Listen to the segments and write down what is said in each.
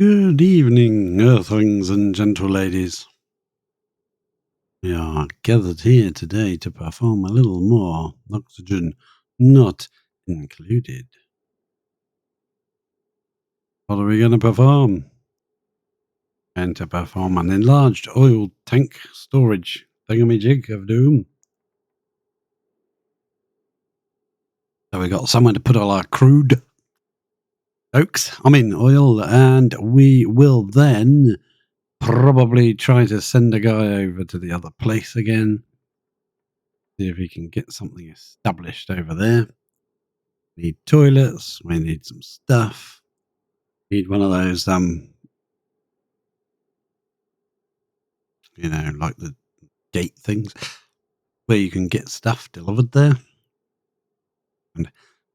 Good evening, earthlings and gentle ladies. We are gathered here today to perform a little more oxygen not included. What are we going to perform? And to perform an enlarged oil tank storage thingamajig of doom. So we got somewhere to put all our crude oil, and we will then probably try to send a guy over to the other place again. See if we can get something established over there. We need toilets. We need some stuff. Need one of those, like the gate things where you can get stuff delivered there. And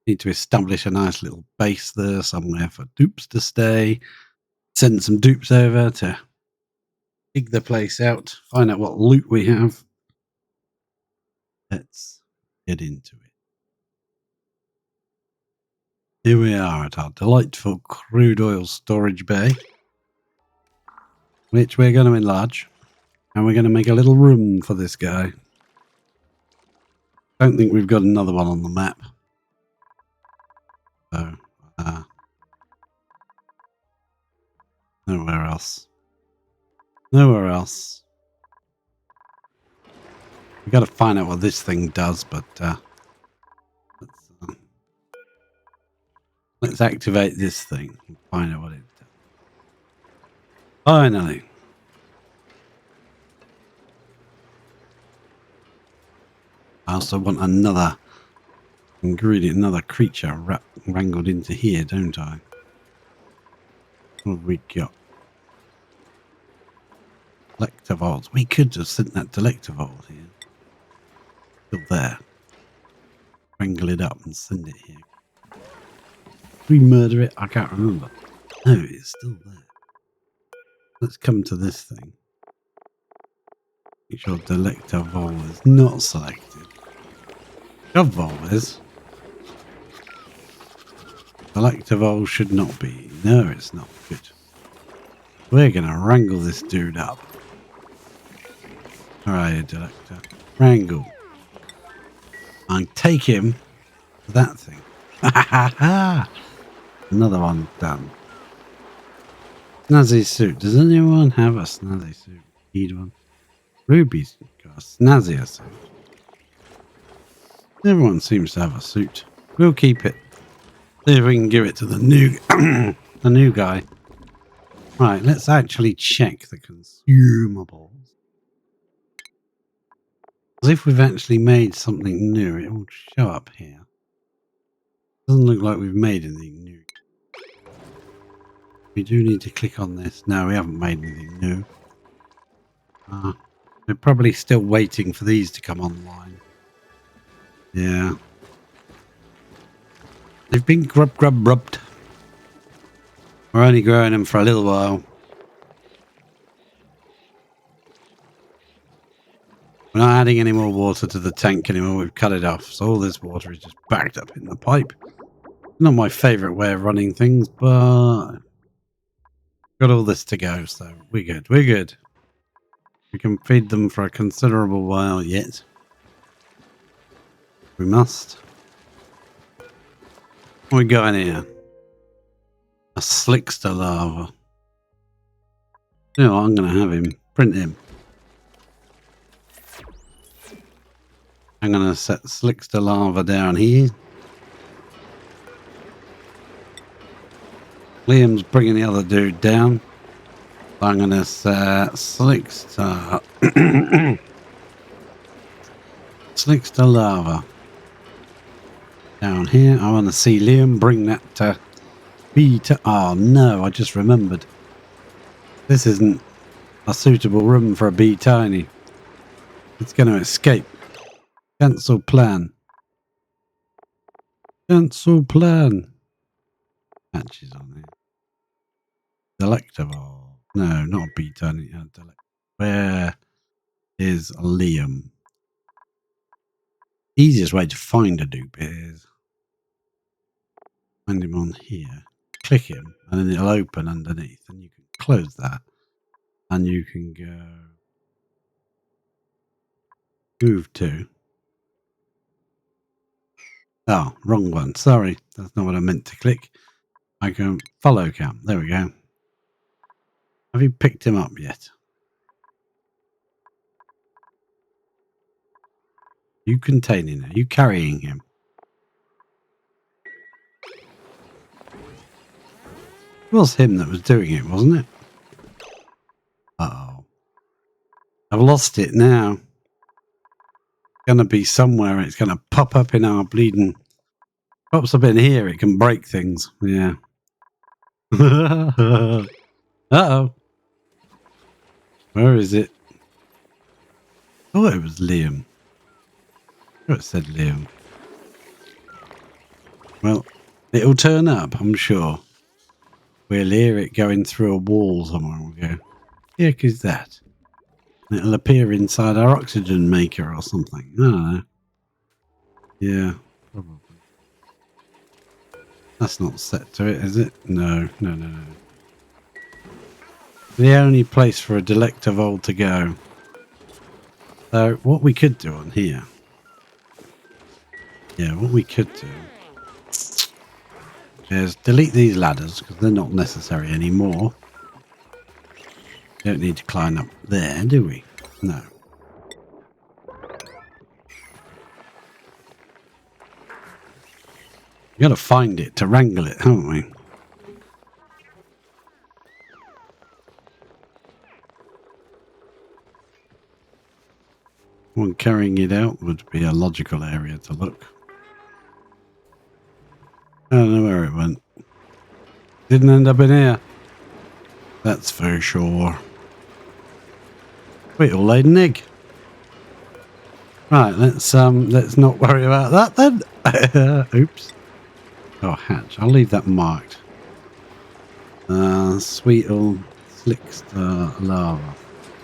need to establish a nice little base there somewhere for dupes to stay. Send some dupes over to dig the place out. Find out what loot we have. Let's get into it. Here we are at our delightful crude oil storage bay, which we're going to enlarge. And we're going to make a little room for this guy. Don't think we've got another one on the map. So, nowhere else. Nowhere else. We got to find out what this thing does, but let's activate this thing and find out what it does. Finally. I also want another ingredient, another creature wrangled into here, don't I? What have we got? Delectavolt. We could just send that Delectavolt here. Still there. Wrangle it up and send it here. Did we murder it? I can't remember. No, it's still there. Let's come to this thing. Make sure Delectavolt is not selected. Shovevol is. Delectavolt should not be. No, it's not. Good. We're going to wrangle this dude up. Alright, Delector. Wrangle. I take him to that thing. Another one done. Snazzy suit. Does anyone have a snazzy suit? Need one? Ruby's got a snazzier suit. Everyone seems to have a suit. We'll keep it. See if we can give it to the new guy. Right, let's actually check the consumables. As if we've actually made something new, it will show up here. Doesn't look like we've made anything new. We do need to click on this. No, we haven't made anything new. We're probably still waiting for these to come online. Yeah. They've been rubbed. We're only growing them for a little while. We're not adding any more water to the tank anymore. We've cut it off. So all this water is just backed up in the pipe. Not my favourite way of running things, but got all this to go, so we're good. We're good. We can feed them for a considerable while yet. We must. What we got in here? A Slickster lava. You know what, I'm going to have him. Print him. I'm going to set Slickster lava down here. Liam's bringing the other dude down. So I'm going to set Slickster. Slickster lava. Down here. I want to see Liam bring that to B. Oh no, I just remembered. This isn't a suitable room for a B tiny. It's going to escape. Cancel plan. Cancel plan. Patches on here. Delectable. No, not B tiny. Where is Liam? Easiest way to find a dupe is find him on here. click him and then it'll open underneath and you can close that and you can go move to. Oh, wrong one. Sorry. That's not what I meant to click. I can follow cam. There we go. Have you picked him up yet? You containing him? You carrying him? It was him that was doing it, wasn't it? Uh-oh. I've lost it now. It's going to be somewhere. It's going to pop up in our bleeding... Pops up in here. It can break things. Yeah. Uh-oh. Where is it? Oh, it was Liam. Oh, it said Liam. Well, it'll turn up, I'm sure. We'll hear it going through a wall somewhere. We'll go, the heck is that? And it'll appear inside our oxygen maker or something. I don't know. Yeah, probably. That's not set to it, is it? No. The only place for a Delectavold to go. So, what we could do on here. Yeah, what we could do is delete these ladders because they're not necessary anymore. Don't need to climb up there, do we? No. We got to find it to wrangle it, haven't we? One carrying it out would be a logical area to look. I don't know where it went. Didn't end up in here. That's for sure. Wait, all laid an egg. Right, let's not worry about that then. Oops. Oh, hatch. I'll leave that marked. Sweet old Slickster lava.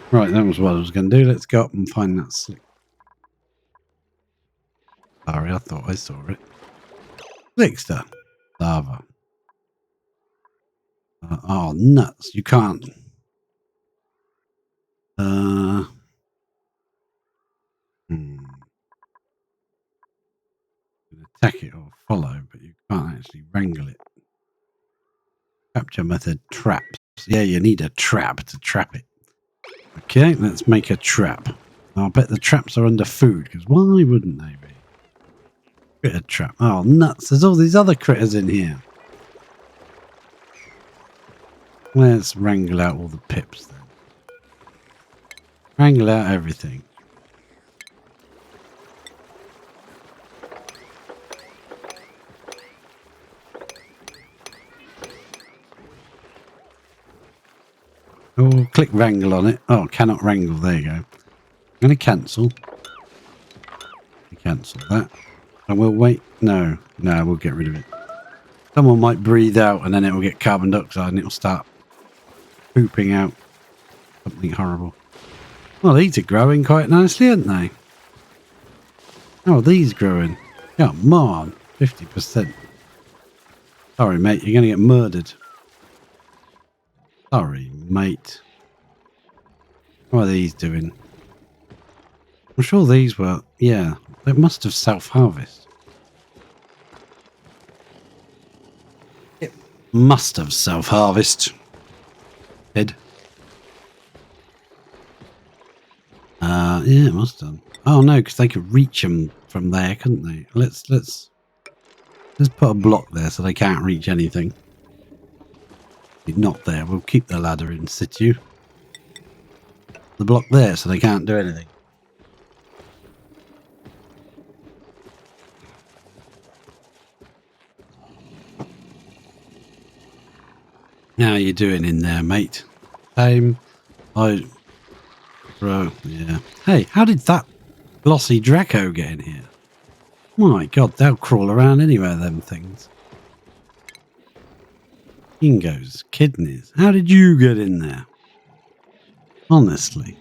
Right, that was what I was going to do. Let's go up and find that slick. Sorry, I thought I saw it. Slickster lava. Oh, nuts. You can't. Attack it or follow, but you can't actually wrangle it. Capture method traps. Yeah, you need a trap to trap it. Okay, let's make a trap. I'll bet the traps are under food, because why wouldn't they be? Critter trap. Oh, nuts. There's all these other critters in here. Let's wrangle out all the pips then. Wrangle out everything. Oh, click wrangle on it. Oh, cannot wrangle. There you go. I'm going to cancel. Cancel that. And we'll wait. No, we'll get rid of it. Someone might breathe out and then it will get carbon dioxide and it will start pooping out something horrible. Well, these are growing quite nicely, aren't they? How are these growing? Come on, 50%. Sorry, mate, you're going to get murdered. Sorry, mate. What are these doing? I'm sure these were... Yeah, they must have self-harvest. It must have self-harvest. Did. Yeah, it must have. Oh no, because they could reach them from there, couldn't they? Let's put a block there so they can't reach anything. Not there. We'll keep the ladder in situ. The block there so they can't do anything. How you doing in there, mate? Same. Bro, yeah. Hey, how did that glossy Draco get in here? My God, they'll crawl around anywhere, them things. Ingos, kidneys. How did you get in there? Honestly.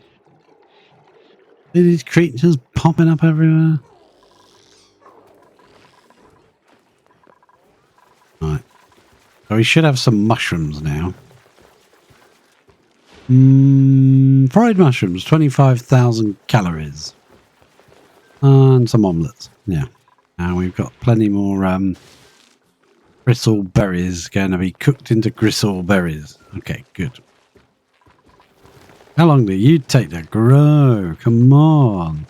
Are these creatures popping up everywhere? Right. So we should have some mushrooms now. Fried mushrooms, 25,000 calories. And some omelettes. Yeah. And we've got plenty more gristle berries going to be cooked into gristle berries. Okay, good. How long do you take to grow? Come on.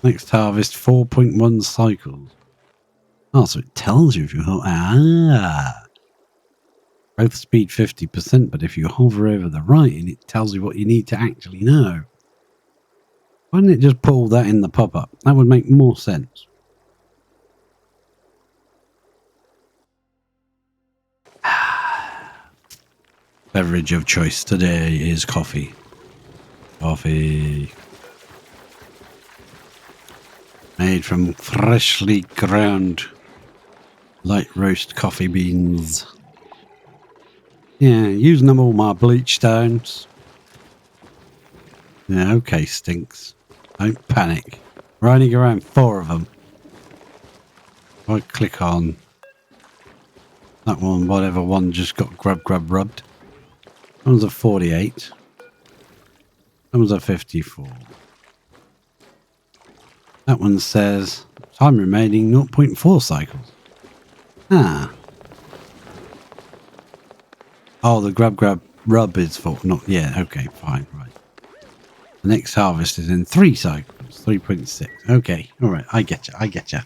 Next harvest, 4.1 cycles. Oh, so it tells you if you growth speed 50%, but if you hover over the right and it tells you what you need to actually know. Why didn't it just pull that in the pop-up? That would make more sense. Beverage of choice today is coffee. Coffee. Made from freshly ground light roast coffee beans. Yeah, using them all my bleach stones. Yeah, okay, Stinks. Don't panic. We're only around 4 of them. If I click on that one, whatever one just got grub rubbed. That one's a 48. That one's a 54. That one says time remaining 0.4 cycles. Ah. Oh, the grub rub is for not. Yeah, okay, fine, right. The next harvest is in 3 cycles, 3.6. Okay, all right, I get you.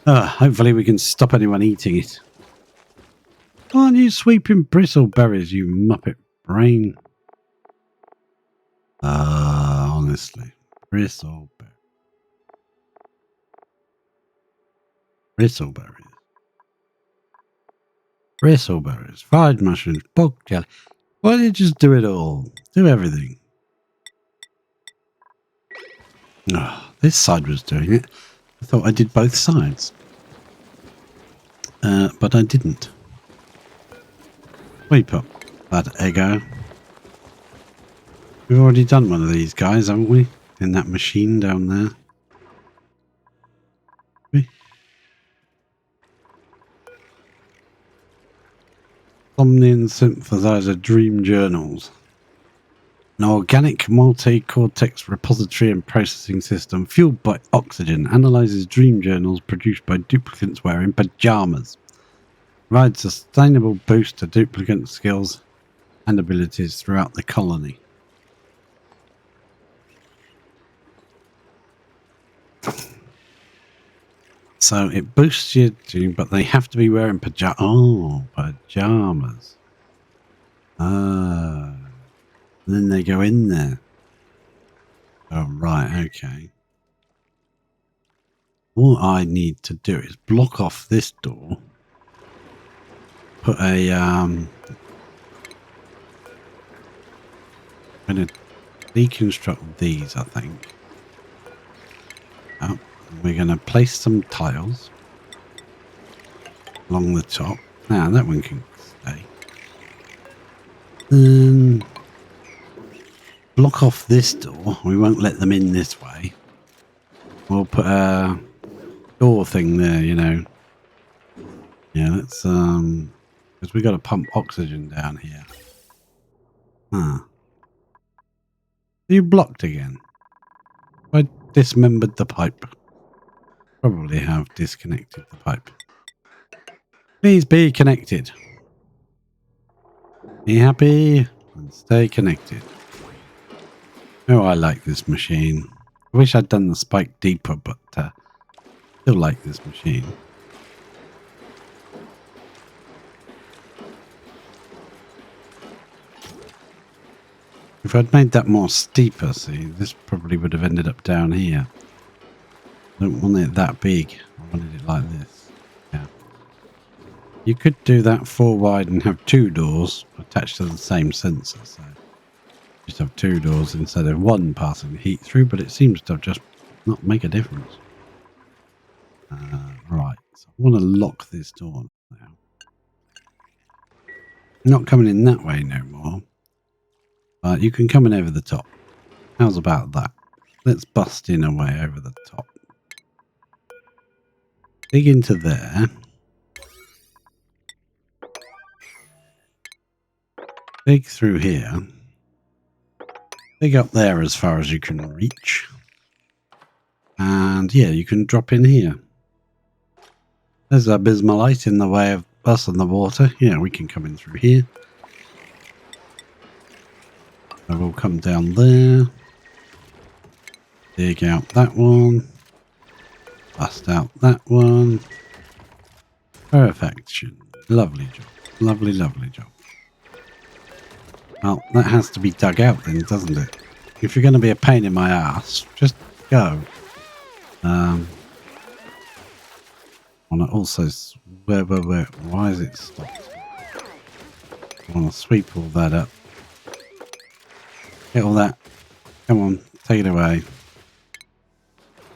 Hopefully we can stop anyone eating it. Why aren't you sweeping bristleberries, you muppet brain? Honestly, bristleberries. Bristleberries, fried mushrooms, bog jelly. Why don't you just do it all? Do everything. Oh, this side was doing it. I thought I did both sides. But I didn't. We put that Eggo. We've already done one of these guys, haven't we? In that machine down there. Somnian Synthesizer Dream Journals. An organic multi-cortex repository and processing system fueled by oxygen analyzes dream journals produced by duplicants wearing pajamas. Provides a sustainable boost to duplicant skills and abilities throughout the colony. So it boosts your dream, but they have to be wearing pajamas. Oh, pajamas. Ah. And then they go in there. Oh, right, okay. What I need to do is block off this door. Put a, I'm going to deconstruct these, I think. Oh, we're going to place some tiles along the top. Now, that one can stay. Then block off this door. We won't let them in this way. We'll put a door thing there, you know. Yeah, let's, because we got to pump oxygen down here. Huh. You blocked again. I dismembered the pipe. Probably have disconnected the pipe. Please be connected. Be happy and stay connected. Oh, I like this machine. I wish I'd done the spike deeper, but still like this machine. If I'd made that more steeper, see, this probably would have ended up down here. I don't want it that big. I wanted it like this. Yeah. You could do that 4 wide and have 2 doors attached to the same sensor. So just have 2 doors instead of 1 passing the heat through, but it seems to just not make a difference. Right. So I want to lock this door now. Not coming in that way no more. But you can come in over the top. How's about that? Let's bust in a way over the top. dig into there. Dig through here. Dig up there as far as you can reach. And yeah, you can drop in here. There's abysmalite in the way of us and the water. Yeah, we can come in through here. So we'll come down there. Dig out that one. Bust out that one. Perfection. Lovely job. Lovely, lovely job. Well, that has to be dug out then, doesn't it? If you're going to be a pain in my ass, just go. I want to also... Where? Why is it stopped? I want to sweep all that up. Get all that. Come on, take it away.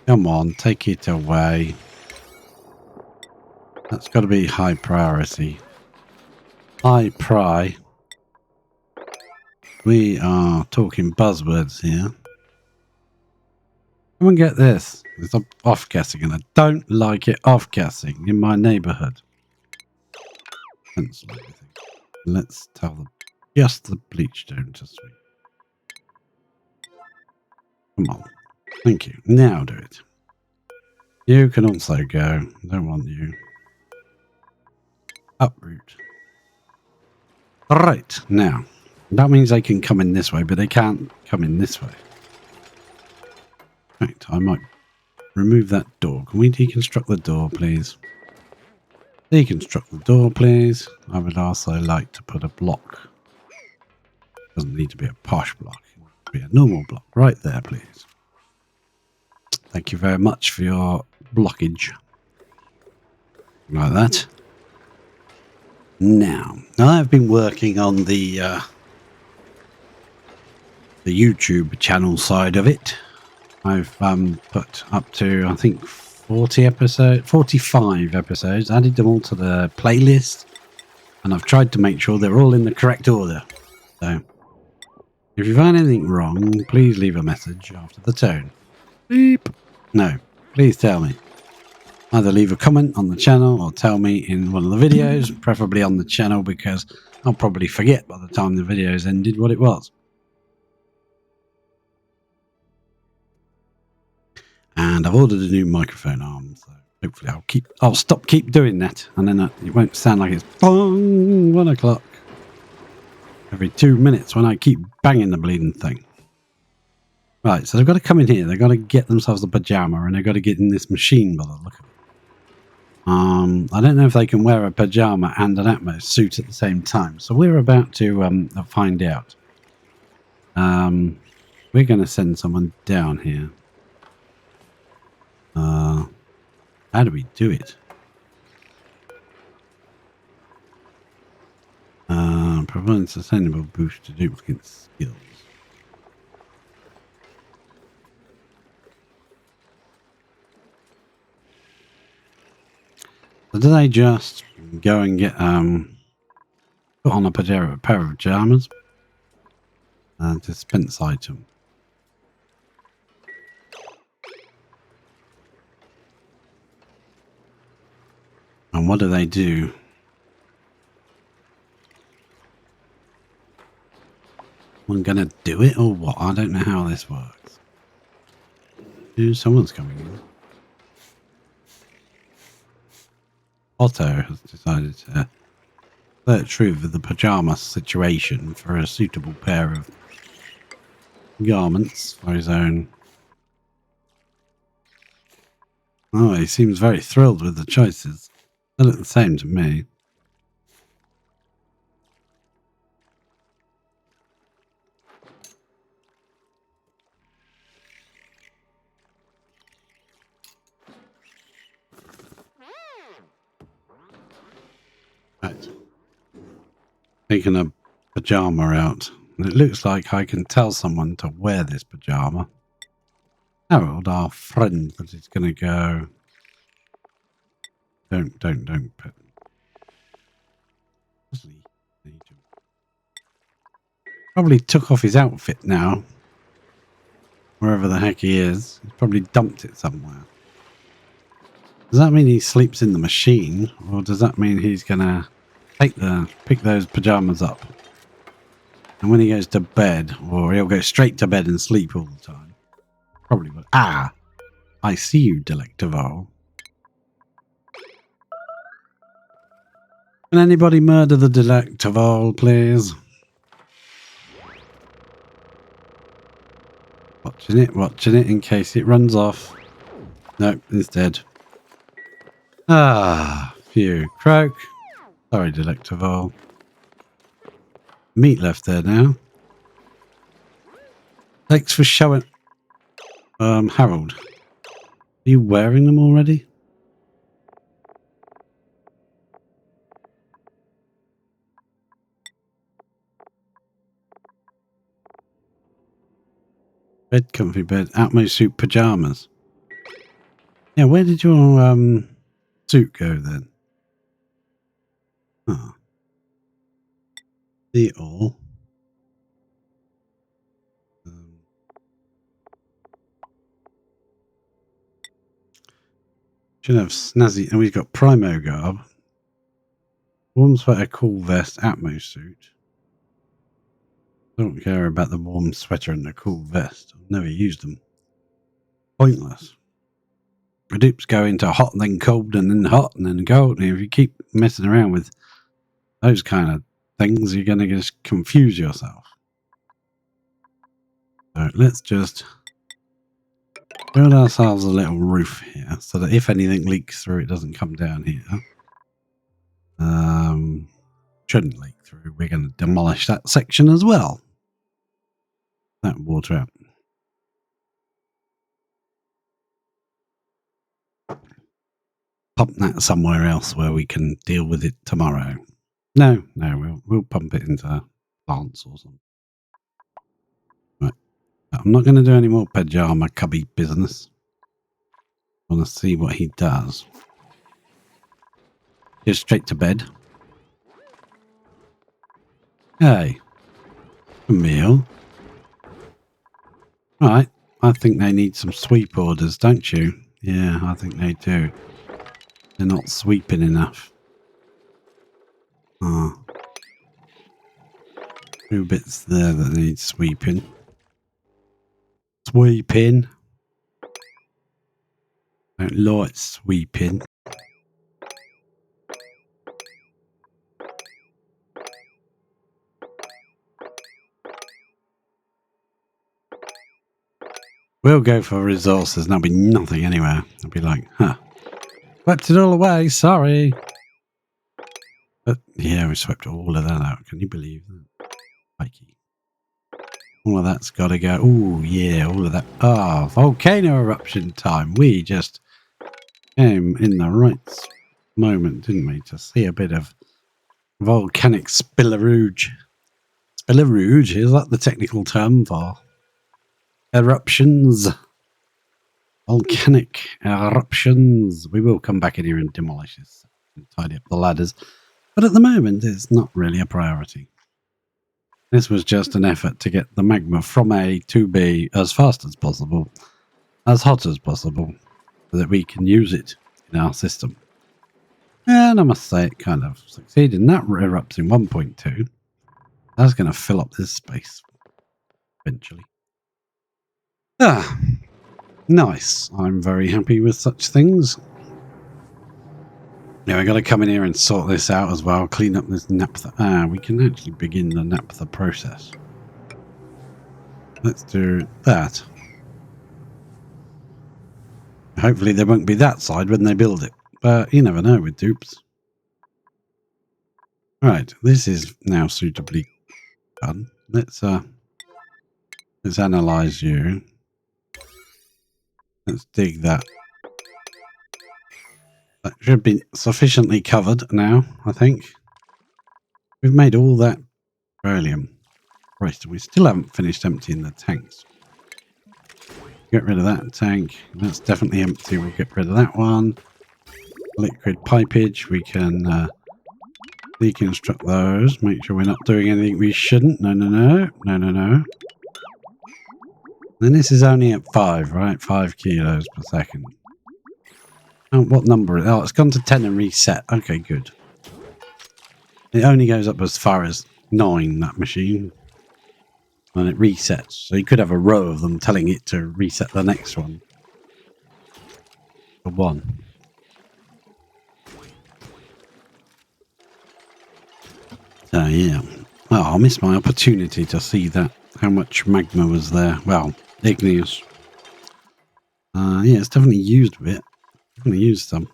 Come on, take it away. That's got to be high priority. High pri. We are talking buzzwords here. Come and get this. It's off-gassing and I don't like it off-gassing in my neighbourhood. Cancel everything. Let's tell them just the bleach stone to sweep. Come on. Thank you. Now do it. You can also go. Don't want you. Uproot. Right. Now, that means they can come in this way, but they can't come in this way. Right. I might remove that door. Can we deconstruct the door, please? Deconstruct the door, please. I would also like to put a block. Doesn't need to be a posh block. It can be a normal block. Right there, please. Thank you very much for your blockage. Like that. Now, I've been working on the YouTube channel side of it. I've put up to, I think, 45 episodes, added them all to the playlist, and I've tried to make sure they're all in the correct order. So, if you find anything wrong, please leave a message after the tone. Beep. No, please tell me. Either leave a comment on the channel or tell me in one of the videos, preferably on the channel, because I'll probably forget by the time the video's ended what it was. And I've ordered a new microphone arm, so hopefully I'll stop doing that, and then it won't sound like it's bong 1 o'clock every 2 minutes when I keep banging the bleeding thing. Right, so they've got to come in here, they've got to get themselves a pajama, and they've got to get in this machine by the look of it. I don't know if they can wear a pajama and an Atmos suit at the same time, so we're about to find out. We're going to send someone down here. How do we do it? Provide sustainable boost to duplicate skills. So do they just go and get put on a pair of pajamas? Dispense item. And what do they do? I'm gonna do it or what? I don't know how this works. Someone's coming in. Otto has decided to search through the pajama situation for a suitable pair of garments for his own. Oh, he seems very thrilled with the choices. They look the same to me. Right. Taking a pajama out. It looks like I can tell someone to wear this pajama. Harold, our friend, that is going to go. Don't put. Probably took off his outfit now. Wherever the heck he is. He's probably dumped it somewhere. Does that mean he sleeps in the machine, or does that mean he's gonna pick those pajamas up? And when he goes to bed, or he'll go straight to bed and sleep all the time. Probably will. Ah! I see you, Delectavol. Can anybody murder the Delectavol, please? Watching it in case it runs off. Nope, it's dead. Ah, phew. Croak. Sorry, Delectavol. Meat left there now. Thanks for showing. Harold. Are you wearing them already? Bed, comfy bed, Outmost suit, pajamas. Yeah, where did your suit go then? Oh. The all. Should have snazzy, and we've got Primo garb. Warm sweater, cool vest, Atmos suit. Don't care about the warm sweater and the cool vest. I've never used them. Pointless. Predicts go into hot and then cold and then hot and then cold. And if you keep messing around with those kind of things, you're going to just confuse yourself. So let's just build ourselves a little roof here so that if anything leaks through, it doesn't come down here. Shouldn't leak through. We're going to demolish that section as well. That water out. Pump that somewhere else where we can deal with it tomorrow. No, we'll pump it into plants or something. Right. I'm not going to do any more pajama cubby business. I want to see what he does. Go straight to bed. Hey, Camille. Right, I think they need some sweep orders, don't you? Yeah, I think they do. They're not sweeping enough. Ah. 2 bits there that need sweeping. Sweeping. Don't like sweeping. We'll go for resources and there'll be nothing anywhere. I'll be like, huh. Swept it all away, sorry. But yeah, we swept all of that out. Can you believe that? Mikey. All of that's got to go. Oh, yeah, all of that. Ah, volcano eruption time. We just came in the right moment, didn't we? To see a bit of volcanic spillerooge. Spillerooge, is that the technical term for eruptions? Volcanic eruptions. We will come back in here and demolish this and tidy up the ladders. But at the moment, it's not really a priority. This was just an effort to get the magma from A to B as fast as possible, as hot as possible, so that we can use it in our system. And I must say it kind of succeeded. And that erupts in 1.2. That's going to fill up this space eventually. Ah, nice. I'm very happy with such things. Yeah, we've got to come in here and sort this out as well. Clean up this naphtha. Ah, we can actually begin the naphtha process. Let's do that. Hopefully there won't be that side when they build it. But you never know with dupes. Right, this is now suitably done. Let's analyze you. Let's dig that. That should be sufficiently covered now, I think. We've made all that beryllium. Christ, we still haven't finished emptying the tanks. Get rid of that tank. That's definitely empty. We'll get rid of that one. Liquid pipage. We can deconstruct those. Make sure we're not doing anything we shouldn't. No. Then this is only at 5, right? 5 kilos per second. Oh, what number? Oh, it's gone to 10 and reset. Okay, good. It only goes up as far as 9, that machine. And it resets. So you could have a row of them telling it to reset the next one. For 1. So, yeah. Oh, I missed my opportunity to see that. How much magma was there. Well, igneous. Yeah, it's definitely used a bit. Definitely used some.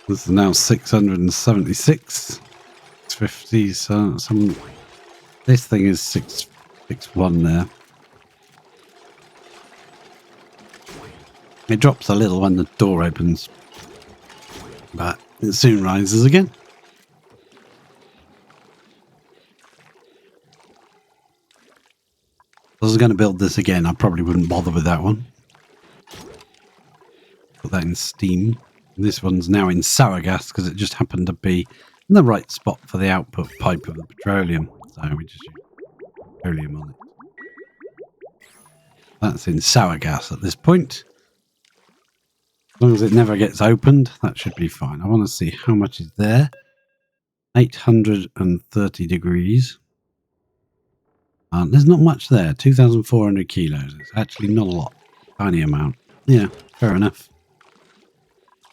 This is now 676. 650. So some. This thing is 661 there. It drops a little when the door opens, but it soon rises again. If I was going to build this again, I probably wouldn't bother with that one. Put that in steam. This one's now in sour gas because it just happened to be in the right spot for the output pipe of the petroleum. So we just use petroleum on it. That's in sour gas at this point. As long as it never gets opened, that should be fine. I want to see how much is there. 830 degrees. There's not much there. 2,400 kilos. It's actually not a lot. Tiny amount. Yeah, fair enough.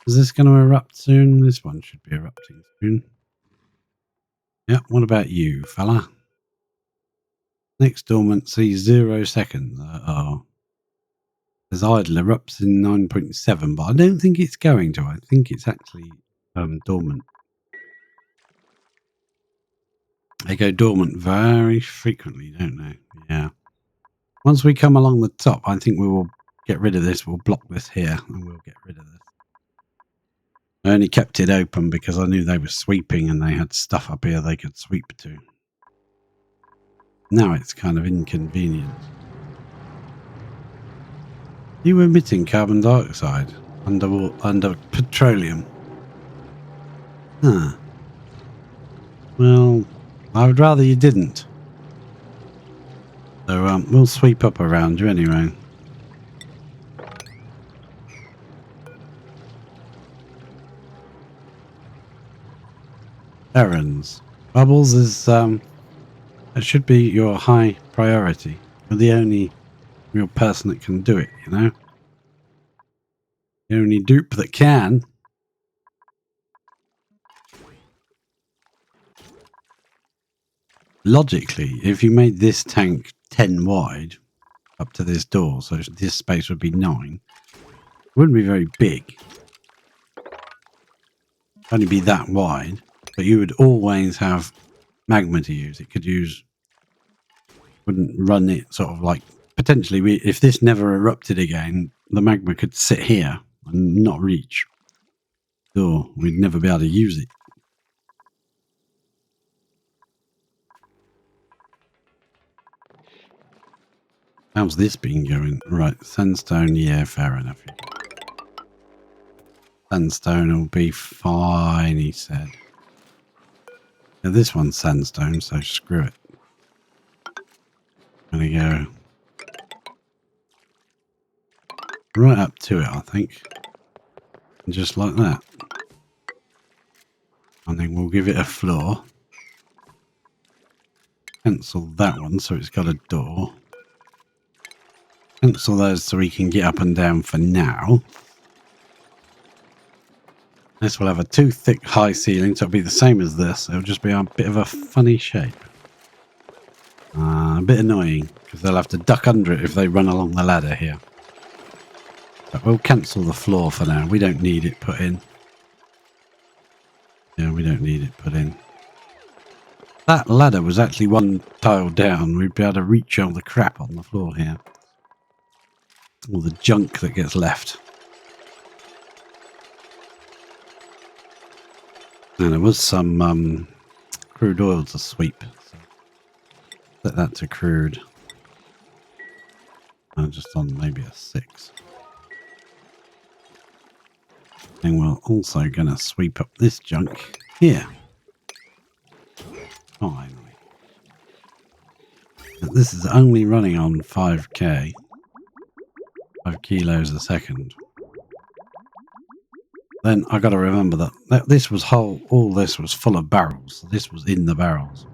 Is this going to erupt soon? This one should be erupting soon. Yeah, what about you, fella? Next dormancy, 0 seconds. Uh-oh. As idle erupts in 9.7, but I don't think it's going to. I think it's actually dormant. They go dormant very frequently, don't they? Yeah. Once we come along the top, I think we will get rid of this. We'll block this here and we'll get rid of this. I only kept it open because I knew they were sweeping and they had stuff up here they could sweep to. Now it's kind of inconvenient. You were emitting carbon dioxide under petroleum. Huh. Well, I would rather you didn't. So we'll sweep up around you anyway. Errands. Bubbles is it should be your high priority. You're the only real person that can do it, you know? The only dupe that can. Logically, if you made this tank 10 wide up to this door, so this space would be 9, it wouldn't be very big. Only be that wide, but you would always have magma to use. It could use, wouldn't run it sort of like, potentially, if this never erupted again, the magma could sit here and not reach. So we'd never be able to use it. How's this been going? Right, sandstone, yeah, fair enough. Sandstone will be fine, he said. Now this one's sandstone, so screw it. I'm gonna go right up to it, I think. And just like that. And then we'll give it a floor. Cancel that one so it's got a door. Cancel those so we can get up and down for now. This will have a too thick high ceiling, so it'll be the same as this. It'll just be a bit of a funny shape. A bit annoying, because they'll have to duck under it if they run along the ladder here. But we'll cancel the floor for now. We don't need it put in. Yeah, we don't need it put in. That ladder was actually one tile down. We'd be able to reach all the crap on the floor here. All the junk that gets left. And there was some crude oil to sweep. So set that to crude. Just on maybe a 6. And we're also going to sweep up this junk here. Finally. this is only running on 5k, 5 kilos a second, then I got to remember that this was all this was full of barrels. This was in the barrels.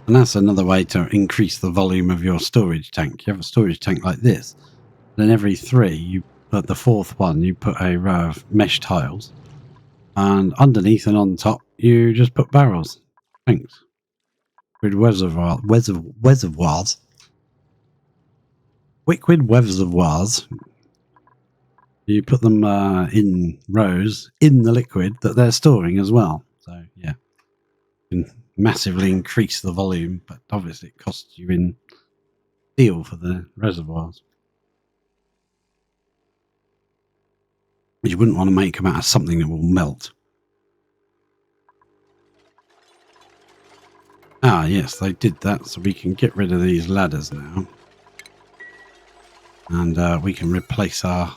And that's another way to increase the volume of your storage tank. You have a storage tank like this, then every 3, you put the 4th one, you put a row of mesh tiles, and underneath and on top, you just put barrels. Thanks. With reservoirs. Liquid reservoirs. You put them in rows in the liquid that they're storing as well. So, yeah. You can massively increase the volume, but obviously it costs you in steel for the reservoirs. You wouldn't want to make them out of something that will melt. Ah, yes, they did that, so we can get rid of these ladders now. And we can replace our...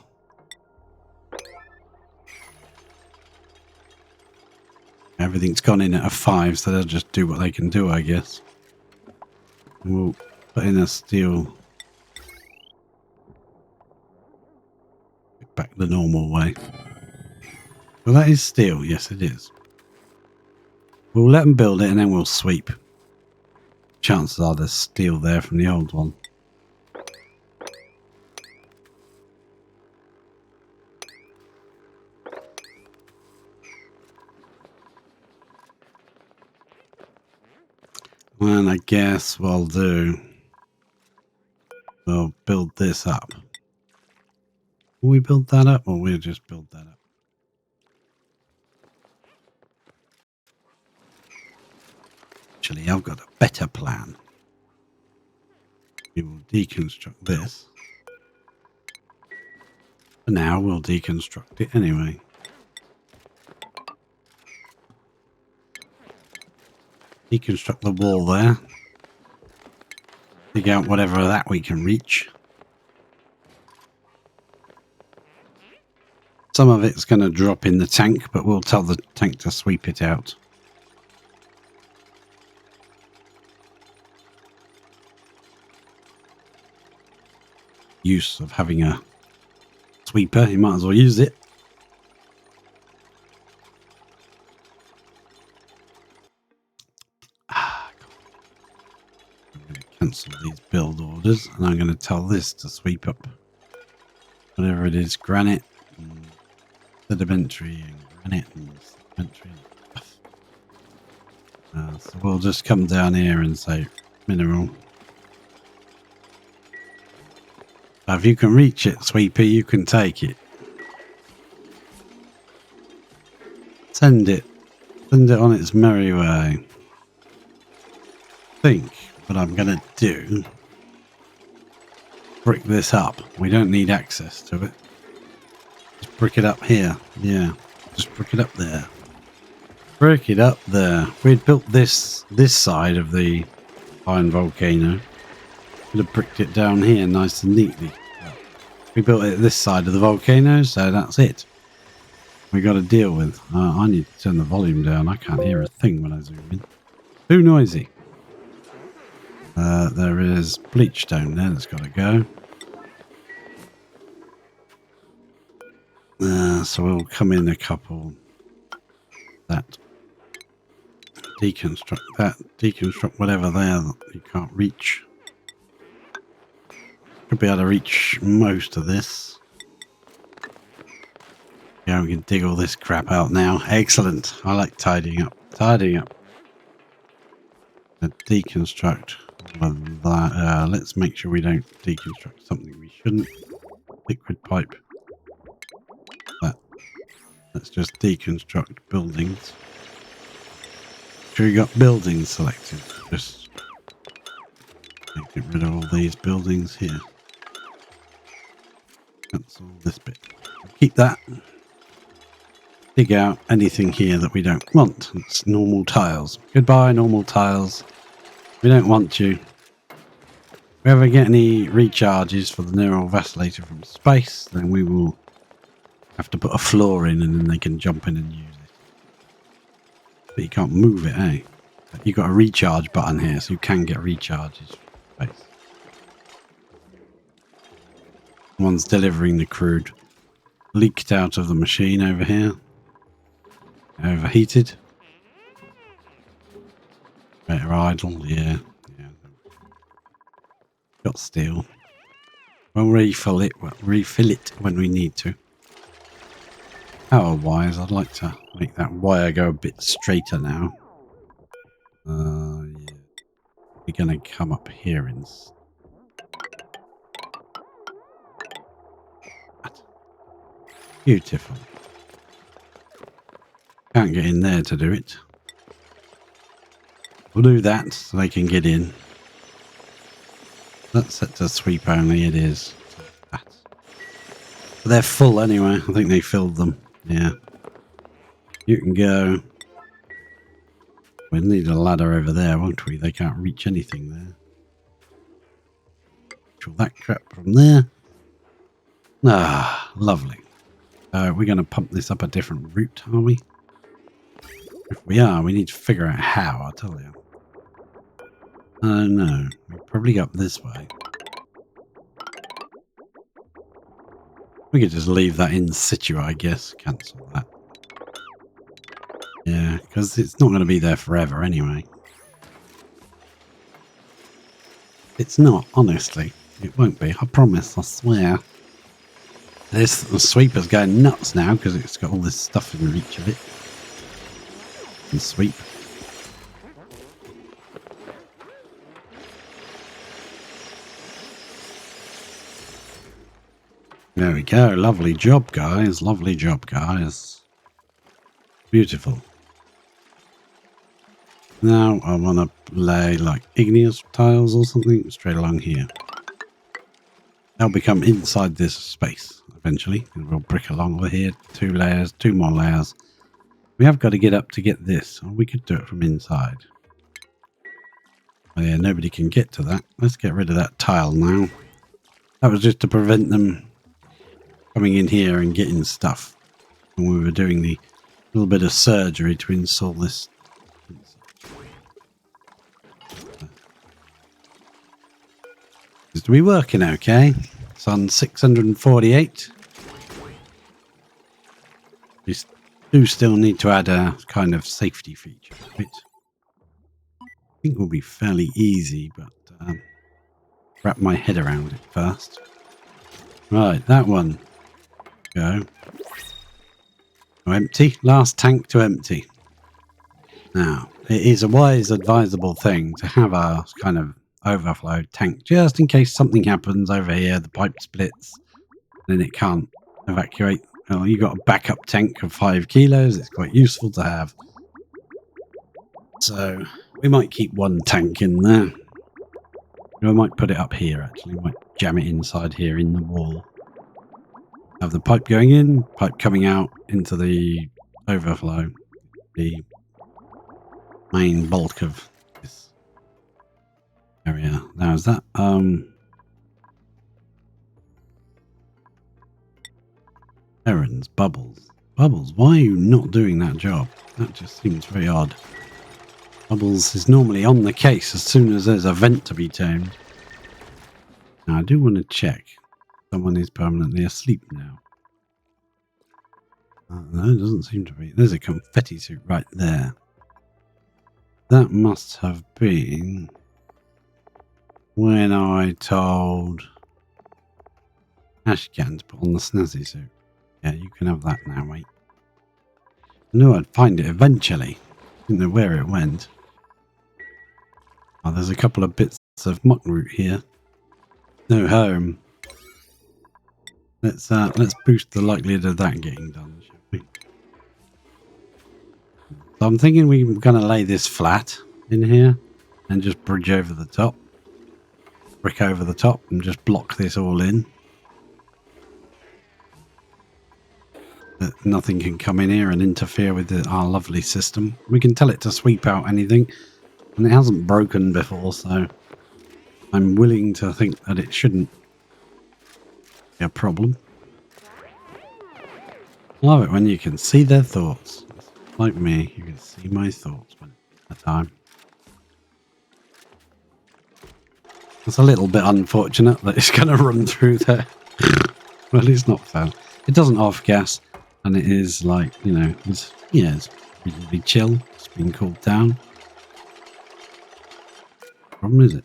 Everything's gone in at a 5, so they'll just do what they can do, I guess. We'll put in a steel... Back the normal way. Well, that is steel. Yes, it is. We'll let them build it and then we'll sweep. Chances are there's steel there from the old one. And I guess we'll build this up. Will we build that up or we'll just build that up? Actually, I've got a better plan. We will deconstruct this. For now, we'll deconstruct it anyway. Deconstruct the wall there. Dig out whatever of that we can reach. Some of it's going to drop in the tank, but we'll tell the tank to sweep it out. Use of having a sweeper, you might as well use it. I'm going to cancel these build orders and I'm going to tell this to sweep up whatever it is, granite and sedimentary and granite and sedimentary and stuff. So we'll just come down here and say mineral. If you can reach it, Sweeper, you can take it. Send it. Send it on its merry way. I think what I'm going to do... Brick this up. We don't need access to it. Just brick it up here. Yeah. Just brick it up there. Brick it up there. If we'd built this side of the iron volcano, could have bricked it down here nice and neatly. We built it this side of the volcano, so that's it. We got to deal with. I need to turn the volume down. I can't hear a thing when I zoom in. Too noisy. There is bleach stone there that's got to go. So we'll come in a couple. That. Deconstruct that. Deconstruct whatever there that you can't reach. Should be able to reach most of this. Yeah, we can dig all this crap out now. Excellent. I like tidying up. Tidying up. Deconstruct that. Let's make sure we don't deconstruct something we shouldn't. Liquid pipe. That. Let's just deconstruct buildings. Sure you got buildings selected. Just get rid of all these buildings here. Cancel this bit. Keep that. Dig out anything here that we don't want. It's normal tiles. Goodbye, normal tiles. We don't want you. If we ever get any recharges for the neural vacillator from space, then we will have to put a floor in and then they can jump in and use it. But you can't move it, eh? You've got a recharge button here, so you can get recharges. One's delivering the crude. Leaked out of the machine over here. Overheated. Better idle, yeah. Got steel. We'll refill it when we need to. Power wires, I'd like to make that wire go a bit straighter now. Yeah. We're gonna come up here and beautiful. Can't get in there to do it. We'll do that so they can get in. That's set to sweep only, it is. But they're full anyway. I think they filled them. Yeah. You can go. We'll need a ladder over there, won't we? They can't reach anything there. Control that crap from there. Ah, lovely. We're going to pump this up a different route, are we? If we are, we need to figure out how, I'll tell you. I don't know. We probably go up this way. We could just leave that in situ, I guess. Cancel that. Yeah, because it's not going to be there forever anyway. It's not, honestly. It won't be. I promise, I swear. The sweeper's going nuts now because it's got all this stuff in reach of it. And sweep. There we go. Lovely job, guys. Lovely job, guys. Beautiful. Now I want to lay like igneous tiles or something straight along here. They'll become inside this space eventually. And we'll brick along over here. 2 layers, 2 more layers. We have got to get up to get this. Or we could do it from inside. Oh yeah, nobody can get to that. Let's get rid of that tile now. That was just to prevent them coming in here and getting stuff. And we were doing the little bit of surgery to install this. Seems to be working okay. It's on 648. We do still need to add a kind of safety feature to it. I think it will be fairly easy, but wrap my head around it first. Right, that one. Go. Empty. Last tank to empty. Now, it is a wise, advisable thing to have a kind of overflow tank just in case something happens over here, the pipe splits, then it can't evacuate. Well, you've got a backup tank of 5 kilos. It's quite useful to have. So, we might keep 1 tank in there. We might put it up here, actually. We might jam it inside here in the wall. Have the pipe going in, pipe coming out into the overflow. The main bulk of this area. Now is that errands, bubbles. Bubbles, why are you not doing that job? That just seems very odd. Bubbles is normally on the case as soon as there's a vent to be tamed. Now I do want to check. Someone is permanently asleep now. No, it doesn't seem to be. There's a confetti suit right there. That must have been when I told Ashcan to put on the snazzy suit. Yeah, you can have that now, mate. I knew I'd find it eventually. Didn't know where it went. Oh, there's a couple of bits of muck root here. No home. Let's boost the likelihood of that getting done, shall we? So I'm thinking we're going to lay this flat in here and just bridge over the top. Brick over the top and just block this all in. That nothing can come in here and interfere with our lovely system. We can tell it to sweep out anything. And it hasn't broken before, so I'm willing to think that it shouldn't be a problem. Love it when you can see their thoughts. Like me, you can see my thoughts one at a time. It's a little bit unfortunate that it's going to run through there. Well, it's not fun. It doesn't off gas, and it is like, you know, it's really chill. It's been cooled down. Problem is it?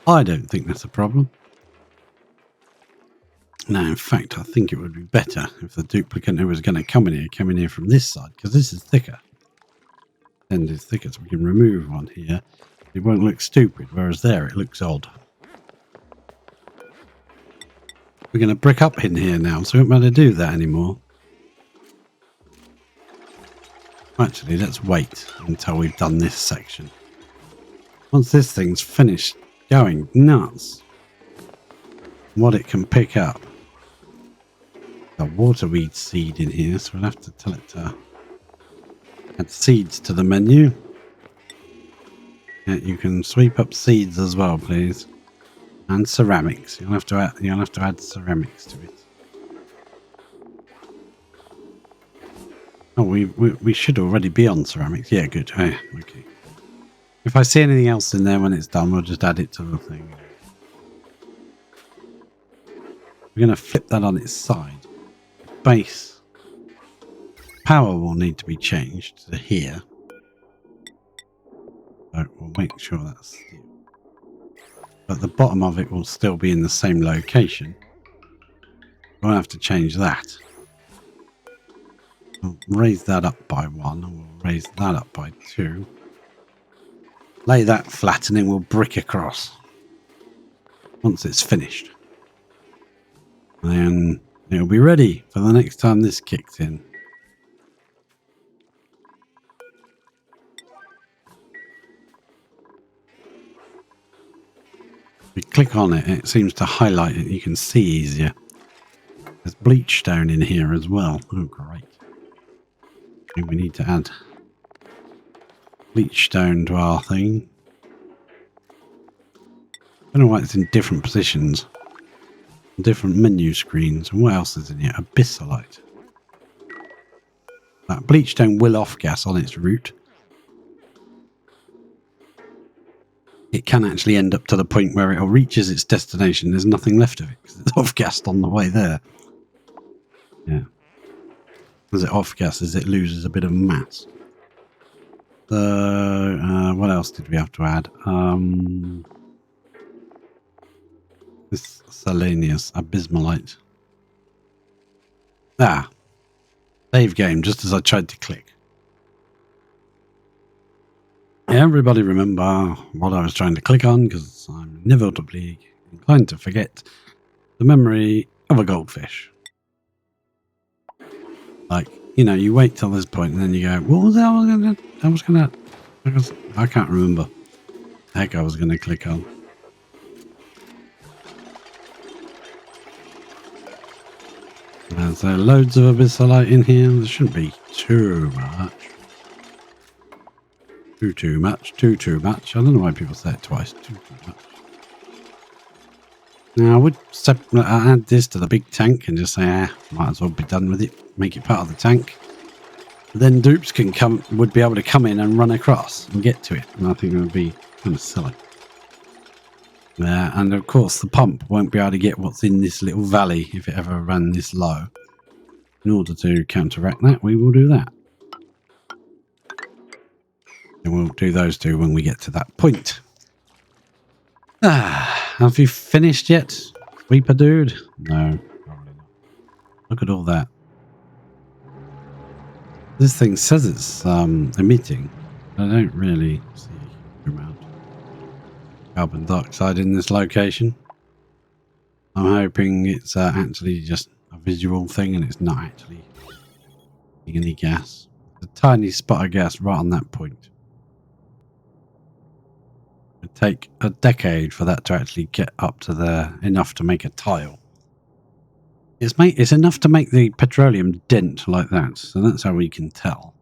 I don't think that's a problem. Now, in fact, I think it would be better if the duplicate who was going to come in here from this side, because this is thicker. End is thicker, so we can remove one here. It won't look stupid, whereas there it looks odd. We're going to brick up in here now, so we won't be able to do that anymore. Actually, let's wait until we've done this section. Once this thing's finished going nuts, what it can pick up. A waterweed seed in here, so we'll have to tell it to add seeds to the menu. Yeah, you can sweep up seeds as well, please, and ceramics. You'll have to add ceramics to it. Oh, we should already be on ceramics. Yeah, good. Oh, yeah, okay. If I see anything else in there when it's done, we'll just add it to the thing. We're going to flip that on its side. Base power will need to be changed to here. So we'll make sure that's still. But the bottom of it will still be in the same location. We'll have to change that. We'll raise that up by 1, and we'll raise that up by 2. Lay that flat, and then we'll brick across once it's finished. And it'll be ready for the next time this kicks in. If you click on it, it seems to highlight it. You can see easier. There's bleach stone in here as well. Oh, great. I think we need to add bleach stone to our thing. I don't know why it's in different positions. Different menu screens. And what else is in here? Abyssalite. That bleach stone will off gas on its route. It can actually end up to the point where it reaches its destination. There's nothing left of it because it's off gassed on the way there. Yeah. As it off gasses, it loses a bit of mass. So, what else did we have to add? This Selenius Abysmalite. Ah, save game just as I tried to click. Everybody remember what I was trying to click on, because I'm inevitably inclined to forget the memory of a goldfish. Like, you know, you wait till this point and then you go, what was that I can't remember the heck I was going to click on. There's loads of abyssalite in here. There shouldn't be too much. Too much. I don't know why people say it twice. Too much. Now I would add this to the big tank and just say, might as well be done with it. Make it part of the tank. But then dupes would be able to come in and run across and get to it. And I think it would be kind of silly. And of course the pump won't be able to get what's in this little valley if it ever ran this low. In order to counteract that, we will do that. And we'll do those two when we get to that point. Have you finished yet, Sweeper dude? No, probably not. Look at all that. This thing says it's emitting. I don't really see a huge amount of carbon dioxide in this location. I'm hoping it's actually just a visual thing and it's not actually any gas. A tiny spot of gas right on that point. It'd take a decade for that to actually get up to there enough to make a tile. It's enough to make the petroleum dent like that, so that's how we can tell.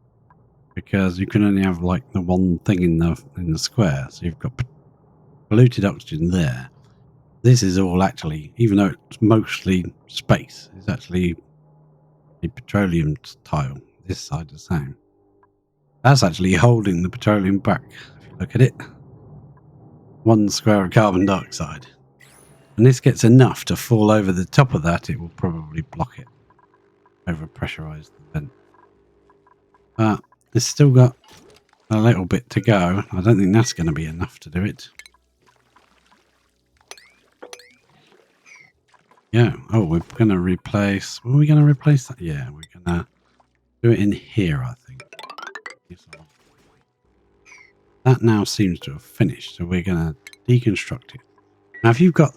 Because you can only have like the one thing in the square, so you've got polluted oxygen there. This is all actually, even though it's mostly space, it's actually a petroleum tile. This side the same. That's actually holding the petroleum back. If you look at it. 1 square of carbon dioxide. And this gets enough to fall over the top of that, it will probably block it. Overpressurize the vent. But it's still got a little bit to go. I don't think that's going to be enough to do it. Yeah. Oh, we're going to replace... Were we going to replace that? Yeah, we're going to do it in here, I think. That now seems to have finished, so we're going to deconstruct it. Now, if you've got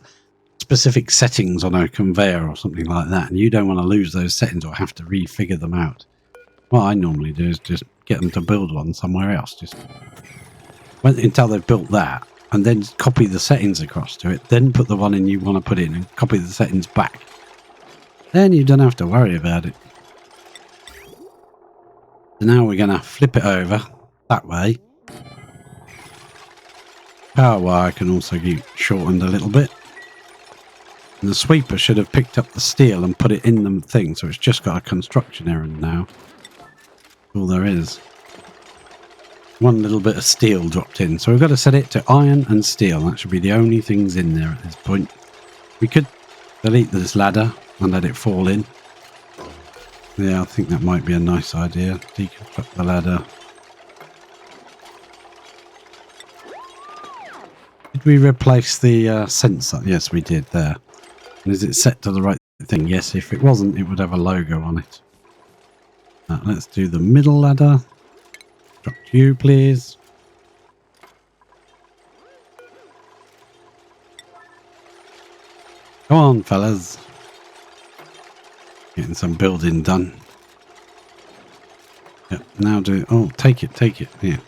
specific settings on a conveyor or something like that, and you don't want to lose those settings or have to refigure them out, what I normally do is just get them to build one somewhere else. Just wait until they've built that, and then copy the settings across to it, then put the one in you want to put in, and copy the settings back. Then you don't have to worry about it. So now we're going to flip it over that way. Power wire can also be shortened a little bit. And the sweeper should have picked up the steel and put it in the thing, so it's just got a construction errand now. All there is. One little bit of steel dropped in, so we've got to set it to iron and steel. That should be the only things in there at this point. We could delete this ladder and let it fall in. Yeah, I think that might be a nice idea. Deconstruct the ladder. Did we replace the sensor? Yes, we did there. And is it set to the right thing? Yes, if it wasn't, it would have a logo on it. Let's do the middle ladder. Drop you, please. Come on, fellas. Getting some building done. Yep, now do it. Oh, take it. Yeah.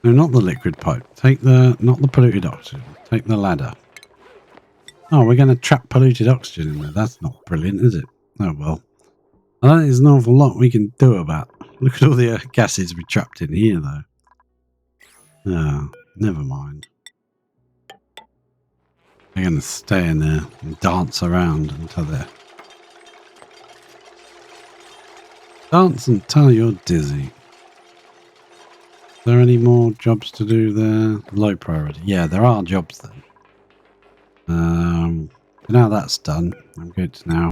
No, not the liquid pipe. Not the polluted oxygen. Take the ladder. Oh, we're going to trap polluted oxygen in there. That's not brilliant, is it? Oh, well. I don't think there's an awful lot we can do about it. Look at all the gases we trapped in here, though. Oh, never mind. They're going to stay in there and dance around until they're... Dance until you're dizzy. Is there any more jobs to do there? Low priority. Yeah, there are jobs there. Now that's done, I'm going to now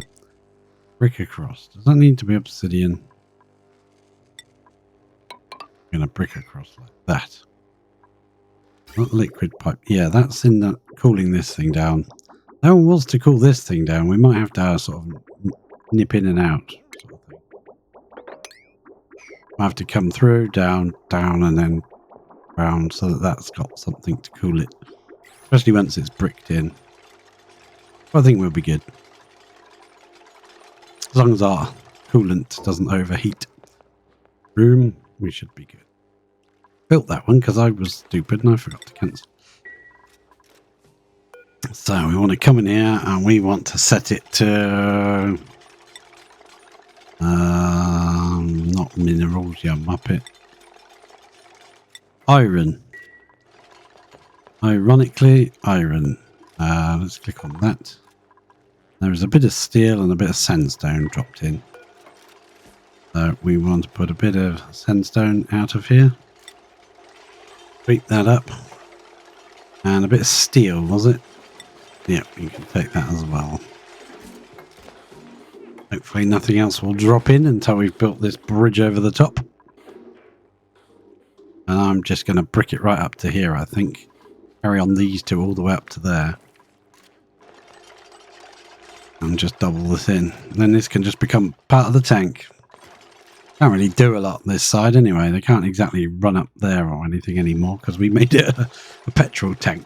brick across. Does that need to be obsidian? I'm going to brick across like that. Not liquid pipe. Yeah, that's in the cooling this thing down. That one was to cool this thing down. We might have to sort of nip in and out. Sort of thing. I have to come through, down, and then round so that that's got something to cool it. Especially once it's bricked in. I think we'll be good. As long as our coolant doesn't overheat room, we should be good. Built that one because I was stupid and I forgot to cancel. So we want to come in here and we want to set it to... not minerals, yeah, muppet. Iron. Ironically, iron. Let's click on that. There's a bit of steel and a bit of sandstone dropped in. So we want to put a bit of sandstone out of here. Beat that up. And a bit of steel, was it? Yep, you can take that as well. Hopefully nothing else will drop in until we've built this bridge over the top. And I'm just going to brick it right up to here, I think. Carry on these two all the way up to there. And just double this in. Then this can just become part of the tank. Can't really do a lot this side anyway. They can't exactly run up there or anything anymore because we made it a petrol tank.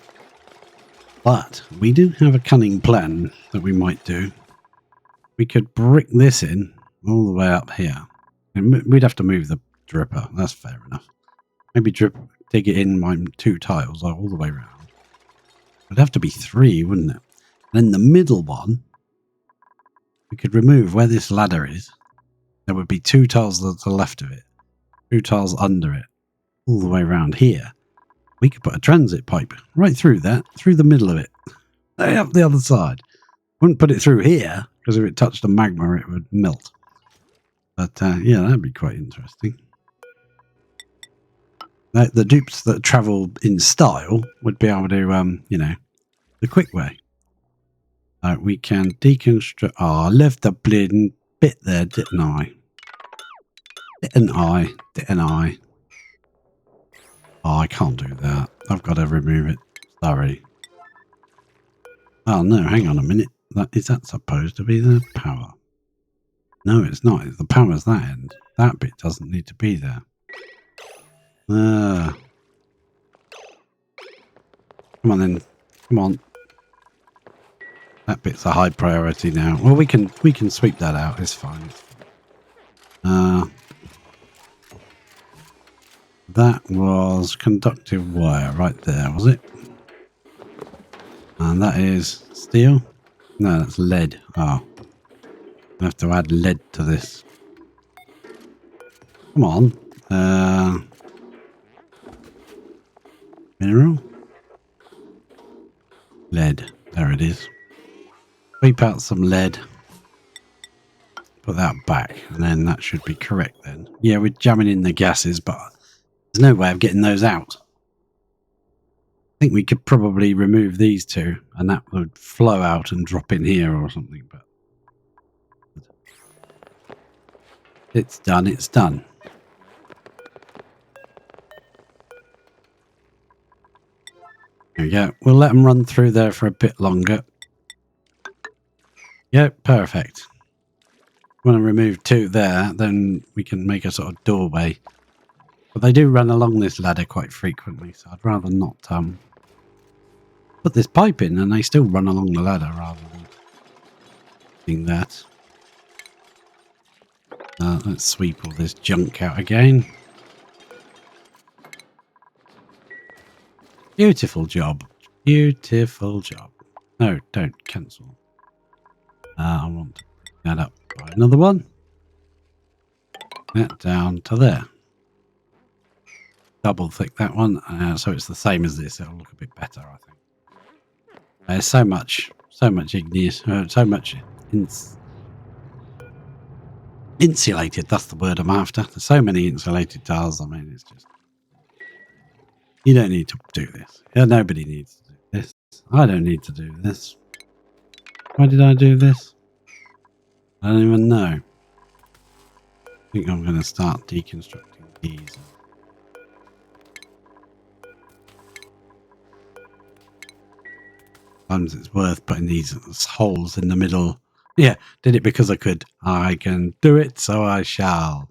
But we do have a cunning plan that we might do. We could brick this in all the way up here. And we'd have to move the dripper. That's fair enough. Maybe dig it in my 2 tiles all the way around. It'd have to be 3, wouldn't it? And then the middle one, we could remove where this ladder is. There would be 2 tiles to the left of it, 2 tiles under it, all the way around here. We could put a transit pipe right through that, through the middle of it, up the other side. Wouldn't put it through here, because if it touched the magma, it would melt. But yeah, that'd be quite interesting. The dupes that travel in style would be able to, you know, the quick way. We can deconstruct. Oh, I left the bleeding bit there, didn't I? Didn't I? Oh, I can't do that. I've got to remove it. Sorry. Oh, no, hang on a minute. Is that supposed to be the power? No, it's not. The power's that end. That bit doesn't need to be there. Come on then. Come on. That bit's a high priority now. Well, we can sweep that out. It's fine. That was conductive wire right there, was it? And that is steel? No, that's lead. Oh. I have to add lead to this. Come on. Mineral? Lead. There it is. Sweep out some lead. Put that back. And then that should be correct then. Yeah, we're jamming in the gases, but there's no way of getting those out. I think we could probably remove these two and that would flow out and drop in here or something, but it's done, it's done. There we go. We'll let them run through there for a bit longer. Yep, perfect. Want to remove two there, then we can make a sort of doorway. But they do run along this ladder quite frequently, so I'd rather not put this pipe in and they still run along the ladder rather than doing that. Let's sweep all this junk out again. Beautiful job. Beautiful job. No, don't cancel. I want to pick that up by another one. That down to there. Double thick that one, so it's the same as this. It'll look a bit better, I think. There's so much igneous, so much insulated. That's the word I'm after. There's so many insulated tiles. I mean, it's just you don't need to do this. Yeah, nobody needs to do this. I don't need to do this. Why did I do this? I don't even know. I think I'm going to start deconstructing these. Sometimes it's worth putting these holes in the middle. Yeah, did it because I could. I can do it, so I shall.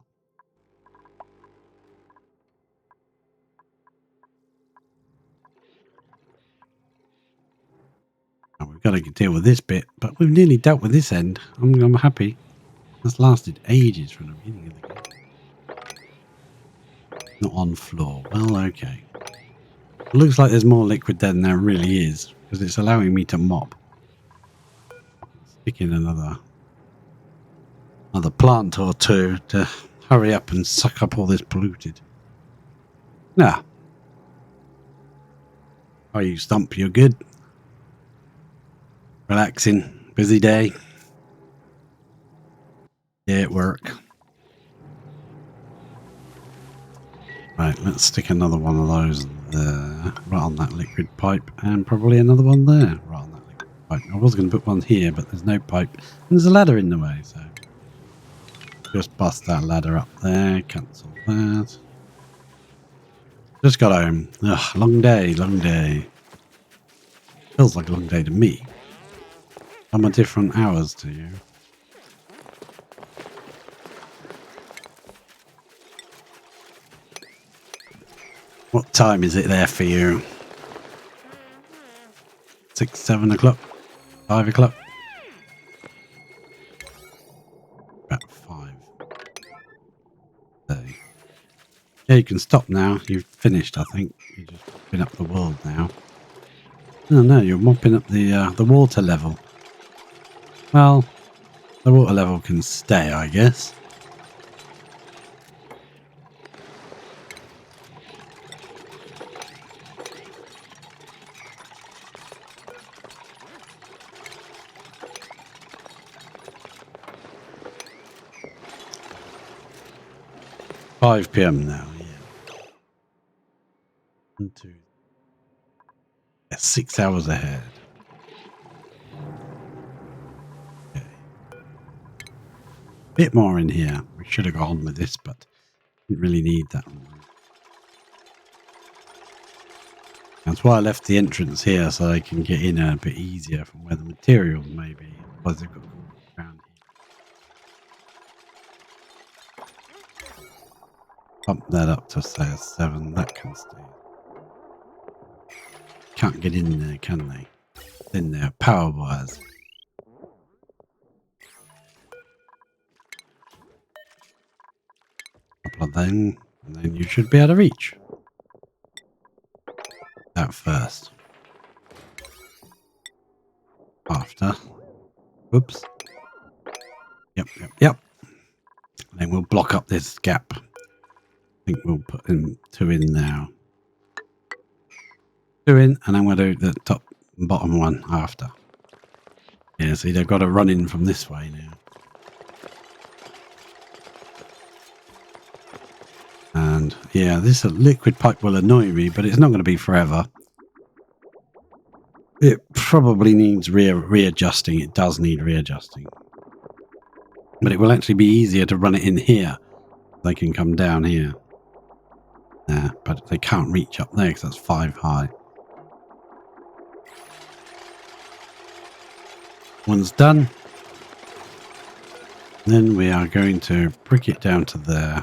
Now we've got to deal with this bit, but we've nearly dealt with this end. I'm happy. That's lasted ages from the beginning of the game. Not on floor. Well, okay. It looks like there's more liquid there than there really is, because it's allowing me to mop. Stick in another plant or two to hurry up and suck up all this polluted. Nah. Oh, you Stump, you're good. Relaxing. Busy day. Yeah, at work. Right, let's stick another one of those there, right on that liquid pipe, and probably another one there, right on that liquid pipe. I was going to put one here, but there's no pipe, and there's a ladder in the way, so just bust that ladder up there, cancel that. Just got home. Ugh, long day, long day. Feels like a long day to me. Some are different hours to you. What time is it there for you? 6, 7 o'clock? 5 o'clock? About 5. There. Yeah, you can stop now. You've finished, I think. You're just mopping up the world now. Oh no, you're mopping up the water level. Well, the water level can stay, I guess. PM now, yeah. 6 hours ahead. Okay. Bit more in here. We should have gone with this, but didn't really need that one. That's why I left the entrance here, so they can get in a bit easier from where the materials may be. Otherwise they've got to walk around here. Pump that up to say a 7. That can stay. Can't get in there, can they? In there, power wires. Couple of them, and then you should be able to reach. That first. After. Whoops. Yep. And then we'll block up this gap. I think we'll put in 2 in now. 2 in, and then we'll do the top and bottom one after. Yeah, see, they've got to run in from this way now. And yeah, this liquid pipe will annoy me, but it's not going to be forever. It probably needs readjusting. It does need readjusting. But it will actually be easier to run it in here. They can come down here. Yeah, but they can't reach up there because that's 5 high. One's done. Then we are going to brick it down to there.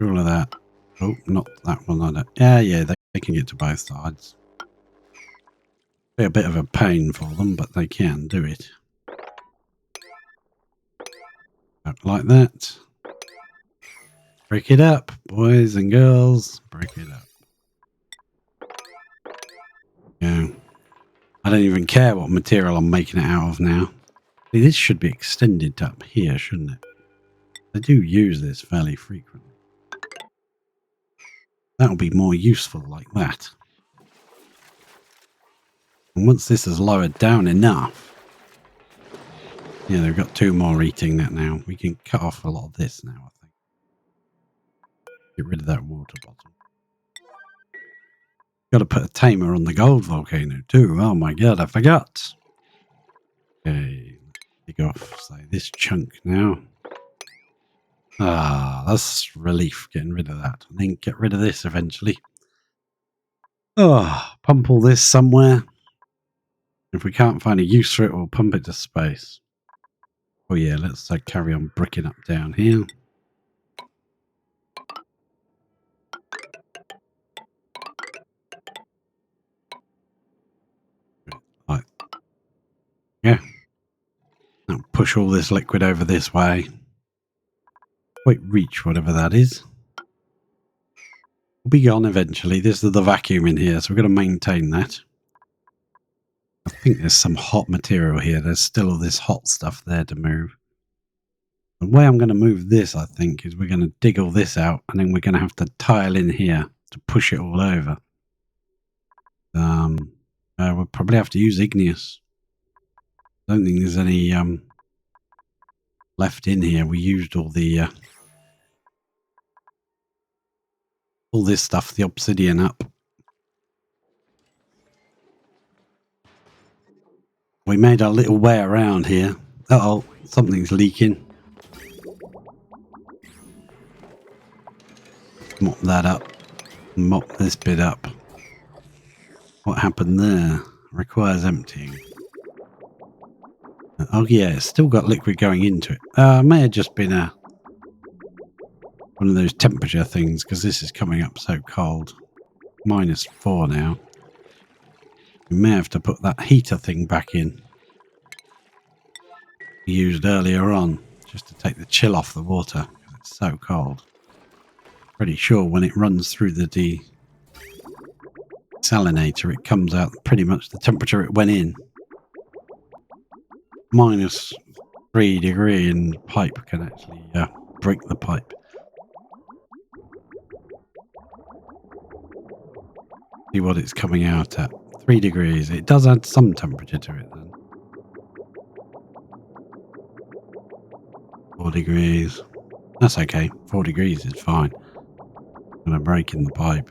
All of that. Oh, not that one. Yeah, they can get to both sides. Be a bit of a pain for them, but they can do it. Like that. Break it up, boys and girls. Break it up. Yeah. I don't even care what material I'm making it out of now. See, this should be extended to up here, shouldn't it? They do use this fairly frequently. That'll be more useful like that. And once this is lowered down enough, yeah, they've got 2 more eating that now. We can cut off a lot of this now, I think. Get rid of that water bottle. Got to put a tamer on the gold volcano too. Oh my god, I forgot. Okay, take off, say, this chunk now. Ah, that's relief getting rid of that. And then get rid of this eventually. Oh, pump all this somewhere. If we can't find a use for it, we'll pump it to space. Oh yeah, let's carry on bricking up down here. Right. Yeah. Now push all this liquid over this way. Wait, reach, whatever that is. We'll be gone eventually. This is the vacuum in here, so we're going to maintain that. I think there's some hot material here. There's still all this hot stuff there to move. The way I'm going to move this, I think, is we're going to dig all this out, and then we're going to have to tile in here to push it all over. We'll probably have to use igneous. I don't think there's any left in here. We used all the all this stuff, the obsidian up. We made our little way around here. Uh-oh, something's leaking. Mop that up. Mop this bit up. What happened there? Requires emptying. Oh yeah, it's still got liquid going into it. May have just been one of those temperature things, because this is coming up so cold. -4 now. We may have to put that heater thing back in. We used earlier on, just to take the chill off the water, because it's so cold. Pretty sure when it runs through the desalinator, it comes out pretty much the temperature it went in. -3 degree, and the pipe can actually break the pipe. See what it's coming out at. 3 degrees. It does add some temperature to it then. 4 degrees. That's okay. 4 degrees is fine. I'm going to break in the pipe.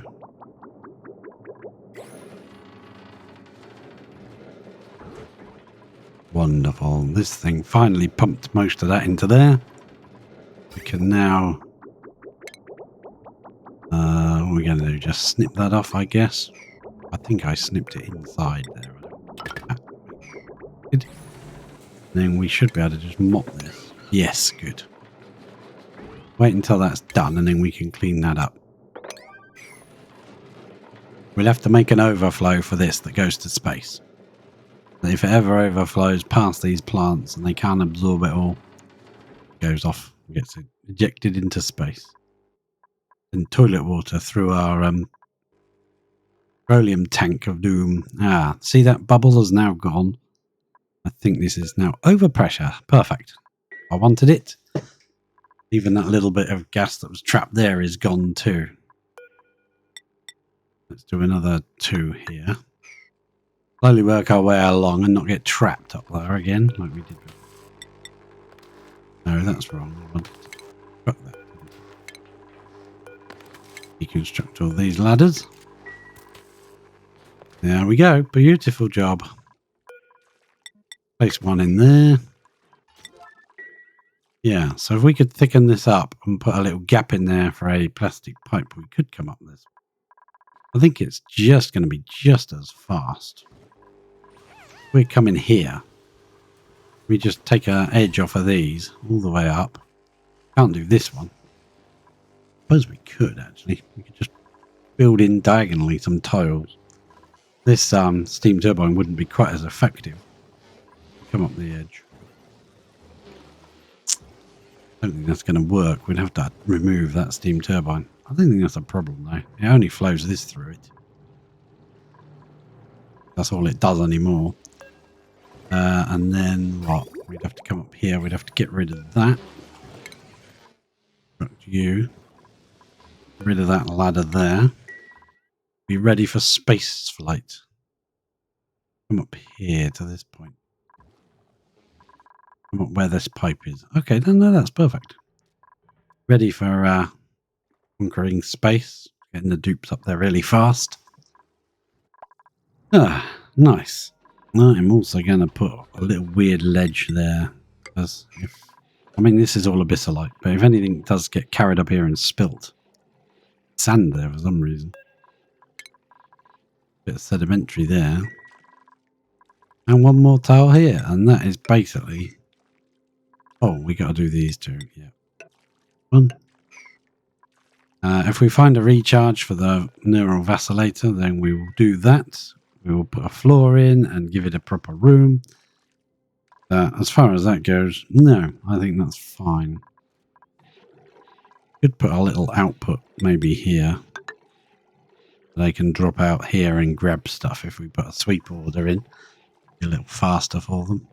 Wonderful. This thing finally pumped most of that into there. We can now... what are we going to do? Just snip that off, I guess. I think I snipped it inside there. Good. Then we should be able to just mop this. Yes, good. Wait until that's done and then we can clean that up. We'll have to make an overflow for this that goes to space. If it ever overflows past these plants and they can't absorb it all, it goes off, gets ejected into space. And toilet water through our petroleum tank of doom. Ah, see that bubble has now gone. I think this is now overpressure. Perfect. I wanted it. Even that little bit of gas that was trapped there is gone too. Let's do another 2 here. Slowly work our way along and not get trapped up there again, like we did. No, that's wrong. I wanted to cut that. Deconstruct all these ladders. There we go. Beautiful job. Place one in there. Yeah, so if we could thicken this up and put a little gap in there for a plastic pipe, we could come up with this. I think it's just going to be just as fast. We come in here. We just take an edge off of these all the way up. Can't do this one. Suppose we could actually. We could just build in diagonally some tiles. This steam turbine wouldn't be quite as effective. Come up the edge. I don't think that's going to work. We'd have to remove that steam turbine. I don't think that's a problem though. It only flows this through it. That's all it does anymore. And then what? We'd have to come up here. We'd have to get rid of that. You. Get rid of that ladder there. Be ready for space flight. Come up here to this point. Come up where this pipe is. Okay, no, that's perfect. Ready for conquering space. Getting the dupes up there really fast. Ah, nice. I'm also going to put a little weird ledge there. Because I mean, this is all abyssalite, but if anything does get carried up here and spilt, sand there for some reason. Bit of sedimentary there. And one more tile here, and that is basically... Oh, we got to do these two, yeah. One. If we find a recharge for the neural vacillator, then we will do that. We will put a floor in and give it a proper room. As far as that goes, no, I think that's fine. Could put a little output maybe here. They can drop out here and grab stuff if we put a sweep order in. Be a little faster for them.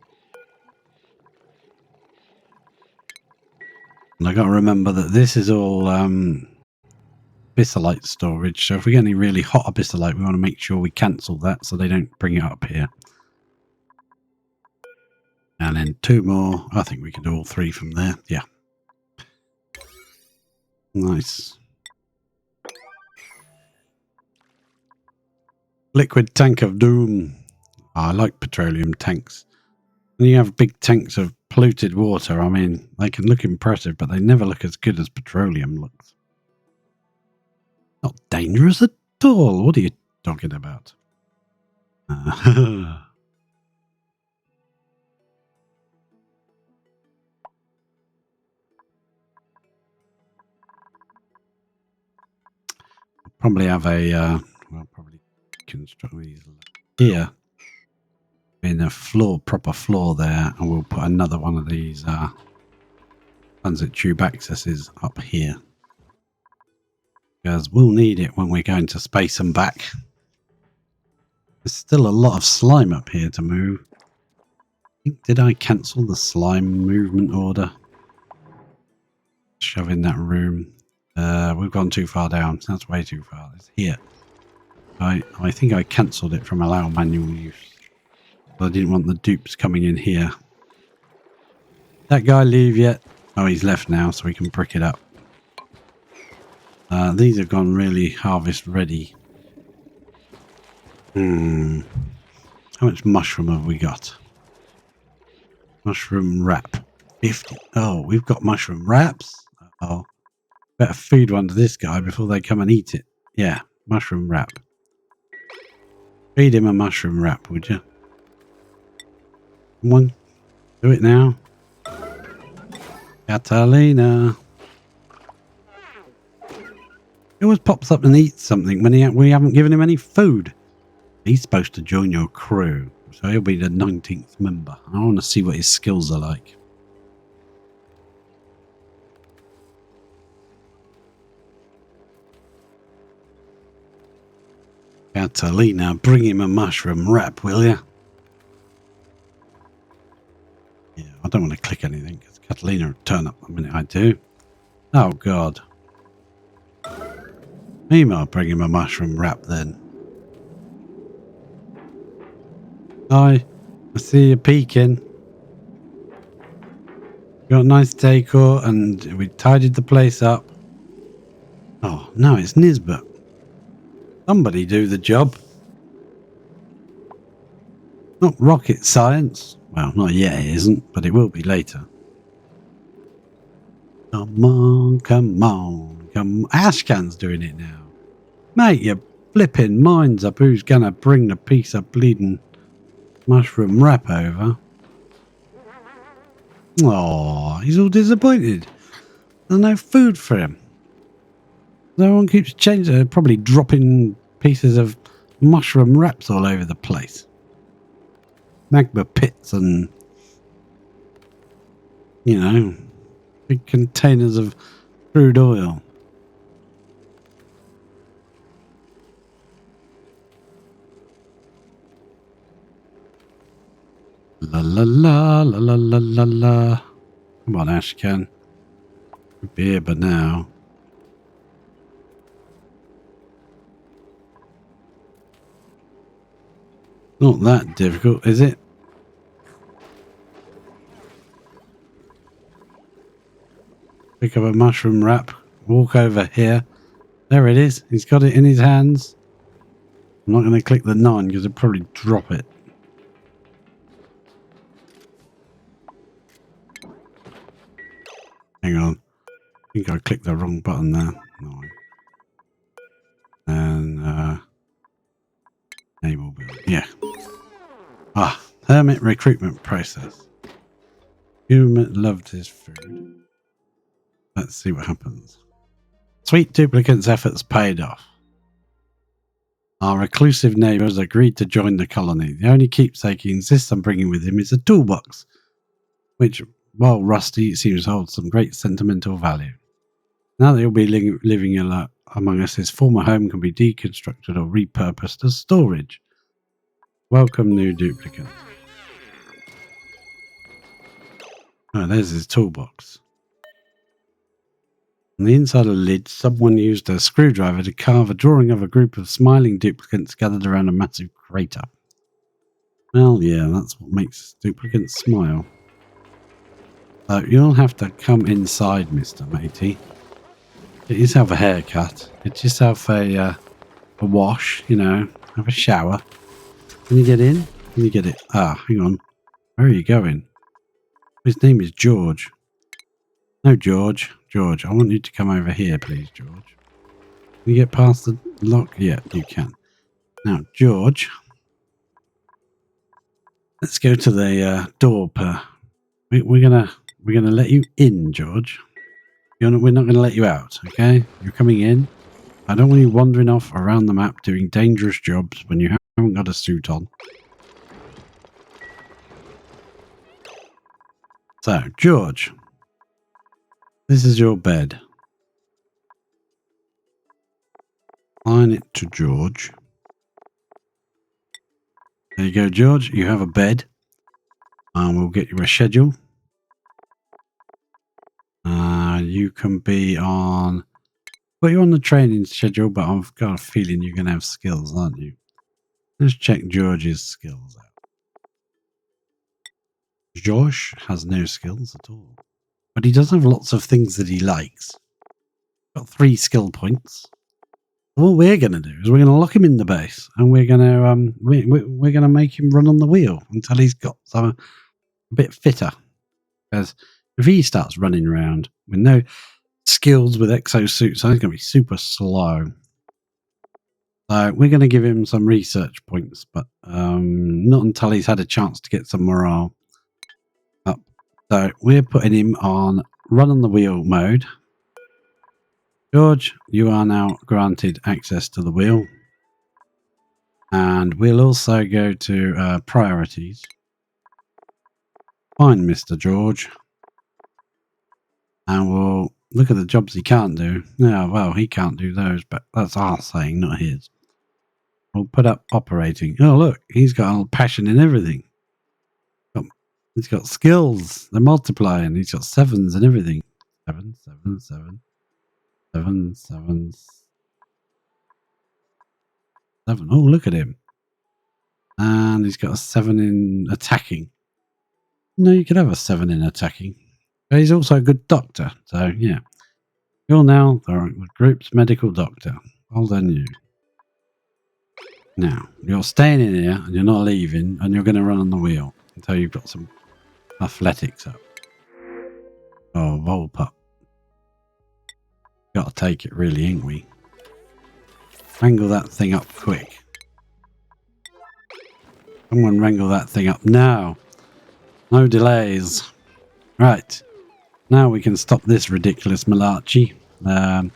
And I got to remember that this is all abyssalite storage. So if we get any really hot abyssalite, we want to make sure we cancel that so they don't bring it up here. And then 2 more. I think we can do all 3 from there. Yeah. Nice. Liquid tank of doom. Oh, I like petroleum tanks. When you have big tanks of polluted water, I mean, they can look impressive, but they never look as good as petroleum looks. Not dangerous at all. What are you talking about? Probably have a, we'll probably construct these here. In a floor, proper floor there, and we'll put another one of these transit tube accesses up here. Because we'll need it when we're going to space and back. There's still a lot of slime up here to move. Did I cancel the slime movement order? Shove in that room. We've gone too far down. That's way too far. It's here. I think I cancelled it from allow manual use. I didn't want the dupes coming in here. That guy leave yet? Oh, he's left now, so we can brick it up. These have gone really harvest ready. How much mushroom have we got? Mushroom wrap. 50. Oh, we've got mushroom wraps. Oh, better feed one to this guy before they come and eat it. Yeah, mushroom wrap. Feed him a mushroom wrap, would you? Come on, do it now. Catalina. He always pops up and eats something when we haven't given him any food. He's supposed to join your crew, so he'll be the 19th member. I want to see what his skills are like. Catalina, bring him a mushroom wrap, will you? Yeah, I don't want to click anything because Catalina will turn up the minute I do. Oh, God. He might bring him a mushroom wrap then. Hi, I see you peeking. Got a nice decor and we tidied the place up. Oh, no, it's Nisbet. Somebody do the job. Not rocket science. Well, not yet it isn't, but it will be later. Come on, come on, come on. Ashcan's doing it now. Mate, you're flipping minds up who's going to bring the piece of bleeding mushroom wrap over. Oh, he's all disappointed. There's no food for him. Everyone keeps changing. They're probably dropping pieces of mushroom wraps all over the place. Magma pits and, you know, big containers of crude oil. La la la la la la la la. Come on, Ashcan. Could be here by now. Not that difficult, is it? Pick up a mushroom wrap. Walk over here. There it is. He's got it in his hands. I'm not going to click the 9 because it'll probably drop it. Hang on. I think I clicked the wrong button there. 9. And enable build. Yeah. Ah, hermit recruitment process. Human loved his food. Let's see what happens. Sweet Duplicant's efforts paid off. Our reclusive neighbour has agreed to join the colony. The only keepsake he insists on bringing with him is a toolbox, which, while rusty, seems to hold some great sentimental value. Now that he'll be living among us, his former home can be deconstructed or repurposed as storage. Welcome, new duplicant. Oh, there's his toolbox. On the inside of the lid, someone used a screwdriver to carve a drawing of a group of smiling duplicants gathered around a massive crater. Well, yeah, that's what makes duplicants smile. So you'll have to come inside, Mr. Matey. Get yourself a haircut. Get yourself a wash, you know, have a shower. Can you get in? Can you get it? Ah, hang on. Where are you going? His name is George. No, George. George, I want you to come over here, please, George. Can you get past the lock? Yeah, you can. Now, George, let's go to the door. We're gonna let you in, George. We're not gonna let you out. Okay? You're coming in. I don't want you wandering off around the map doing dangerous jobs when you haven't got a suit on. So, George, this is your bed. Line it to George. There you go, George. You have a bed. We'll get you a schedule. You can be on... Put you on the training schedule, but I've got a feeling you're going to have skills, aren't you? Let's check George's skills out. Josh has no skills at all. But he does have lots of things that he likes. Got 3 skill points. What we're going to do is we're going to lock him in the base, and we're going to make him run on the wheel until he's got some a bit fitter. Because if he starts running around with no skills with exosuits, he's going to be super slow. So we're going to give him some research points, but not until he's had a chance to get some morale up. So we're putting him on run on the wheel mode. George, you are now granted access to the wheel. And we'll also go to priorities. Find Mr. George. And we'll look at the jobs he can't do. Yeah, well, he can't do those, but that's our saying, not his. We'll put up operating. Oh, look, he's got a passion in everything. He's got skills. They're multiplying. He's got sevens and everything. 7, 7, 7. 7, 7, 7. Oh, look at him. And he's got a 7 in attacking. No, you could have a 7 in attacking. But he's also a good doctor. So, yeah. You're now the group's medical doctor. Well done, you. Now, you're staying in here and you're not leaving and you're going to run on the wheel until you've got some athletics up. Oh, Volpup. Got to take it really, ain't we? Wrangle that thing up quick. Someone wrangle that thing up now. No delays. Right. Now we can stop this ridiculous malarkey. I'm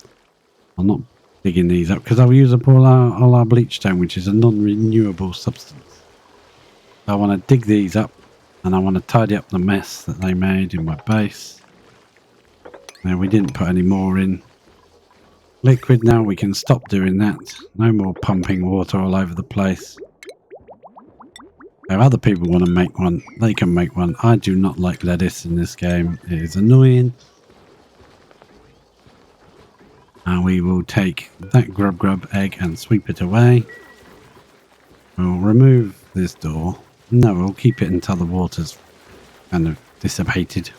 not digging these up because I'll use up all our bleach stone, which is a non-renewable substance. So I want to dig these up and I want to tidy up the mess that they made in my base. Now we didn't put any more in. Liquid now, we can stop doing that. No more pumping water all over the place. If other people want to make one, they can make one. I do not like lettuce in this game. It is annoying. And we will take that grub egg and sweep it away. We'll remove this door. No, we'll keep it until the water's kind of dissipated.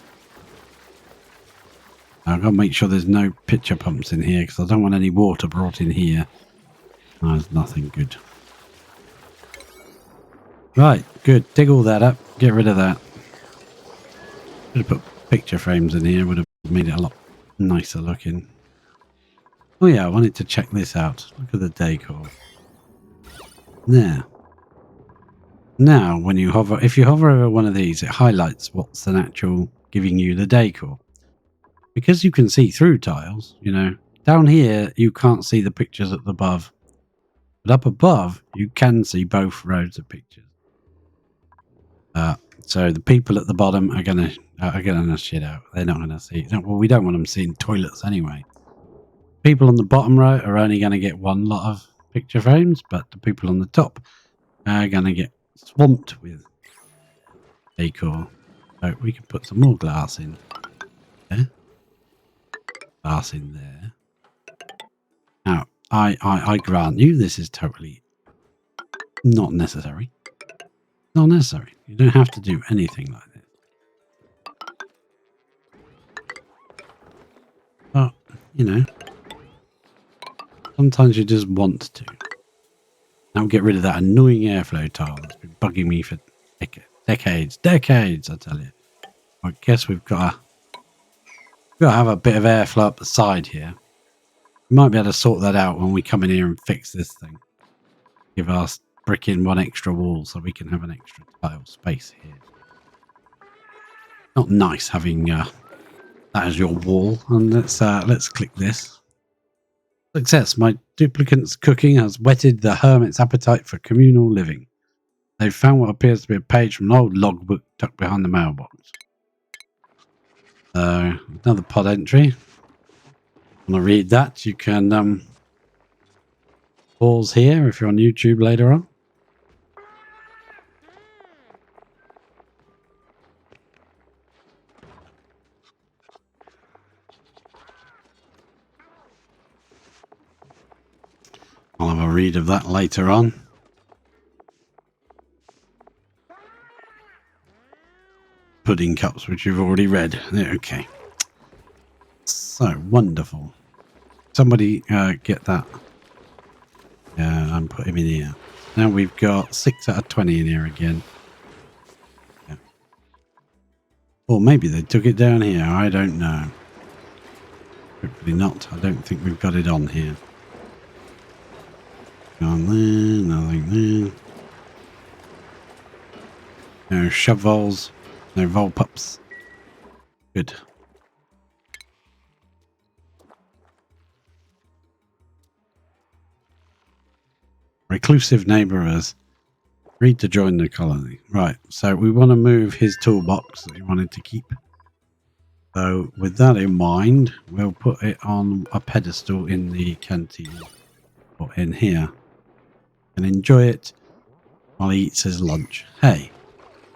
I've got to make sure there's no pitcher pumps in here because I don't want any water brought in here. There's nothing good. Right, good. Dig all that up. Get rid of that. Should have put picture frames in here. Would have made it a lot nicer looking. Oh yeah, I wanted to check this out. Look at the decor. There. Now, when you hover, if you hover over one of these, it highlights what's an actual giving you the decor. Because you can see through tiles, you know, down here you can't see the pictures up above. But up above, you can see both rows of pictures. So the people at the bottom are gonna shit out. They're not gonna see. Well, we don't want them seeing toilets anyway. People on the bottom row are only gonna get one lot of picture frames, but the people on the top are gonna get swamped with decor. So we can put some more glass in there. Glass in there. Now, I grant you this is totally not necessary. Not necessary. You don't have to do anything like this. But, you know, sometimes you just want to. Now get rid of that annoying airflow tile that's been bugging me for decades, I tell you. I guess we've got to have a bit of airflow up the side here. We might be able to sort that out when we come in here and fix this thing. Give us brick in one extra wall so we can have an extra tile space here. Not nice having that as your wall. And let's click this. Success. My duplicant's cooking has whetted the hermit's appetite for communal living. They've found what appears to be a page from an old logbook tucked behind the mailbox. Another pod entry. Want to read that? You can pause here if you're on YouTube later on. I'll have a read of that later on. Pudding cups, which you've already read. Okay. So wonderful. Somebody get that. Yeah, and put him in here. Now we've got 6 out of 20 in here again. Yeah. Or maybe they took it down here. I don't know. Hopefully not. I don't think we've got it on here. On there, nothing there. No shovels. No Volpups. Good. Reclusive neighbour has agreed to join the colony. Right, so we want to move his toolbox that he wanted to keep. So with that in mind, we'll put it on a pedestal in the canteen or in here and enjoy it while he eats his lunch. Hey,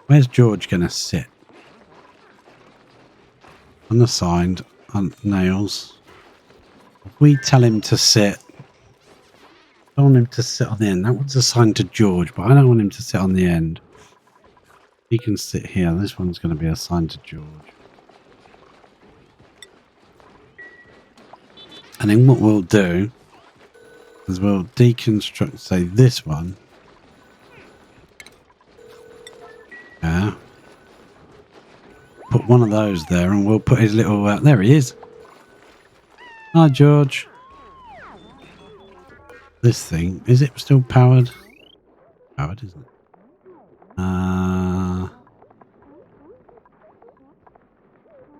where's George going to sit? Unassigned on nails. If we tell him to sit, I don't want him to sit on the end. That one's assigned to George, but I don't want him to sit on the end. He can sit here. This one's going to be assigned to George. And then what we'll do is we'll deconstruct, say, this one. Yeah. Put one of those there and we'll put his little... there he is. Hi, George. This thing, is it still powered? Powered, isn't it?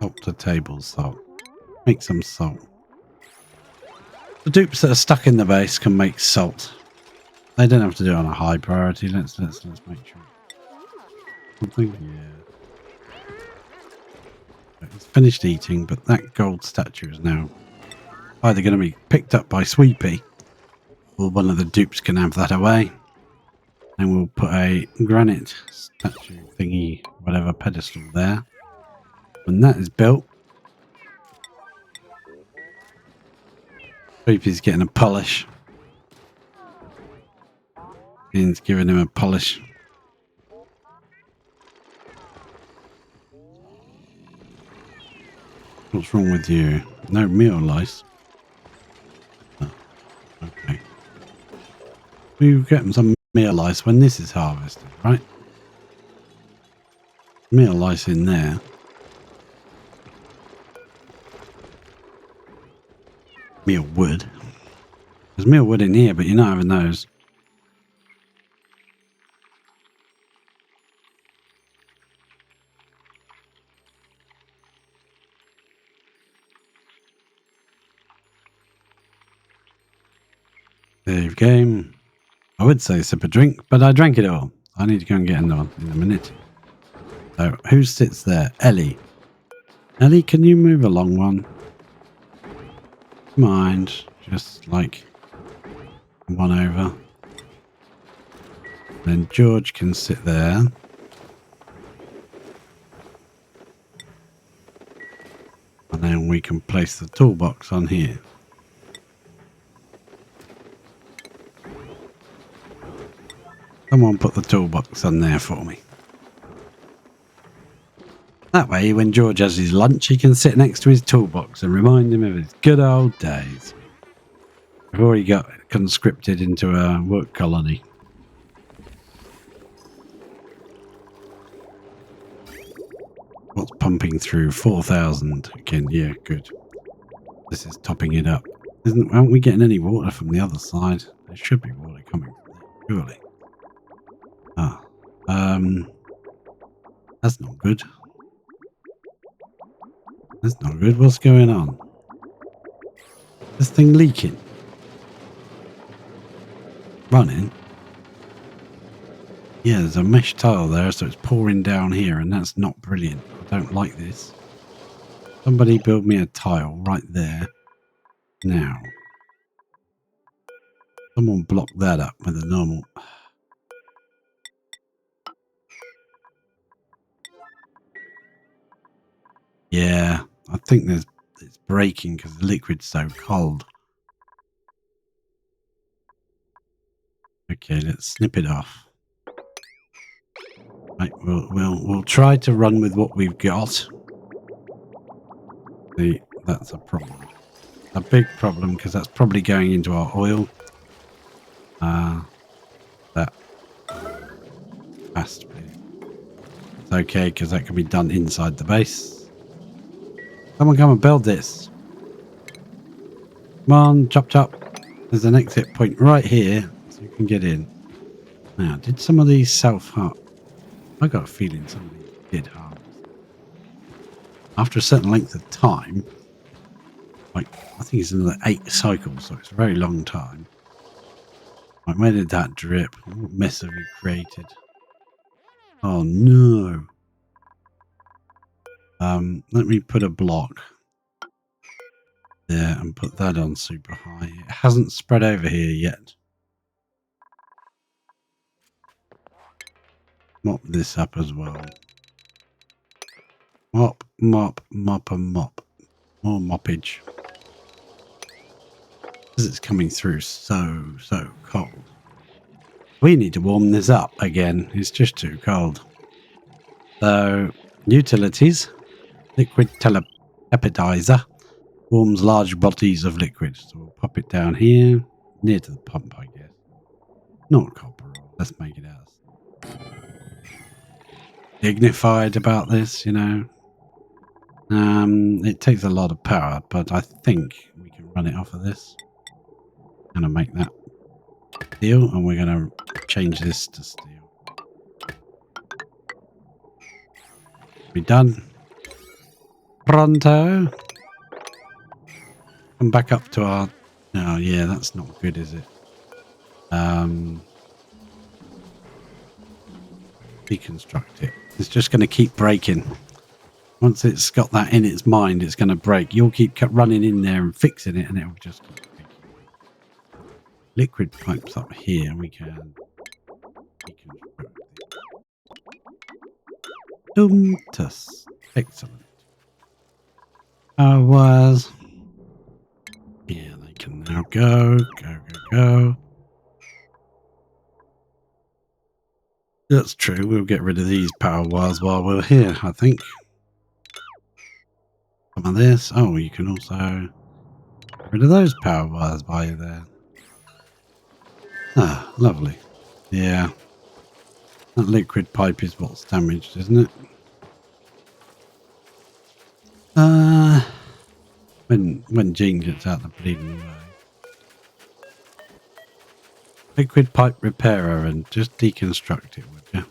Salt to table salt. Make some salt. The dupes that are stuck in the base can make salt. They don't have to do it on a high priority. Let's make sure. Something, yeah. It's finished eating, but that gold statue is now either going to be picked up by Sweepy, or one of the dupes can have that away. And we'll put a granite statue thingy, whatever pedestal there. When that is built, Sweepy's getting a polish. Ian's giving him a polish. What's wrong with you? No meal lice. Oh, okay. We'll get some meal lice when this is harvested, right? Meal lice in there. Meal wood. There's meal wood in here, but you're not having those. Save game. I would say sip a drink, but I drank it all. I need to go and get another one in a minute. So, who sits there? Ellie. Ellie, can you move along one? Mind, just like one over. Then George can sit there. And then we can place the toolbox on here. Someone put the toolbox on there for me. That way, when George has his lunch, he can sit next to his toolbox and remind him of his good old days. Before he got conscripted into a work colony. What's pumping through? 4,000 again. Yeah, good. This is topping it up. Aren't we getting any water from the other side? There should be water coming from there, surely. Ah, that's not good. That's not good. What's going on? This thing leaking. Running. Yeah, there's a mesh tile there, so it's pouring down here, and that's not brilliant. I don't like this. Somebody build me a tile right there. Now. Someone block that up with a normal... Yeah, I think it's breaking because the liquid's so cold. Okay, let's snip it off. Right, we'll try to run with what we've got. See, that's a problem. A big problem because that's probably going into our oil. That has to be. It's okay, because that can be done inside the base. Someone come and build this. Come on, chop chop. There's an exit point right here, so you can get in. Now, did some of these self-harm? I got a feeling some of these did harm. After a certain length of time, like I think it's another 8 cycles, so it's a very long time. Like, where did that drip? What mess have you created? Oh no. Let me put a block there and put that on super high. It hasn't spread over here yet. Mop this up as well. Mop, mop, mop and mop. More moppage. Because it's coming through so cold. We need to warm this up again. It's just too cold. So, utilities. Liquid telepetizer. Warms large bodies of liquid. So we'll pop it down here. Near to the pump, I guess. Not copper. Let's make it ours. Dignified about this, you know. It takes a lot of power, but I think we can run it off of this. Gonna make that steel, and we're gonna change this to steel. Be done. Pronto. Come back up to our. Oh yeah, that's not good, is it? Deconstruct it. It's just going to keep breaking. Once it's got that in its mind, it's going to break. You'll keep running in there and fixing it, and it will just keep breaking. Liquid pipes up here. We can deconstruct it. Dumtus. Excellent. Was. Yeah, they can now go. Go. That's true. We'll get rid of these power wires while we're here, I think. Some of this. Oh, you can also get rid of those power wires while you're there. Ah, lovely. Yeah. That liquid pipe is what's damaged, isn't it? When Jean gets out the bleeding way. Liquid pipe repairer and just deconstruct it, would you?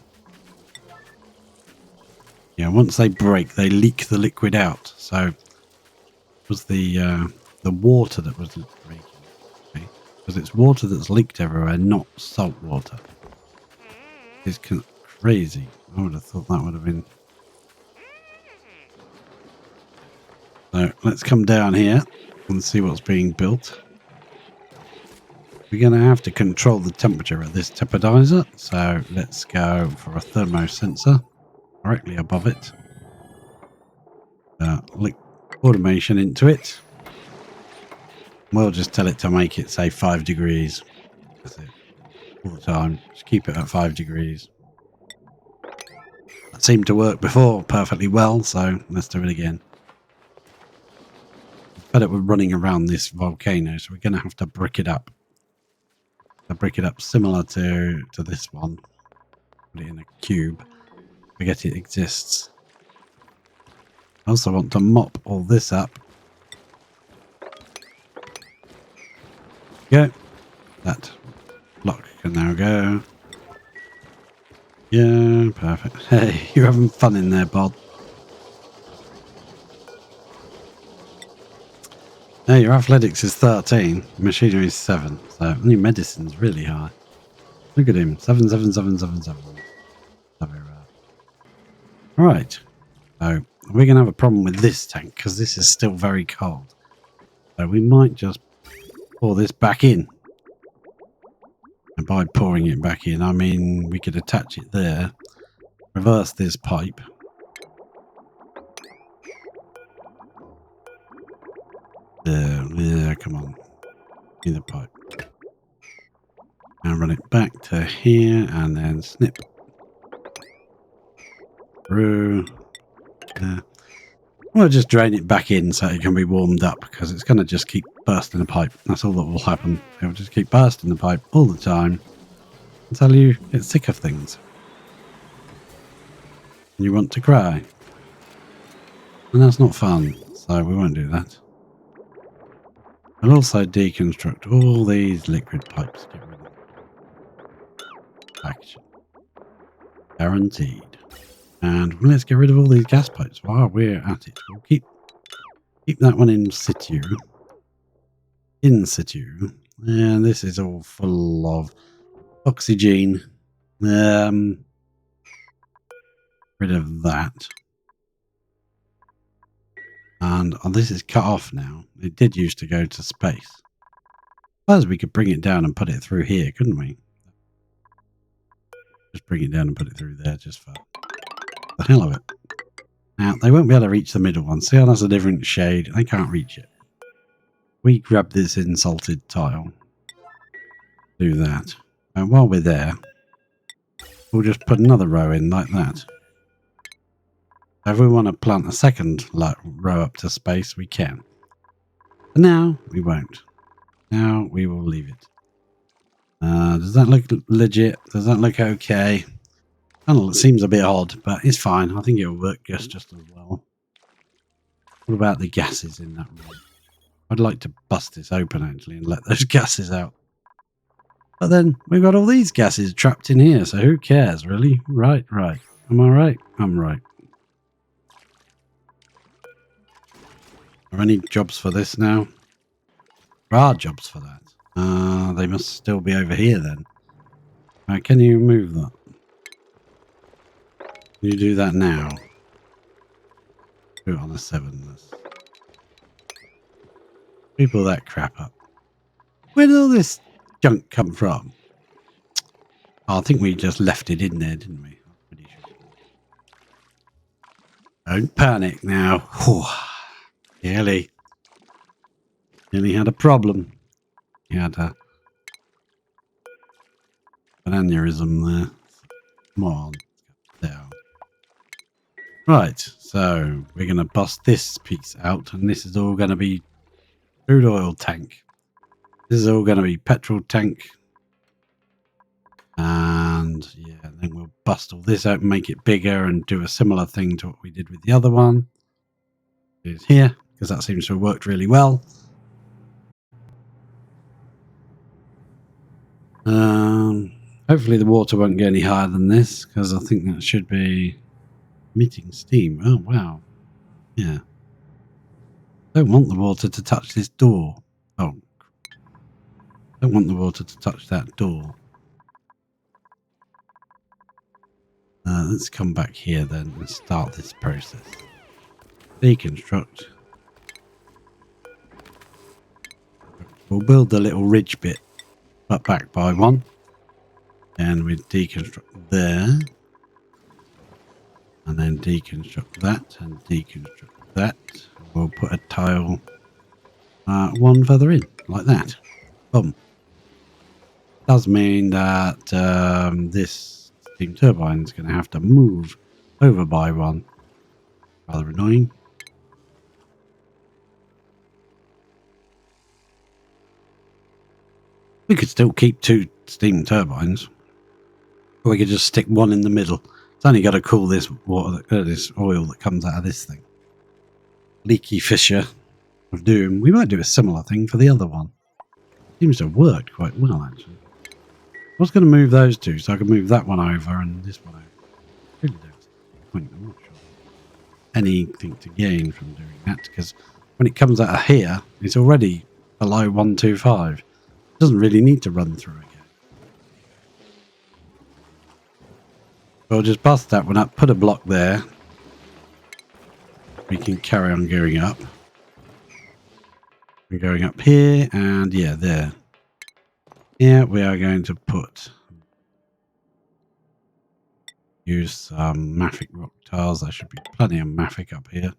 Yeah, once they break, they leak the liquid out. So it was the water that was breaking. Okay? Because it's water that's leaked everywhere, not salt water. It's crazy. I would have thought that would have been. So let's come down here and see what's being built. We're going to have to control the temperature of this telepetizer, so let's go for a thermosensor directly above it. Automation into it. We'll just tell it to make it, say, 5 degrees. That's it. All the time. Just keep it at 5 degrees. That seemed to work before perfectly well, so let's do it again. But we're running around this volcano, so we're going to have to brick it up. Break it up similar to this one. Put it in a cube. Forget it exists. I also want to mop all this up. Go. That block can now go. Yeah, perfect. Hey, you're having fun in there, Bod. Hey, your athletics is 13, machinery is 7, so your medicine's really high. Look at him, 7, 7, 7, 7, 7. Right, so we're going to have a problem with this tank because this is still very cold. So we might just pour this back in. And by pouring it back in, I mean we could attach it there, reverse this pipe. Yeah, come on. In the pipe. And run it back to here and then snip. Through. We'll just drain it back in so it can be warmed up because it's going to just keep bursting the pipe. That's all that will happen. It will just keep bursting the pipe all the time until you get sick of things. You want to cry. And that's not fun, so we won't do that. I'll also deconstruct all these liquid pipes. Get rid of them. Action. Guaranteed. And let's get rid of all these gas pipes while we're at it. We'll keep that one in situ. In situ. And this is all full of oxygen. Rid of that. And this is cut off now. It did used to go to space. I suppose we could bring it down and put it through here, couldn't we? Just bring it down and put it through there just for the hell of it. Now, they won't be able to reach the middle one. See how that's a different shade? They can't reach it. We grab this insulted tile. Do that. And while we're there, we'll just put another row in like that. If we want to plant a second row up to space, we can. But now, we won't. Now, we will leave it. Does that look legit? Does that look okay? I don't know, it seems a bit odd, but it's fine. I think it'll work just as well. What about the gases in that room? I'd like to bust this open, actually, and let those gases out. But then, we've got all these gases trapped in here, so who cares, really? Right. Am I right? I'm right. Are any jobs for this now? There are jobs for that. They must still be over here then. Can you move that? Can you do that now? Do it on a 7. People that crap up. Where did all this junk come from? Oh, I think we just left it in there, didn't we? I'm pretty sure. Don't panic now. Nearly had a problem. He had an aneurysm there. Come on. Down. Right, so we're going to bust this piece out, and this is all going to be crude oil tank. This is all going to be petrol tank. And yeah, then we'll bust all this out and make it bigger and do a similar thing to what we did with the other one. It's here, because that seems to have worked really well. Hopefully the water won't get any higher than this, because I think that should be emitting steam. Oh, wow. Yeah. Don't want the water to touch this door. Oh. Don't want the water to touch that door. Let's come back here then and start this process. Deconstruct. We'll build the little ridge bit up back by 1. And we deconstruct there. And then deconstruct that and deconstruct that. We'll put a tile 1 further in, like that. Boom. Does mean that this steam turbine is going to have to move over by 1. Rather annoying. We could still keep 2 steam turbines. Or we could just stick 1 in the middle. It's only got to cool this water, this oil that comes out of this thing. Leaky fissure of doom. We might do a similar thing for the other one. Seems to have worked quite well, actually. I was going to move those 2, so I could move that one over and this one over. Really don't see the point. I'm not sure anything to gain from doing that, because when it comes out of here, it's already below 125. It doesn't really need to run through again. We'll just bust that one up, put a block there. We can carry on going up. We're going up here, and yeah, there. Here we are going to use some mafic rock tiles. There should be plenty of mafic up here.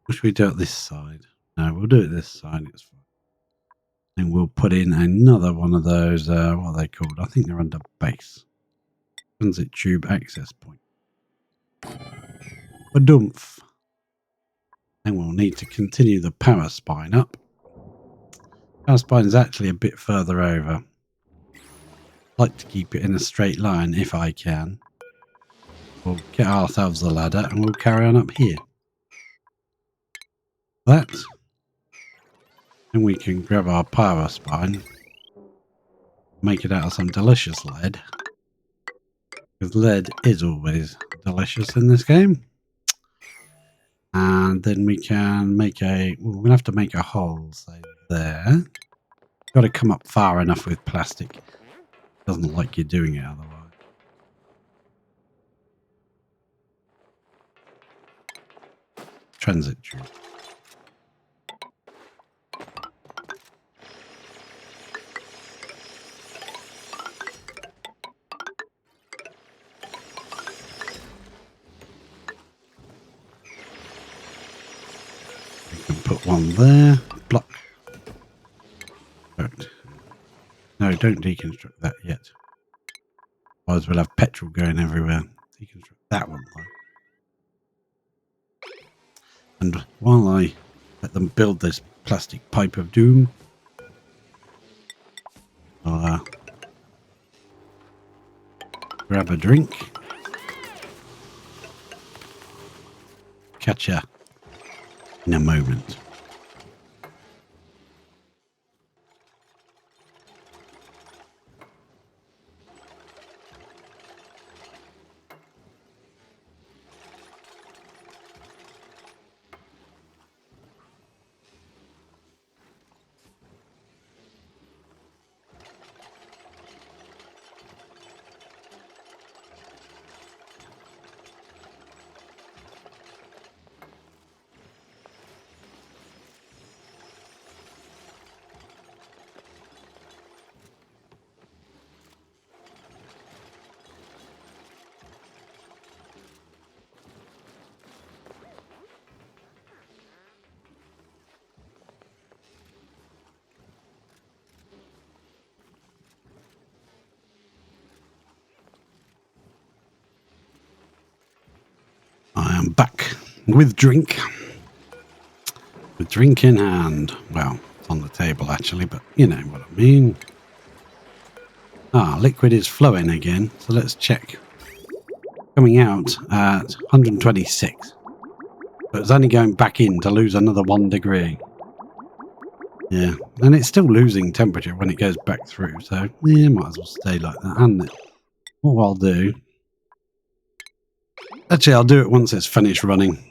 What should we do at this side? No, we'll do it this side. It's fine. And we'll put in another one of those, what are they called? I think they're under base. Transit tube access point. Badumph. And we'll need to continue the power spine up. Power spine is actually a bit further over. I like to keep it in a straight line if I can. We'll get ourselves a ladder and we'll carry on up here. That. And we can grab our power spine. Make it out of some delicious lead. Because lead is always delicious in this game. And then we can make a... Well, we're going to have to make a hole, say, there. Got to come up far enough with plastic. Doesn't like you doing it otherwise. Transit tube. Put one there. Block. No, don't deconstruct that yet. Otherwise we'll have petrol going everywhere. Deconstruct that one though. And while I let them build this plastic pipe of doom, I'll grab a drink. Catch ya in a moment. I am back with drink. With drink in hand. Well, it's on the table actually, but you know what I mean. Ah, liquid is flowing again, so let's check. Coming out at 126. But it's only going back in to lose another 1 degree. Yeah, and it's still losing temperature when it goes back through, so yeah, might as well stay like that, hadn't it? What I'll do... Actually, I'll do it once it's finished running.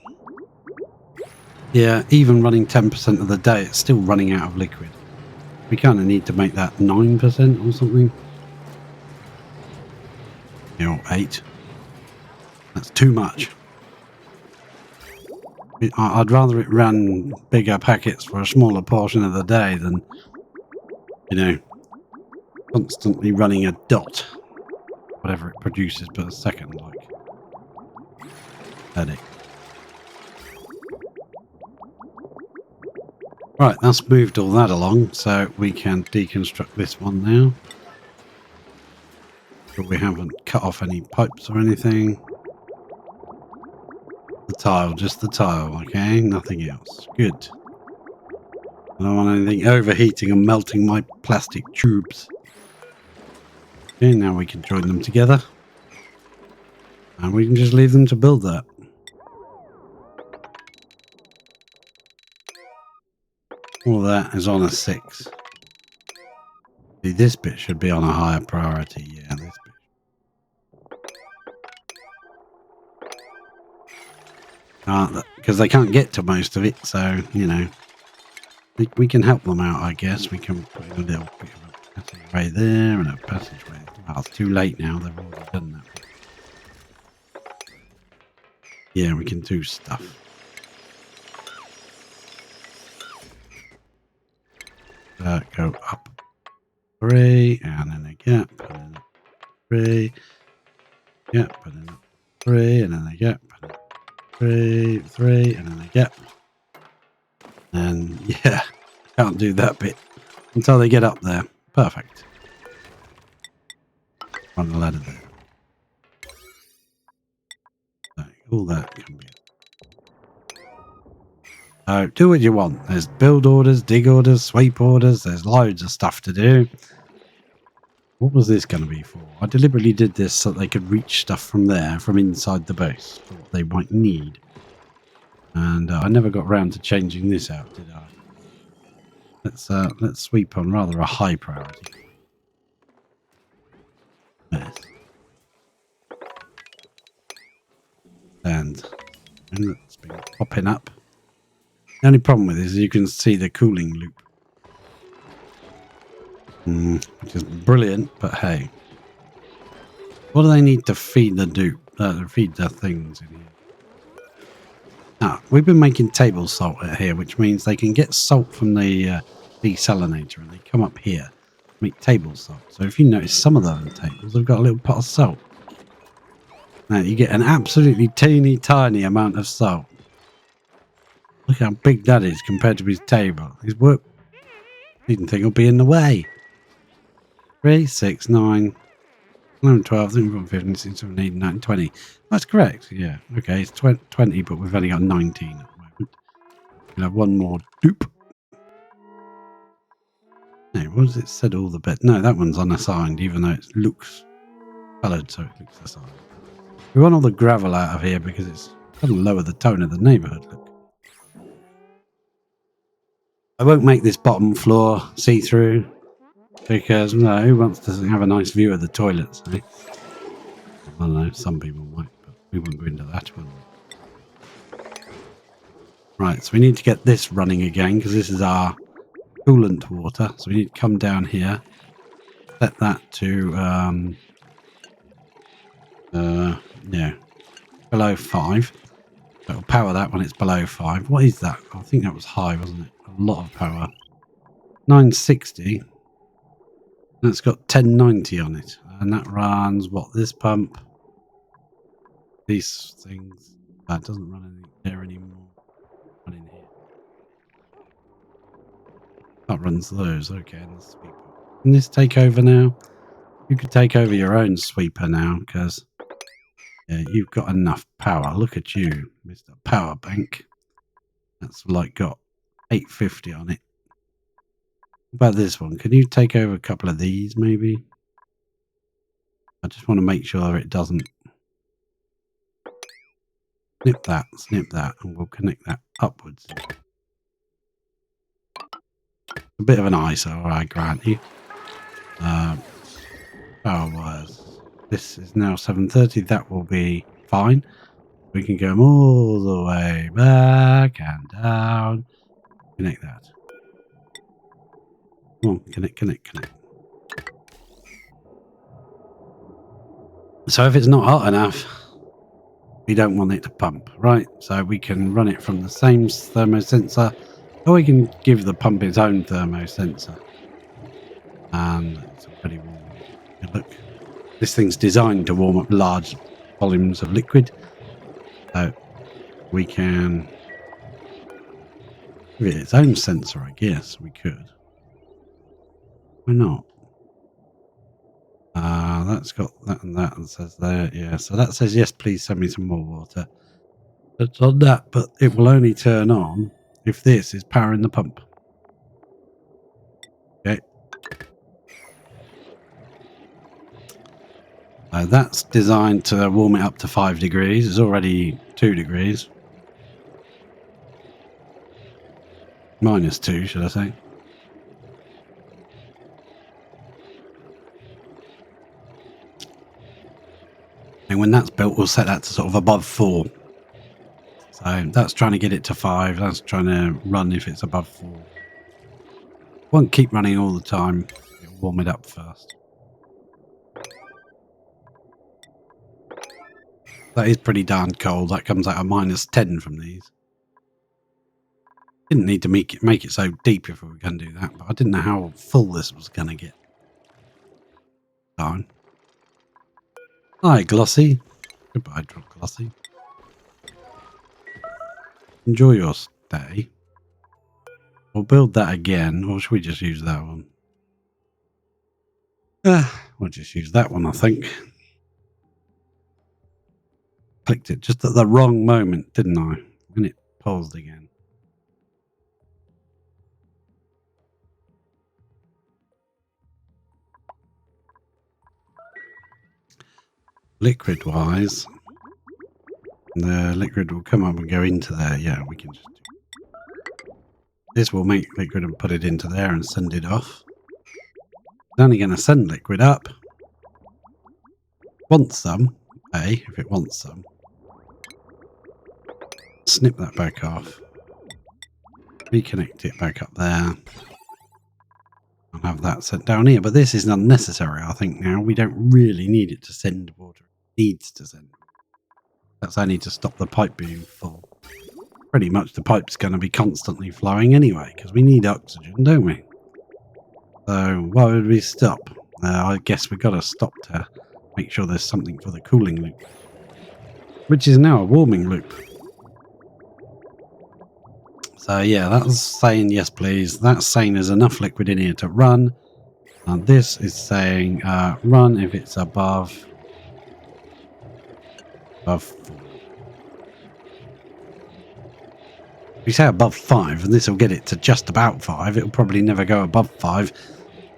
Yeah, even running 10% of the day, it's still running out of liquid. We kind of need to make that 9% or something. Yeah, or 8. That's too much. I'd rather it ran bigger packets for a smaller portion of the day than, you know, constantly running a dot. Whatever it produces per second, like. Headache. Right, that's moved all that along, so we can deconstruct this one now. But we haven't cut off any pipes or anything. The tile, just the tile, okay? Nothing else. Good. I don't want anything overheating and melting my plastic tubes. Okay, now we can join them together. And we can just leave them to build that. All that is on a 6. See, this bit should be on a higher priority. Yeah, this bit. Because they can't get to most of it, so, you know, we can help them out, I guess. We can put in a little bit of a passageway there and a passageway. Oh, it's too late now. They've already done that. Yeah, we can do stuff. Go up 3, and then a gap, and then up 3, gap, and then up 3, and then a gap, and then 3, and then a gap. And yeah, can't do that bit until they get up there. Perfect. On the ladder there. So all that can be. Do what you want. There's build orders, dig orders, sweep orders. There's loads of stuff to do. What was this going to be for? I deliberately did this so they could reach stuff from there, from inside the base, for what they might need. And I never got round to changing this out, did I? Let's sweep on rather a high priority. Yes. And it's been popping up. The only problem with this is you can see the cooling loop. Which is brilliant, but hey. What do they need to feed the feed the things in here? We've been making table salt out here, which means they can get salt from the desalinator and they come up here to make table salt. So if you notice, some of the tables have got a little pot of salt. Now you get an absolutely teeny tiny amount of salt. Look how big that is compared to his table. His work feeding thing will be in the way. 3, 6, 9, 11, 12, 13, 14, 15, 16, 17, 18, 19, 20. That's correct. Yeah. Okay, it's 20, but we've only got 19 at the moment. We'll have one more dupe. No, what does it said all the bit? No, that one's unassigned, even though it looks coloured, so it looks assigned. We want all the gravel out of here because it's going to lower the tone of the neighbourhood. Look. I won't make this bottom floor see-through because, no, who wants to have a nice view of the toilets? Eh? I don't know, some people might, but we won't go into that one. Right, so we need to get this running again because this is our coolant water. So we need to come down here, set that to, yeah, below 5. So it'll power that when it's below 5. What is that? I think that was high, wasn't it? A lot of power. 960. That's got 1090 on it. And that runs, what, this pump? These things. That doesn't run in there anymore. Run in here. That runs those. Okay, and the sweeper. Can this take over now? You could take over your own sweeper now, because yeah, you've got enough power. Look at you, Mr. Power Bank. That's like got 850 on it. What about this one? Can you take over a couple of these, maybe? I just want to make sure it doesn't. Snip that, and we'll connect that upwards. A bit of an eyesore, I grant you. Power wires. This is now 730. That will be fine. We can go all the way back and down. Connect that. Come on, connect. So if it's not hot enough, we don't want it to pump, right? So we can run it from the same thermosensor, or we can give the pump its own thermosensor. And it's pretty warm. Look, this thing's designed to warm up large volumes of liquid. So we can give it its own sensor, I guess we could. Why not? That's got that and says there, yeah. So that says, yes, please send me some more water. It's on that, but it will only turn on if this is powering the pump. Okay. That's designed to warm it up to 5 degrees. It's already 2 degrees. -2, should I say. And when that's built, we'll set that to sort of above 4. So that's trying to get it to 5. That's trying to run if it's above 4. Won't keep running all the time. It'll warm it up first. That is pretty darn cold. That comes out of -10 from these. Didn't need to make it so deep if we were going to do that, but I didn't know how full this was going to get. Darn. Hi, Glossy. Goodbye, Glossy. Enjoy your stay. We'll build that again, or should we just use that one? We'll just use that one, I think. Clicked it just at the wrong moment, didn't I? And it paused again. liquid wise, the liquid will come up and go into there. Yeah, we can just do this. Will make liquid and put it into there and send it off. It's only going to send liquid up. Wants some, if it wants some. Snip that back off. Reconnect it back up there. I'll have that sent down here, but this is unnecessary, I think, now. We don't really need it to send water. It needs to send. That's only to stop the pipe being full. Pretty much the pipe's going to be constantly flowing anyway, because we need oxygen, don't we? So why would we stop? I guess we've got to stop to make sure there's something for the cooling loop, which is now a warming loop. So yeah, that's saying yes please. That's saying there's enough liquid in here to run. And this is saying run if it's above 4. If we say above 5, and this will get it to just about 5, it'll probably never go above 5.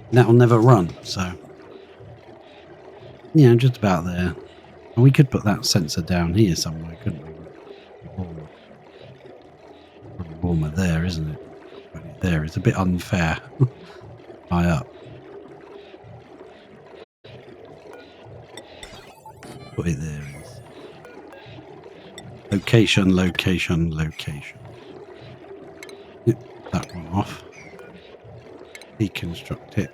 And that'll never run, so yeah, just about there. And we could put that sensor down here somewhere, couldn't we? Probably warmer there, isn't it? Putting it there is a bit unfair. High up. Put it there. Location, location, location. Get that one off. Deconstruct it.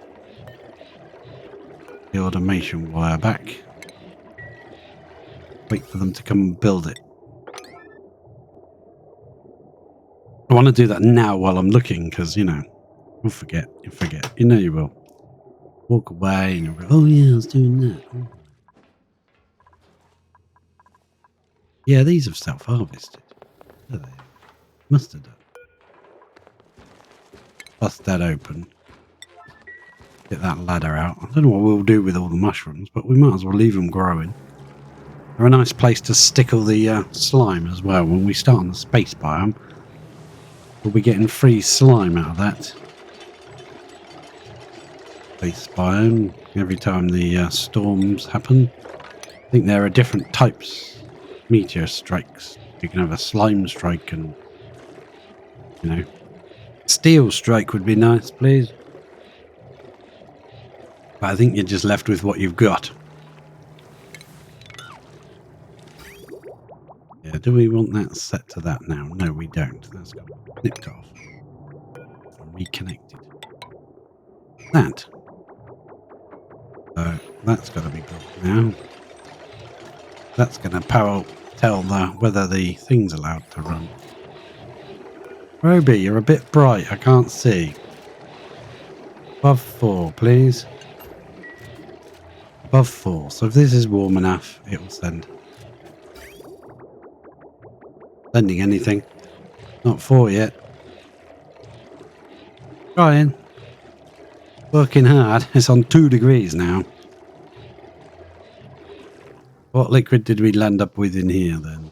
The automation wire back. Wait for them to come and build it. I want to do that now while I'm looking, because, you know, you'll forget. You'll forget. You know you will. Walk away and you'll go, oh yeah, I was doing that. Oh. Yeah, these have self-harvested. Are they? Must have done. Bust that open. Get that ladder out. I don't know what we'll do with all the mushrooms, but we might as well leave them growing. They're a nice place to stick all the slime as well. When we start on the space biome, we'll be getting free slime out of that. Space biome. Every time the storms happen. I think there are different types. Meteor strikes. You can have a slime strike and, you know, steel strike would be nice, please. But I think you're just left with what you've got. Yeah, do we want that set to that now? No, we don't. That's got to be nipped off. And reconnected. That. So that's got to be good now. That's going to tell whether the thing's allowed to run. Roby, you're a bit bright. I can't see. Above 4, please. Above 4. So if this is warm enough, it will send. Sending anything. Not 4 yet. Trying. Working hard. It's on 2 degrees now. What liquid did we land up with in here then?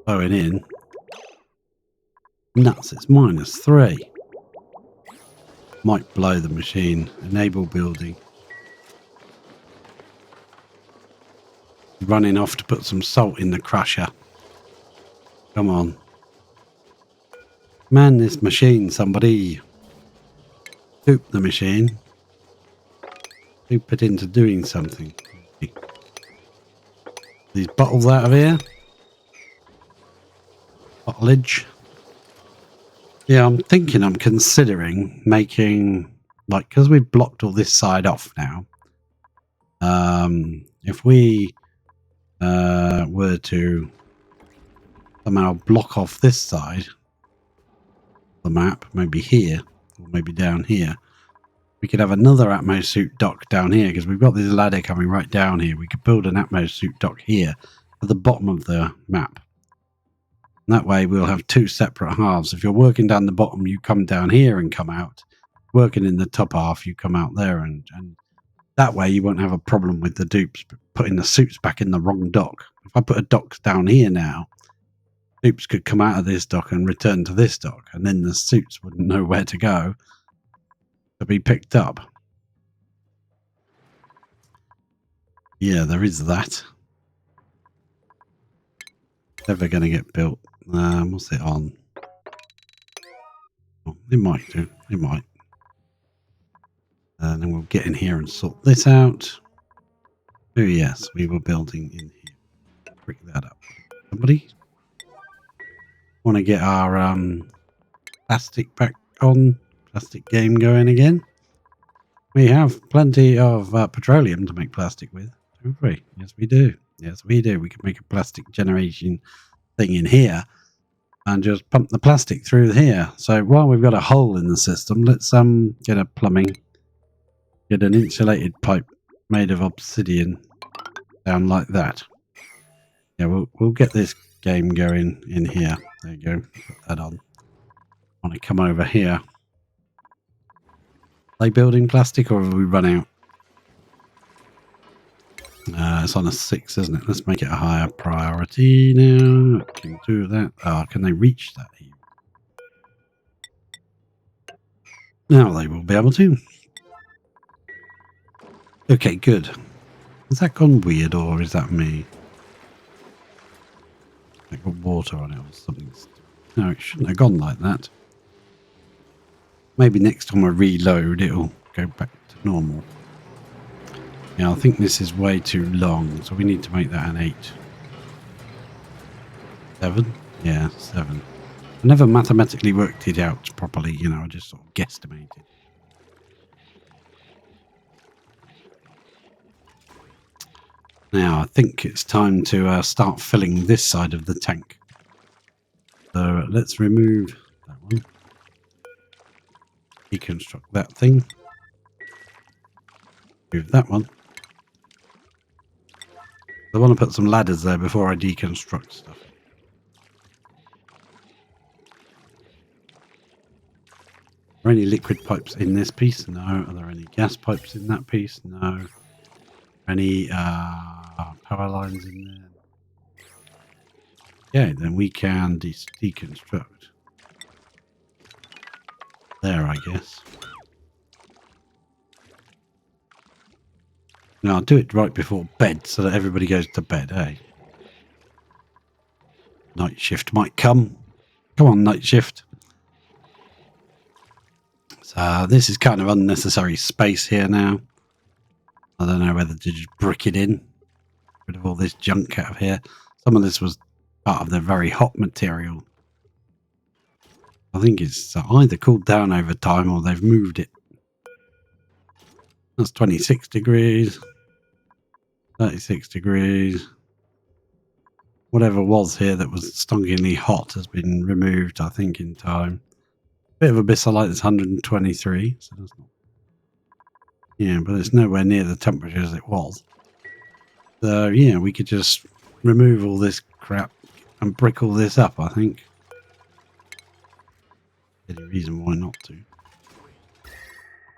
Going in. Nuts, it's -3. Might blow the machine. Enable building. Running off to put some salt in the crusher. Come on. Man this machine, somebody. Scoop the machine. Scoop it into doing something. These bottles out of here. Bottlage. Yeah, I'm considering making, like, because we've blocked all this side off now. If we were to somehow block off this side of the map, maybe here, or maybe down here, we could have another Atmosuit dock down here, because we've got this ladder coming right down here. We could build an Atmosuit dock here at the bottom of the map. And that way we'll have 2 separate halves. If you're working down the bottom, you come down here and come out. Working in the top half, you come out there, and that way you won't have a problem with the dupes putting the suits back in the wrong dock. If I put a dock down here now, dupes could come out of this dock and return to this dock, and then the suits wouldn't know where to go to be picked up. Yeah, there is that. Never going to get built. What's it on? Oh, it might do. It might. And then we'll get in here and sort this out. Oh yes, we were building in here. Break that up. Somebody want to get our plastic back on? Plastic game going again? We have plenty of petroleum to make plastic with, don't we? Yes, we do. Yes, we do. We can make a plastic generation thing in here and just pump the plastic through here. So while we've got a hole in the system, let's get a plumbing, get an insulated pipe made of obsidian down like that. Yeah, we'll get this game going in here. There you go. Put that on. I want to come over here. Are they building plastic or have we run out? It's on a 6, isn't it? Let's make it a higher priority now. Can do that. Oh, can they reach that even? Now they will be able to. Okay, good. Has that gone weird or is that me? I got water on it or something. No, it shouldn't have gone like that. Maybe next time I reload, it'll go back to normal. Yeah, I think this is way too long, so we need to make that an 8. 7? Yeah, 7. I never mathematically worked it out properly, you know, I just sort of guesstimated. Now, I think it's time to start filling this side of the tank. So let's remove that one. Deconstruct that thing. Move that one. I want to put some ladders there before I deconstruct stuff. Are there any liquid pipes in this piece? No. Are there any gas pipes in that piece? No. Any power lines in there? Okay, then we can deconstruct. There, I guess. Now, I'll do it right before bed so that everybody goes to bed, eh? Night shift might come. Come on, night shift. So this is kind of unnecessary space here now. I don't know whether to just brick it in. Rid of all this junk out of here. Some of this was part of the very hot material. I think it's either cooled down over time or they've moved it. That's 26 degrees. 36 degrees. Whatever was here that was stonkingly hot has been removed, I think, in time. Bit of abyssalite is 123. So that's not... Yeah, but it's nowhere near the temperature as it was. So, yeah, we could just remove all this crap and brick all this up, I think. Any reason why not to.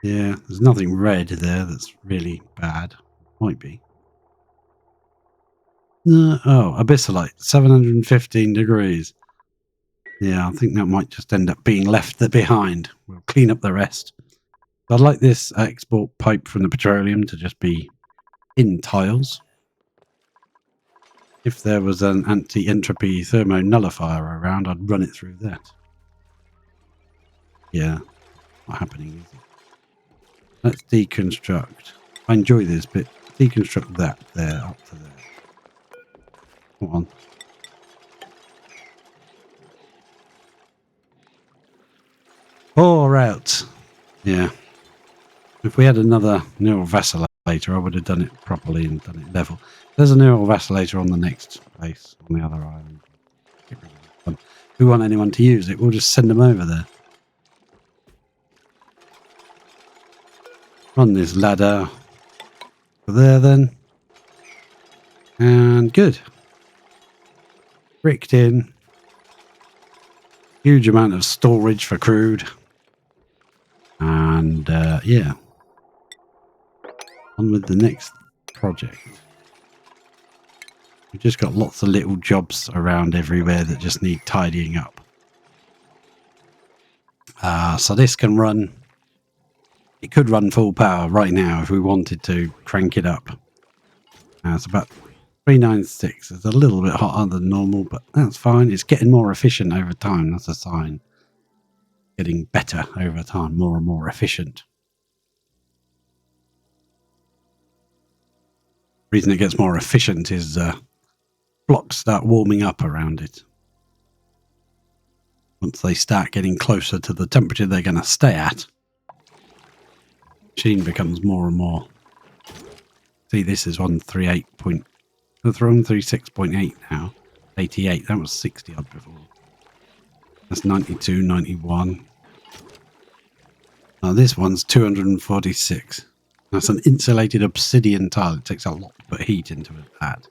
Yeah, there's nothing red there that's really bad. Might be. Oh, abyssalite, 715 degrees. Yeah, I think that might just end up being left behind. We'll clean up the rest. I'd like this export pipe from the petroleum to just be in tiles. If there was an anti-entropy thermonullifier around, I'd run it through that. Yeah, not happening, is it? Let's deconstruct. I enjoy this bit. Deconstruct that there, up to there. Come on. Pour out. Yeah. If we had another neural vacillator, I would have done it properly and done it level. There's a neural vacillator on the next place, on the other island. Get rid of that one. If we want anyone to use it, we'll just send them over there. Run this ladder there then. And good. Bricked in. Huge amount of storage for crude. And yeah. On with the next project. We've just got lots of little jobs around everywhere that just need tidying up. So this can run. It could run full power right now if we wanted to crank it up. It's about 396. It's a little bit hotter than normal, but that's fine. It's getting more efficient over time. That's a sign. Getting better over time, more and more efficient. The reason it gets more efficient is blocks start warming up around it. Once they start getting closer to the temperature they're going to stay at, machine becomes more and more. See, this is 136.8 now. 88, that was 60 odd before. That's 92, 91. Now this one's 246. That's an insulated obsidian tile. It takes a lot to put heat into that.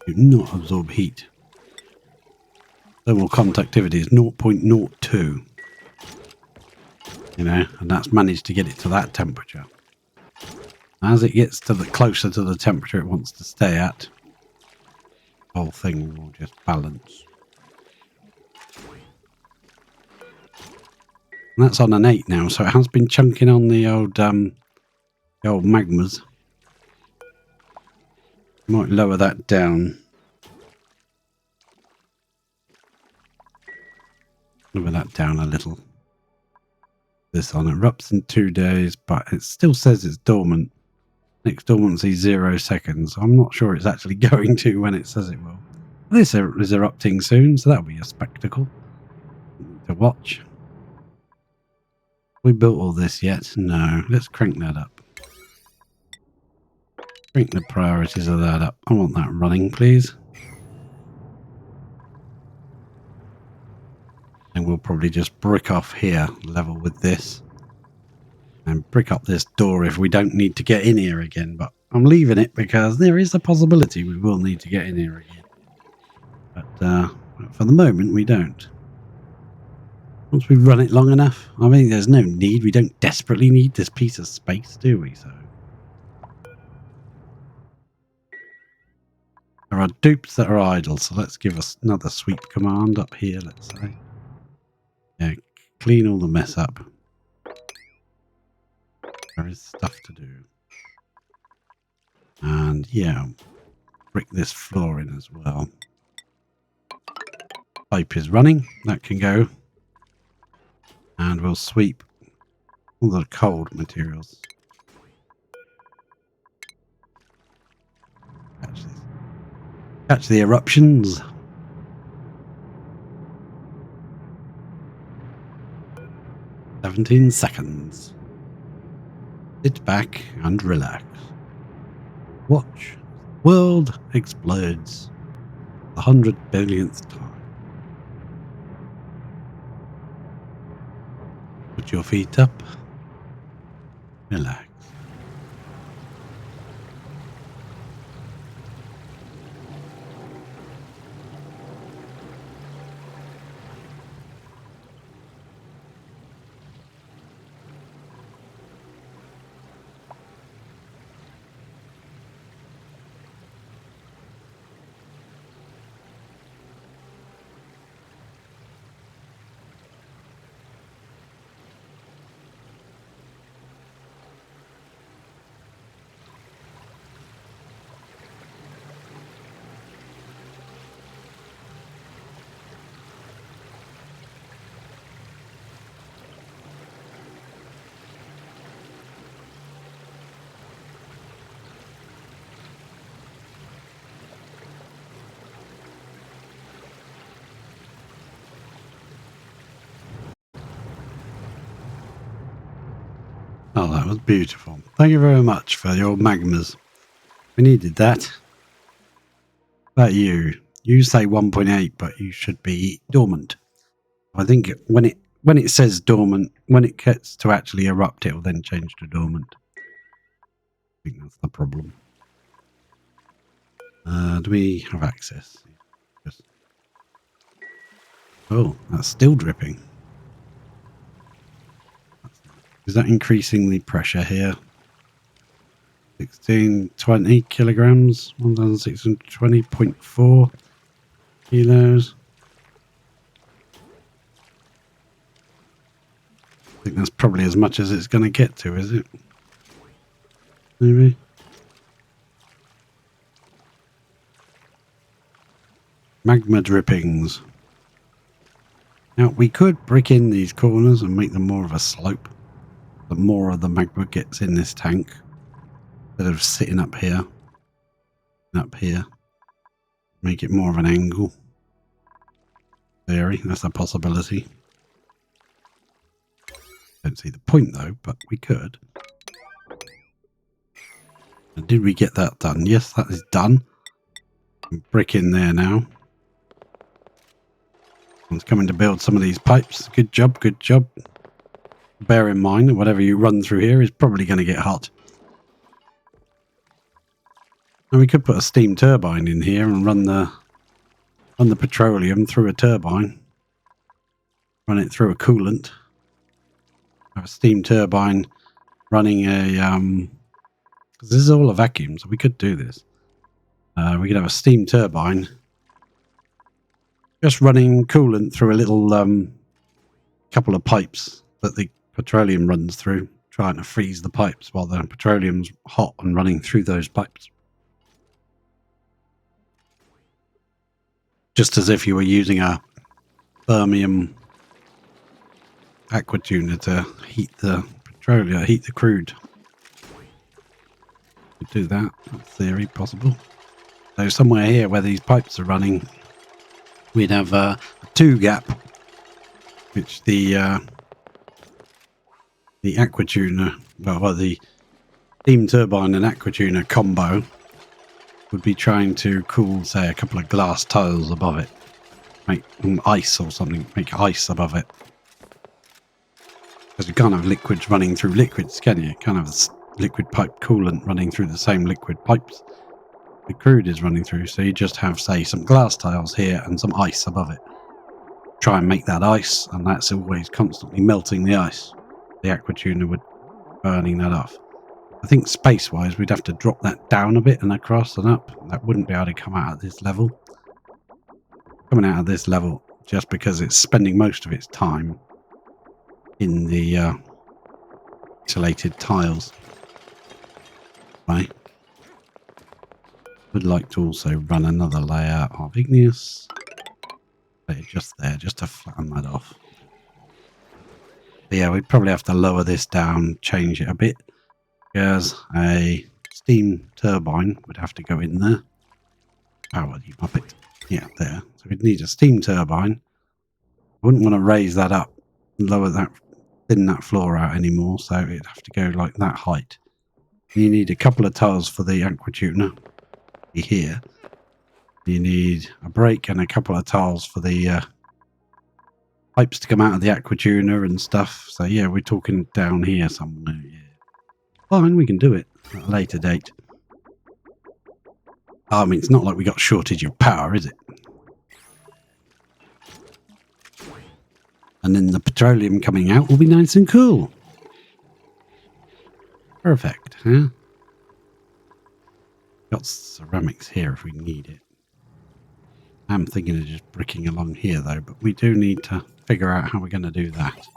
Do not absorb heat. Thermal conductivity is 0.02. You know, and that's managed to get it to that temperature. As it gets to the closer to the temperature it wants to stay at, the whole thing will just balance. And that's on an 8 now, so it has been chunking on the old magmas. Might lower that down. Lower that down a little. This on erupts in 2 days, but it still says it's dormant. Next dormancy 0 seconds. I'm not sure it's actually going to when it says it will. This is erupting soon, so that'll be a spectacle to watch. We built all this yet? No. Let's crank that up. Crank the priorities of that up. I want that running, please. And we'll probably just brick off here, level with this. And brick up this door if we don't need to get in here again. But I'm leaving it because there is a possibility we will need to get in here again. But for the moment, we don't. Once we run it long enough, I mean, there's no need. We don't desperately need this piece of space, do we? So there are dupes that are idle. So let's give us another sweep command up here. Let's say, yeah, clean all the mess up. There is stuff to do, and yeah, brick this floor in as well. Pipe is running. That can go. And we'll sweep all the cold materials. Catch the eruptions. "17 seconds. Sit back and relax. Watch. World explodes. The 100 billionth time. Put your feet up. Relax." Oh, that was beautiful. Thank you very much for your magmas. We needed that. But you say 1.8, but you should be dormant. I think when it says dormant, when it gets to actually erupt, it will then change to dormant. I think that's the problem. Do we have access? Yes. Oh, that's still dripping. Is that increasing the pressure here? 1620 kilograms, 1620.4 kilos. I think that's probably as much as it's going to get to, is it? Maybe. Magma drippings. Now, we could brick in these corners and make them more of a slope. The more of the magma gets in this tank, instead of sitting up here and up here. Make it more of an angle. Theory, that's a possibility. Don't see the point though, but we could. And did we get that done? Yes, that is done. Brick in there now. It's coming to build some of these pipes. Good job, good job. Bear in mind that whatever you run through here is probably going to get hot. And we could put a steam turbine in here and run the petroleum through a turbine. Run it through a coolant. Have a steam turbine running a because this is all a vacuum, so we could do this. We could have a steam turbine just running coolant through a little couple of pipes that the petroleum runs through, trying to freeze the pipes while the petroleum's hot and running through those pipes. Just as if you were using a thermium aqua tuner to heat the petroleum, heat the crude. Could do that, in theory, possible. So somewhere here where these pipes are running, we'd have a 2-gap, which the aqua tuner, well, the steam turbine and aqua tuner combo would be trying to cool, say, a couple of glass tiles above it, make ice or something, make ice above it. Because you can't have liquids running through liquids, can you? You can't have a liquid pipe coolant running through the same liquid pipes the crude is running through. So you just have, say, some glass tiles here and some ice above it. Try and make that ice, and that's always constantly melting the ice. The aqua tuner would burning that off. I think space-wise, we'd have to drop that down a bit and across and up. That wouldn't be able to come out at this level. Coming out of this level, just because it's spending most of its time in the insulated tiles. Right. Would like to also run another layer of igneous. Just there, just to flatten that off. But yeah, we'd probably have to lower this down, change it a bit. Because a steam turbine would have to go in there. Power, you muppet. Yeah, there. So we'd need a steam turbine. I wouldn't want to raise that up, lower that, thin that floor out anymore. So it'd have to go like that height. You need a couple of tiles for the aqua tuner here. You need a brake and a couple of tiles for the pipes to come out of the aqua tuner and stuff. So yeah, we're talking down here somewhere. Yeah. Fine, we can do it at a later date. I mean, it's not like we got shortage of power, is it? And then the petroleum coming out will be nice and cool. Perfect, huh? Got ceramics here if we need it. I'm thinking of just bricking along here though, but we do need to figure out how we're going to do that.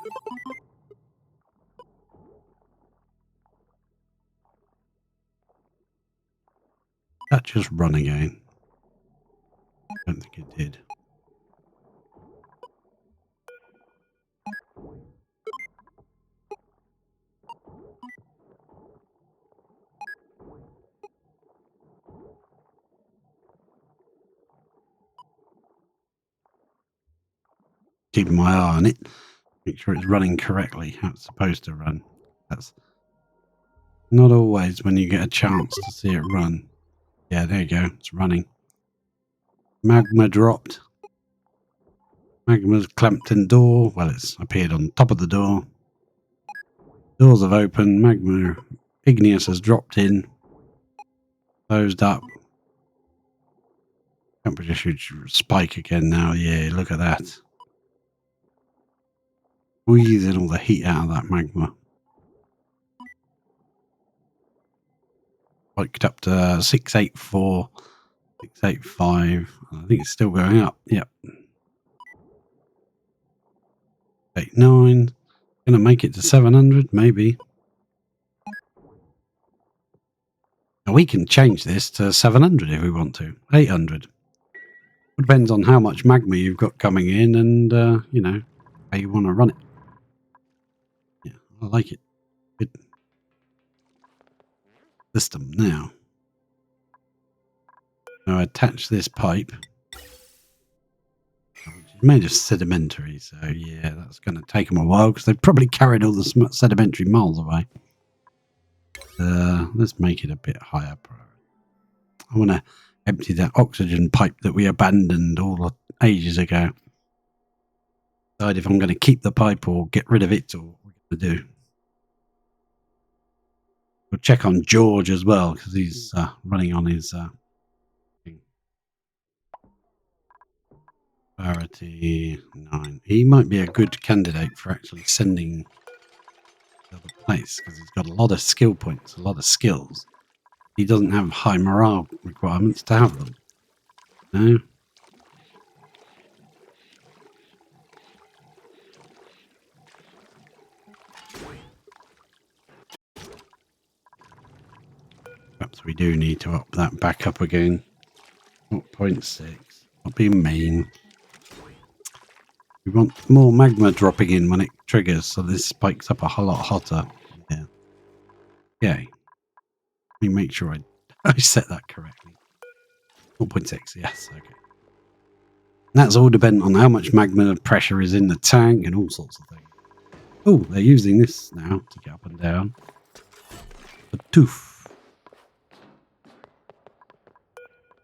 That just run again? I don't think it did. Keeping my eye on it, make sure it's running correctly, how it's supposed to run. That's not always when you get a chance to see it run. Yeah, there you go, it's running. Magma dropped. Magma's clamped in door. Well, it's appeared on top of the door. Doors have opened. Magma igneous has dropped in. Closed up. Temperature should spike again now. Yeah, look at that. Squeezing all the heat out of that magma. Spiked up to 684, 685. I think it's still going up. Yep. 89. Gonna make it to 700, maybe. Now we can change this to 700 if we want to. 800. It depends on how much magma you've got coming in and, you know, how you want to run it. Yeah, I like it. Good system now. Now attach this pipe, which is made of sedimentary. So, yeah, that's going to take them a while because they've probably carried all the sedimentary miles away. Let's make it a bit higher priority. I want to empty that oxygen pipe that we abandoned all ages ago. Decide if I'm going to keep the pipe or get rid of it, or what we're going to do. We'll check on George as well because he's running on his thing. Priority 9. He might be a good candidate for actually sending to the other place because he's got a lot of skill points, a lot of skills. He doesn't have high morale requirements to have them. No. Perhaps we do need to up that back up again. 0.6. Not being mean. We want more magma dropping in when it triggers, so this spikes up a whole lot hotter. Yeah. Okay. Let me make sure I set that correctly. 0.6, yes, okay. And that's all dependent on how much magma pressure is in the tank and all sorts of things. Oh, they're using this now to get up and down. The tooth.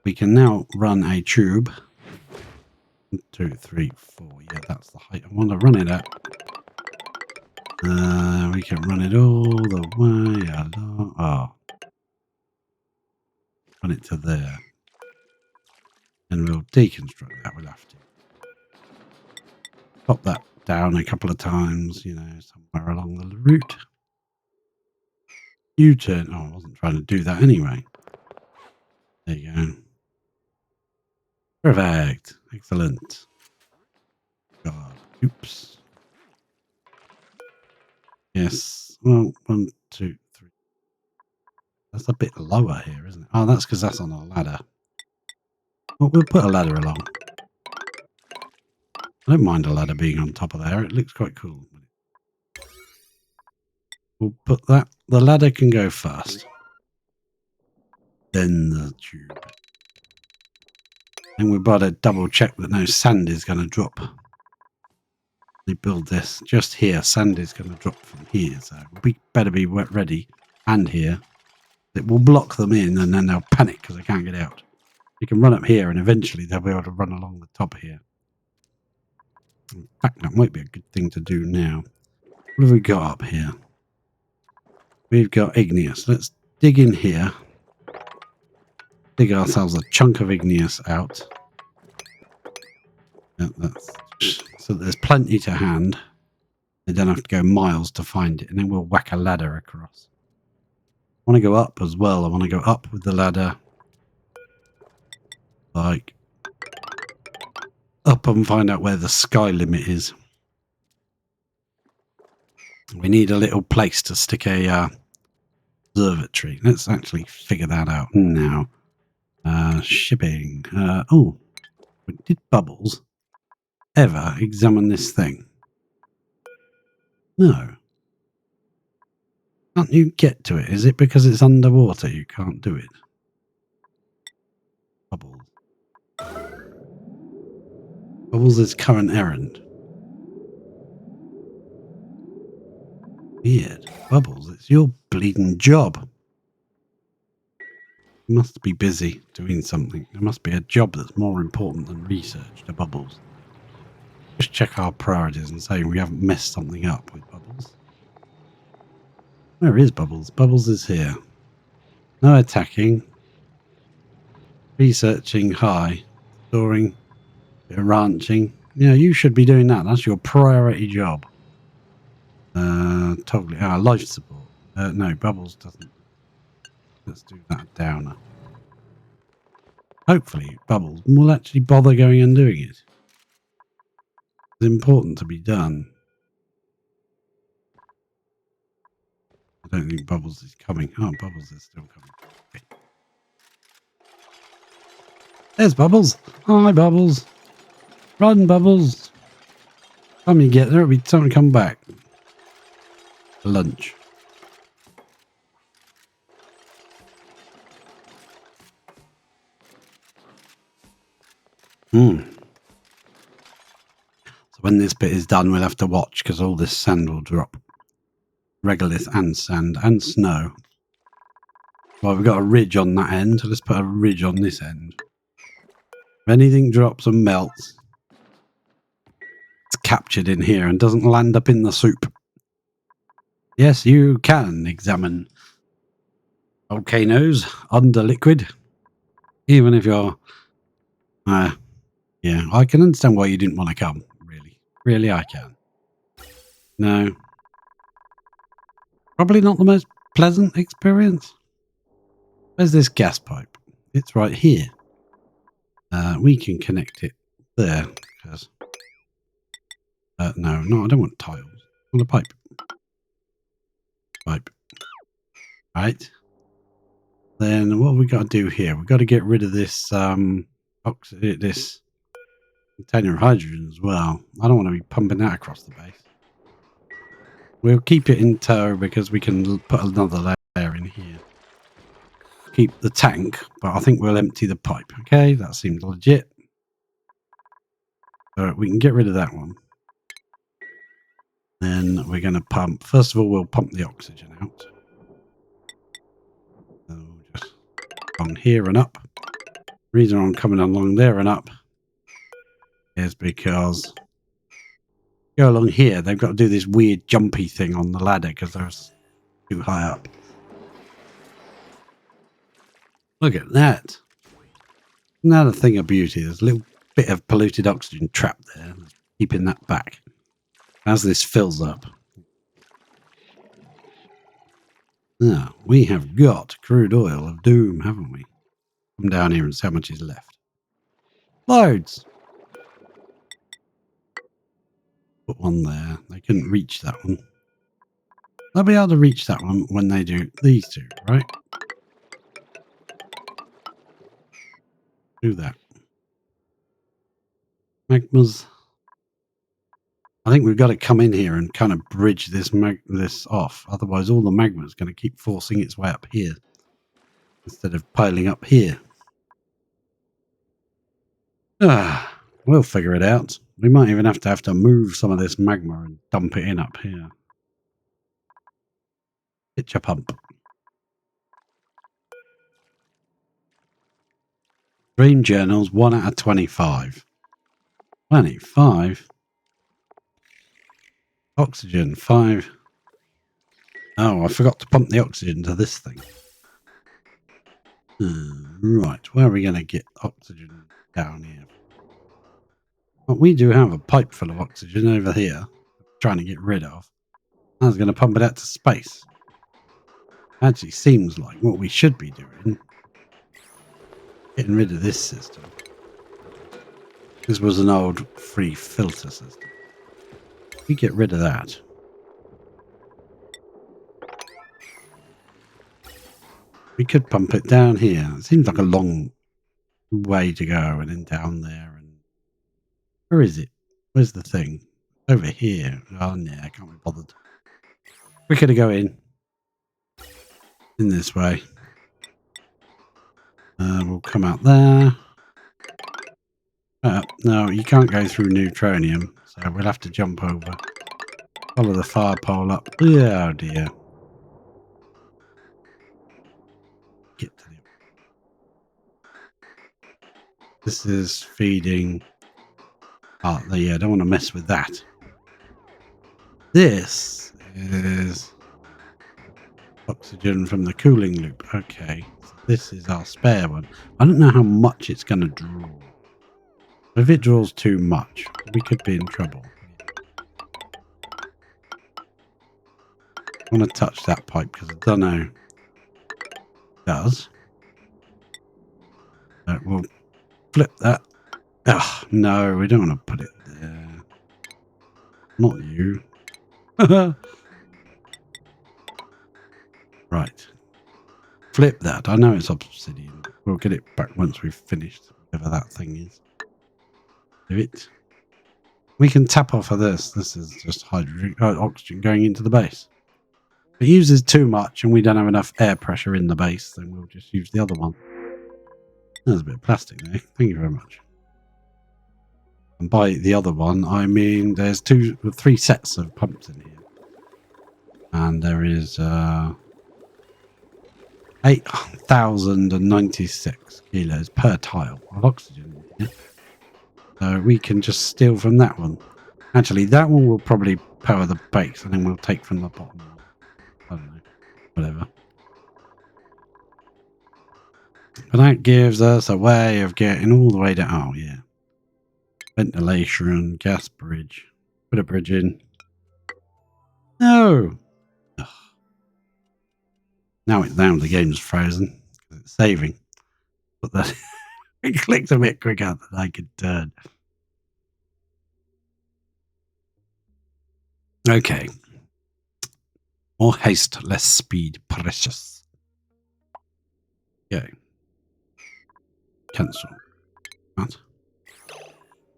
We can now run a tube. 1, 2, 3, 4. Yeah, that's the height I want to run it at. We can run it all the way along. Oh. Run it to there. And we'll deconstruct that. We'll have to. Pop that down a couple of times, you know, somewhere along the route. U-turn. Oh, I wasn't trying to do that anyway. There you go. Perfect. Excellent. God. Oops. Yes. Well, 1, 2, 3. That's a bit lower here, isn't it? Oh, that's because that's on a ladder. Well, we'll put a ladder along. I don't mind a ladder being on top of there. It looks quite cool. We'll put that. The ladder can go first. Then the tube. And we've got to double check that no sand is going to drop. We build this just here. Sand is going to drop from here. So we better be ready. And here. It will block them in and then they'll panic because they can't get out. You can run up here and eventually they'll be able to run along the top here. In fact, that might be a good thing to do now. What have we got up here? We've got igneous. Let's dig in here. Dig ourselves a chunk of igneous out. Yeah, so there's plenty to hand. They don't have to go miles to find it. And then we'll whack a ladder across. I want to go up as well. I want to go up with the ladder. Like up and find out where the sky limit is. We need a little place to stick a observatory. Let's actually figure that out now. Shipping. Oh, did Bubbles ever examine this thing? No. Can't you get to it? Is it because it's underwater you can't do it? Bubbles. Bubbles' current errand. Weird. Bubbles, it's your bleeding job. You must be busy doing something. There must be a job that's more important than research to Bubbles. Just check our priorities and say we haven't messed something up with Bubbles. Where is Bubbles? Bubbles is here. No attacking. Researching high. Storing. Bit of ranching. Yeah, you should be doing that. That's your priority job. Totally. Life support. No, Bubbles doesn't. Let's do that downer. Hopefully, Bubbles will actually bother going and doing it. It's important to be done. I don't think Bubbles is coming. Oh, Bubbles is still coming. Okay. There's Bubbles. Hi, Bubbles. Run, Bubbles. Time you get there, it'll be time to come back. Lunch. So when this bit is done, we'll have to watch because all this sand will drop. Regolith and sand and snow. Well, we've got a ridge on that end, so let's put a ridge on this end. If anything drops and melts, it's captured in here and doesn't land up in the soup. Yes, you can examine volcanoes under liquid, even if you're... yeah, I can understand why you didn't want to come, really. Really, I can. No. Probably not the most pleasant experience. Where's this gas pipe? It's right here. We can connect it there. Because no, I don't want tiles. I want a pipe. Pipe. Right. Then what have we got to do here? We've got to get rid of this this container of hydrogen as well. I don't want to be pumping that across the base. We'll keep it in tow because we can put another layer in here. Keep the tank, but I think we'll empty the pipe. Okay, that seems legit. So we can get rid of that one. Then we're going to pump. First of all, we'll pump the oxygen out. So just on here and up. The reason I'm coming along there and up is because go along here, they've got to do this weird jumpy thing on the ladder because they're too high up. Look at that. Another thing of beauty. There's a little bit of polluted oxygen trapped there, keeping that back as this fills up. Now, we have got crude oil of doom, haven't we? Come down here and see how much is left. Loads! Put one there. They couldn't reach that one. They'll be able to reach that one when they do these two, right? Do that. Magmas. I think we've got to come in here and kind of bridge this off. Otherwise, all the magma is going to keep forcing its way up here instead of piling up here. We'll figure it out. We might even have to move some of this magma and dump it in up here. Pitcher pump. Dream journals, 1 out of 25. 25? Oxygen, 5. Oh, I forgot to pump the oxygen to this thing. Right, where are we going to get oxygen down here? Well, we do have a pipe full of oxygen over here. Trying to get rid of. I was going to pump it out to space. Actually seems like what we should be doing. Getting rid of this system. This was an old free filter system. We get rid of that. We could pump it down here. It seems like a long way to go and then down there. And where is it? Where's the thing? Over here. Oh, no, I can't be bothered. We're going to go in this way. We'll come out there. No, you can't go through neutronium, so we'll have to jump over. Follow the fire pole up. Oh dear. Get to the... This is feeding... Oh, yeah, I don't want to mess with that. This is oxygen from the cooling loop. Okay, so this is our spare one. I don't know how much it's going to draw. If it draws too much, we could be in trouble. I want to touch that pipe because I don't know it does. We'll flip that. Oh, no, we don't want to put it there. Not you. Right. Flip that. I know it's obsidian. We'll get it back once we've finished. whatever that thing is. Do it. We can tap off of this. This is just hydrogen, oxygen going into the base. If it uses too much and we don't have enough air pressure in the base, then we'll just use the other one. There's a bit of plastic there. Thank you very much. And by the other one, I mean there's 3 sets of pumps in here. And there is 8,096 kilos per tile of oxygen in here. So we can just steal from that one. Actually, that one will probably power the base, and then we'll take from the bottom. I don't know. Whatever. But that gives us a way of getting all the way down. Oh, yeah. Ventilation, gas bridge. Put a bridge in. No! Ugh. Now the game's frozen. It's saving. But that it clicked a bit quicker than I could turn. Okay. More haste, less speed. Precious. Okay. Cancel. What?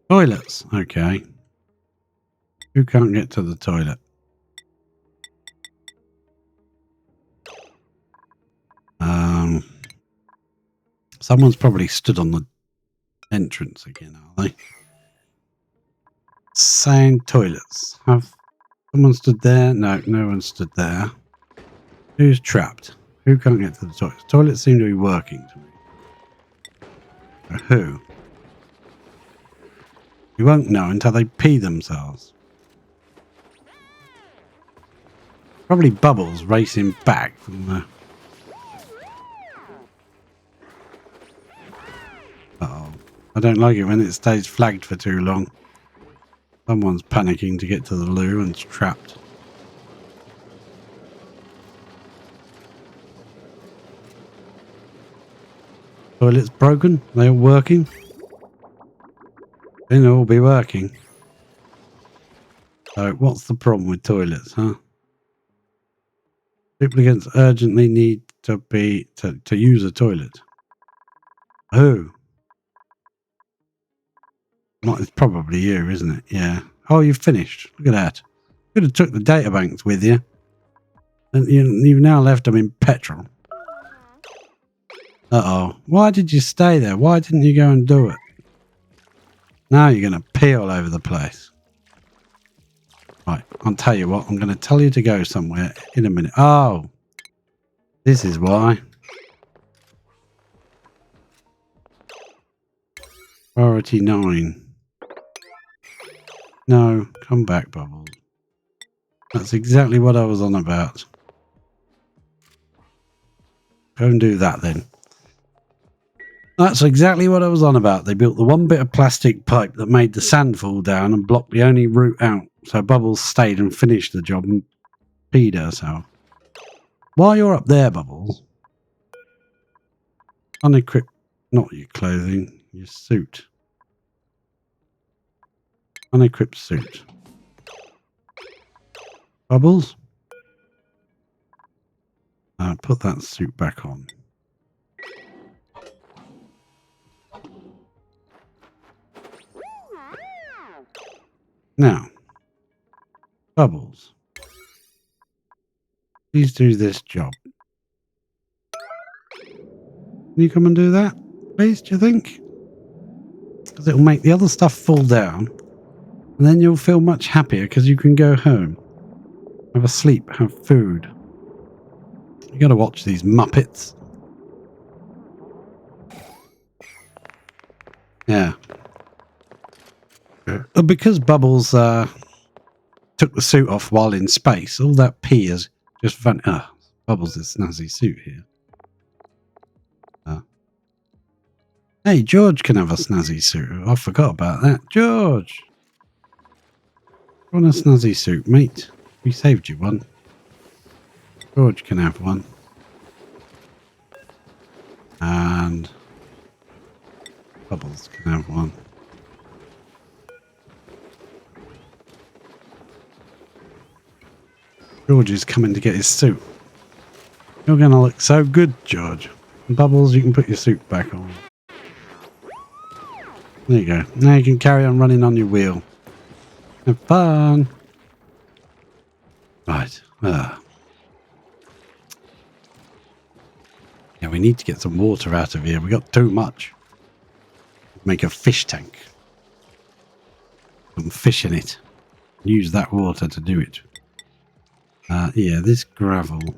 Toilets. Okay. Who can't get to the toilet? Someone's probably stood on the entrance again, are they? Sand toilets. Have someone stood there? No, no one stood there. Who's trapped? Who can't get to the toilet? Toilets seem to be working to me. Who? You won't know until they pee themselves. Probably Bubbles racing back from the... Uh-oh. I don't like it when it stays flagged for too long. Someone's panicking to get to the loo and's trapped. Toilets broken? They all working? They'll all be working. So what's the problem with toilets, huh? Duplicants urgently need to use a toilet. Who? It's probably you, isn't it? Yeah. Oh, you've finished. Look at that. You could have took the databanks with you. And you've now left them in petrol. Uh-oh. Why did you stay there? Why didn't you go and do it? Now you're going to pee all over the place. Right. I'll tell you what. I'm going to tell you to go somewhere in a minute. Oh. This is why. Priority 9. No, come back, Bubbles. That's exactly what I was on about. Go and do that then. That's exactly what I was on about. They built the one bit of plastic pipe that made the sand fall down and blocked the only route out. So Bubbles stayed and finished the job and peed herself. While you're up there, Bubbles, unequip, not your clothing, your suit. Unequipped suit. Bubbles? Put that suit back on. Now, Bubbles, please do this job. Can you come and do that, please, do you think? Because it'll make the other stuff fall down. And then you'll feel much happier because you can go home. Have a sleep, have food. You got to watch these Muppets. Yeah. Because Bubbles took the suit off while in space, all that pee is just fun. Bubbles' snazzy suit here. Hey, George can have a snazzy suit. I forgot about that. George! Want a snazzy suit, mate? We saved you one. George can have one. And Bubbles can have one. George is coming to get his suit. You're going to look so good, George. And Bubbles, you can put your suit back on. There you go. Now you can carry on running on your wheel. Have fun. Right. Yeah, we need to get some water out of here. We got too much. Make a fish tank. Some fish in it. Use that water to do it. Yeah, this granule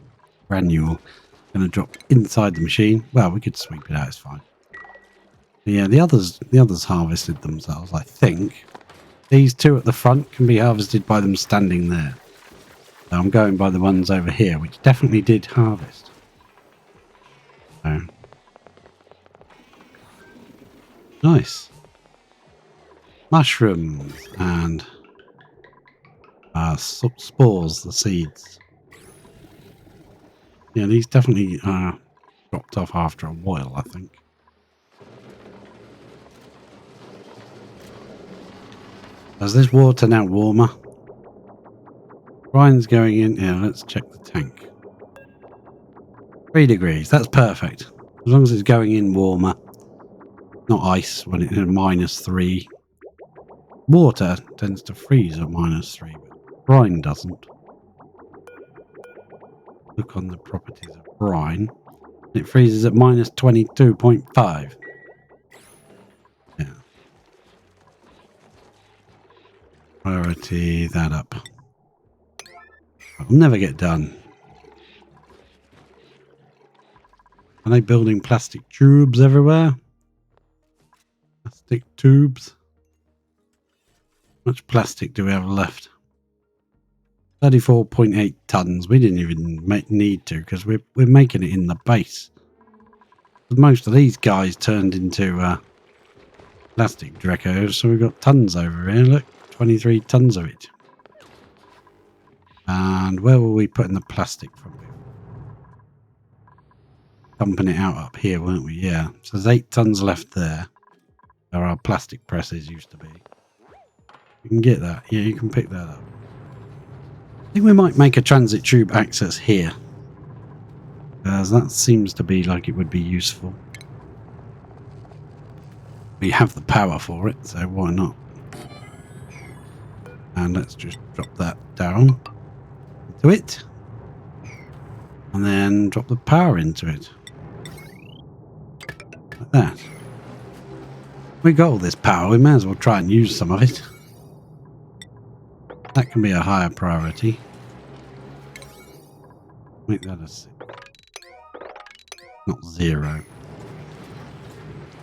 going to drop inside the machine. Well, we could sweep it out. It's fine. But yeah, the others harvested themselves, I think. These two at the front can be harvested by them standing there. So I'm going by the ones over here, which definitely did harvest. So. Nice. Mushrooms and spores, the seeds. Yeah, these definitely dropped off after a while, I think. Is this water now warmer? Brine's going in. Yeah, let's check the tank. 3 degrees. That's perfect. As long as it's going in warmer. Not ice when it's -3. Water tends to freeze at -3, but brine doesn't. Look on the properties of brine. It freezes at -22.5. Yeah. Priority that up. I'll never get done. Are they building plastic tubes everywhere? Plastic tubes. How much plastic do we have left? 34.8 tons. We didn't even need to because we're making it in the base. Most of these guys turned into plastic Drecos, so we've got tons over here. Look, 23 tons of it. And where were we putting the plastic from? Dumping it out up here, weren't we? Yeah. So there's 8 tons left there. Where our plastic presses used to be. You can get that. Yeah, you can pick that up. I think we might make a transit tube access here. Because that seems to be like it would be useful. We have the power for it, so why not? And let's just drop that down into it. And then drop the power into it. Like that. We got all this power, we may as well try and use some of it. That can be a higher priority. Make that a 6. Not 0.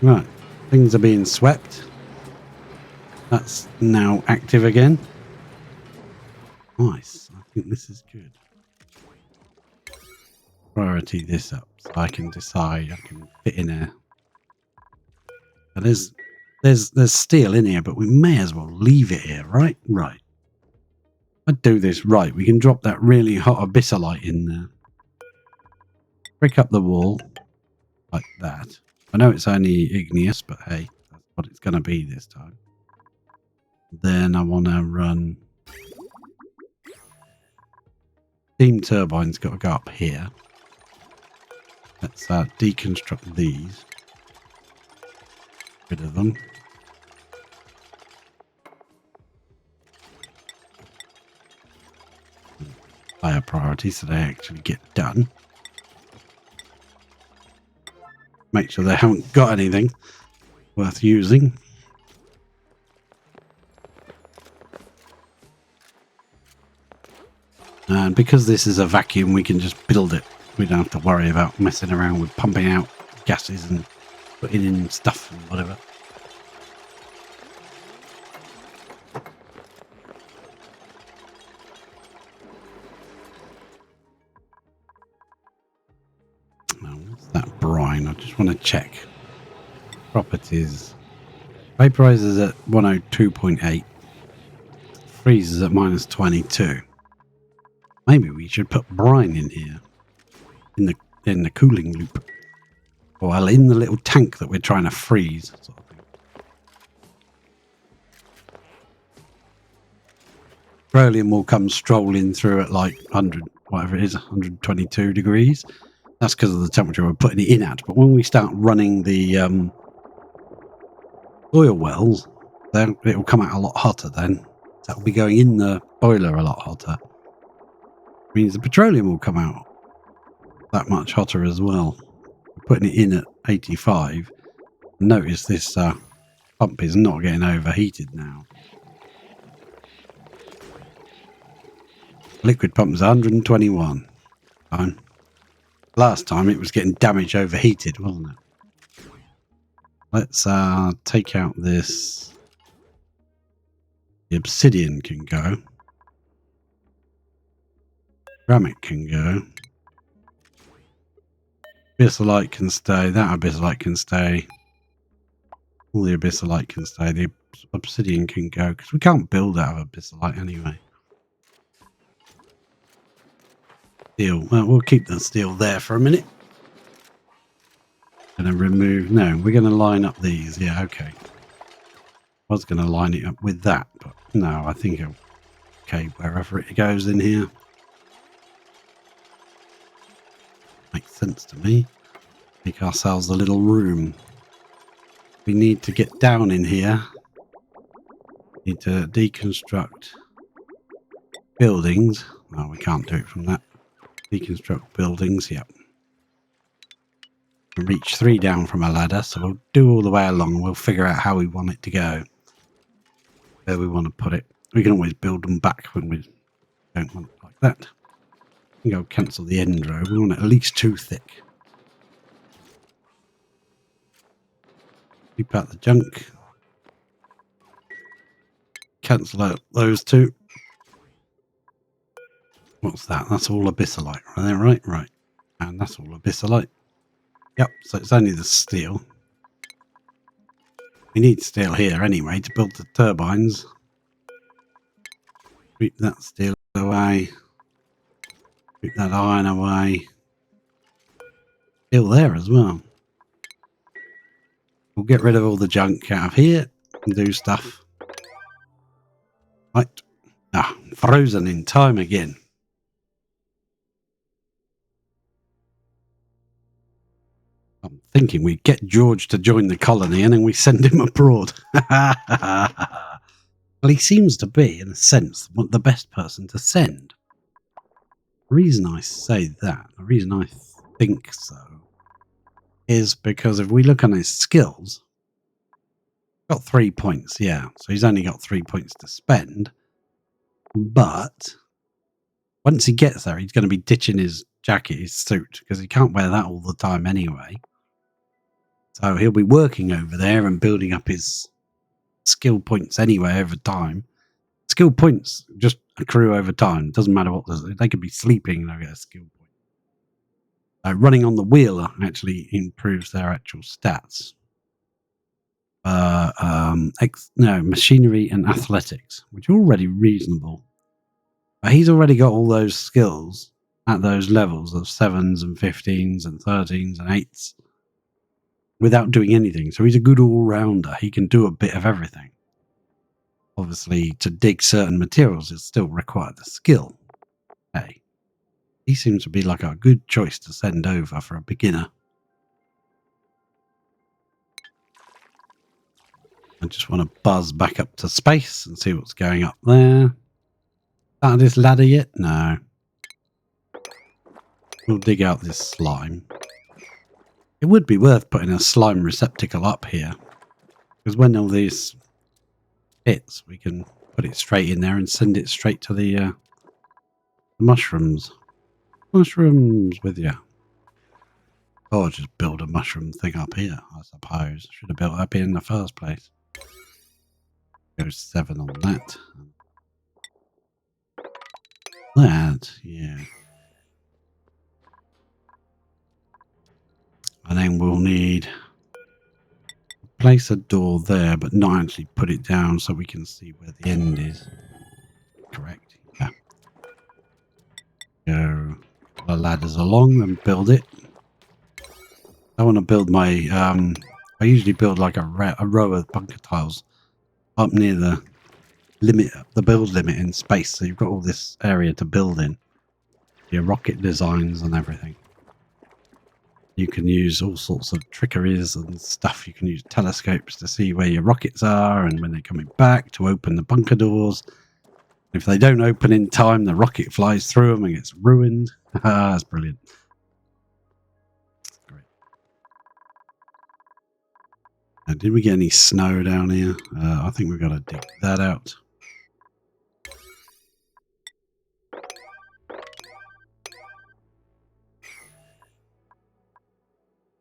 Right. Things are being swept. That's now active again. Nice. I think this is good. Priority this up so I can decide. I can fit in there. But there's steel in here, but we may as well leave it here, right? Right. I'd do this right. We can drop that really hot abyssalite in there. Brick up the wall like that. I know it's only igneous, but hey, that's what it's going to be this time. Then I want to run... Steam turbine's got to go up here. Let's deconstruct these. Rid of them. Higher priority so they actually get done. Make sure they haven't got anything worth using. And because this is a vacuum, we can just build it. We don't have to worry about messing around with pumping out gases and putting in stuff and whatever. What's that brine? I just want to check. Properties. Vaporizes at 102.8. Freezes at -22. Maybe we should put brine in here. In the cooling loop. Well, in the little tank that we're trying to freeze. Sort of thing. Petroleum will come strolling through at like 100, whatever it is, 122 degrees. That's because of the temperature we're putting it in at. But when we start running the oil wells, then it'll come out a lot hotter then. That'll be going in the boiler a lot hotter. Means the petroleum will come out that much hotter as well. We're putting it in at 85. Notice this pump is not getting overheated now. Liquid pump is 121. Fine. Last time it was getting damage overheated, wasn't it? Let's take out this. The obsidian can go. Ceramic can go. Abyssalite can stay. That abyssalite can stay. All the abyssalite can stay. The obsidian can go because we can't build out of abyssalite anyway. Steel. Well, we'll keep the steel there for a minute. Gonna remove. No, we're gonna line up these. Yeah, okay. I was gonna line it up with that, but no, I think okay, wherever it goes in here. Makes sense to me. Make ourselves a little room. We need to get down in here. Need to deconstruct buildings. No, we can't do it from that. Deconstruct buildings, yep. Reach 3 down from a ladder, so we'll do all the way along and we'll figure out how we want it to go. Where we want to put it. We can always build them back when we don't want it like that. I think I'll cancel the end row. We want it at least 2 thick. Keep out the junk. Cancel out those 2. What's that? That's all abyssalite. Right? Right. And that's all abyssalite. Yep, so it's only the steel. We need steel here anyway to build the turbines. Keep that steel away. Keep that iron away. Steel there as well. We'll get rid of all the junk out of here and do stuff. Right. Ah, frozen in time again. I'm thinking we get George to join the colony and then we send him abroad. Well, he seems to be, in a sense, the best person to send. The reason I say that, the reason I think so, is because if we look on his skills, got 3 points, yeah. So he's only got 3 points to spend. But once he gets there, he's going to be ditching his jacket, his suit, because he can't wear that all the time anyway. So he'll be working over there and building up his skill points anyway over time. Skill points just accrue over time. Doesn't matter what they could be sleeping and they'll get a skill point. Running on the wheel actually improves their actual stats. Machinery and athletics, which are already reasonable. But he's already got all those skills at those levels of 7s and 15s and 13s and 8s without doing anything. So he's a good all-rounder. He can do a bit of everything. Obviously, to dig certain materials, it still requires the skill. Hey, he seems to be like a good choice to send over for a beginner. I just want to buzz back up to space and see what's going up there. Started this ladder yet? No. We'll dig out this slime. It would be worth putting a slime receptacle up here, because when all these hits, we can put it straight in there and send it straight to the mushrooms. Mushrooms with you. Or just build a mushroom thing up here, I suppose. Should have built it up here in the first place. Go 7 on that. That, yeah. And then we'll need place a door there, but not actually put it down so we can see where the end is. Correct. Yeah. Go the ladders along and build it. I want to build my I usually build like a row of bunker tiles up near the limit, the build limit in space, so you've got all this area to build in. Your rocket designs and everything. You can use all sorts of trickeries and stuff. You can use telescopes to see where your rockets are and when they're coming back to open the bunker doors. If they don't open in time, the rocket flies through them and gets ruined. That's brilliant. Great. Now, did we get any snow down here? I think we've got to dig that out.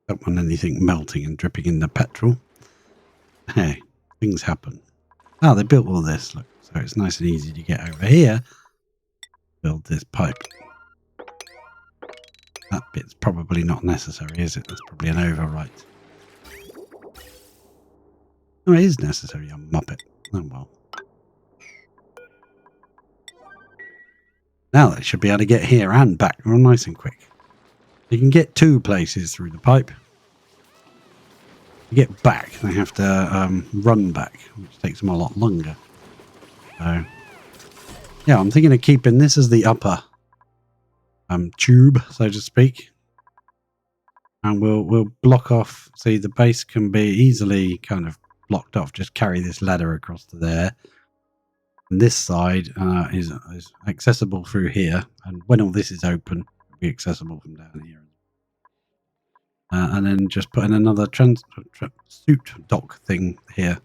Don't want anything melting and dripping in the petrol. Hey, things happen. Oh, they built all this, look. So it's nice and easy to get over here. Build this pipe. That bit's probably not necessary, is it? That's probably an overwrite. Oh, it is necessary, I'll mop it. Oh well. Now they should be able to get here and back real nice and quick. You can get 2 places through the pipe. To get back, they have to run back, which takes them a lot longer. So, yeah, I'm thinking of keeping this as the upper tube, so to speak. And we'll block off. See, the base can be easily kind of blocked off. Just carry this ladder across to there. And this side is accessible through here. And when all this is open, it'll be accessible from down here. And then just put in another suit dock thing here.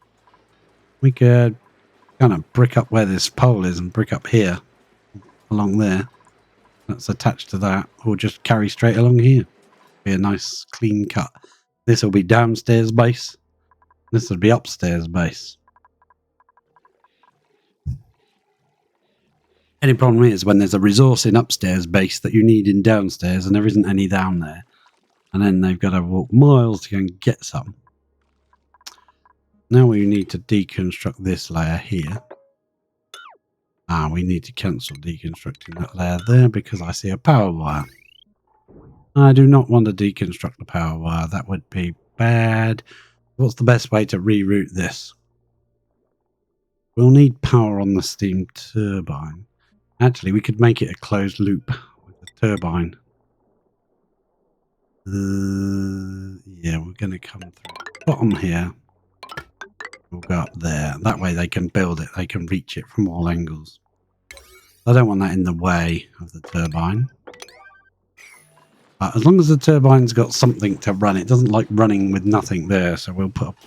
We could kind of brick up where this pole is and brick up here along there. That's attached to that. Or just carry straight along here. Be a nice clean cut. This will be downstairs base. This will be upstairs base. Any problem is when there's a resource in upstairs base that you need in downstairs and there isn't any down there. And then they've got to walk miles to go and get some. Now we need to deconstruct this layer here. We need to cancel deconstructing that layer there because I see a power wire. I do not want to deconstruct the power wire. That would be bad. What's the best way to reroute this? We'll need power on the steam turbine. Actually, we could make it a closed loop with the turbine. Yeah, we're going to come through the bottom here. We'll go up there. That way they can build it. They can reach it from all angles. I don't want that in the way of the turbine. As long as the turbine's got something to run, it doesn't like running with nothing there. So we'll put up,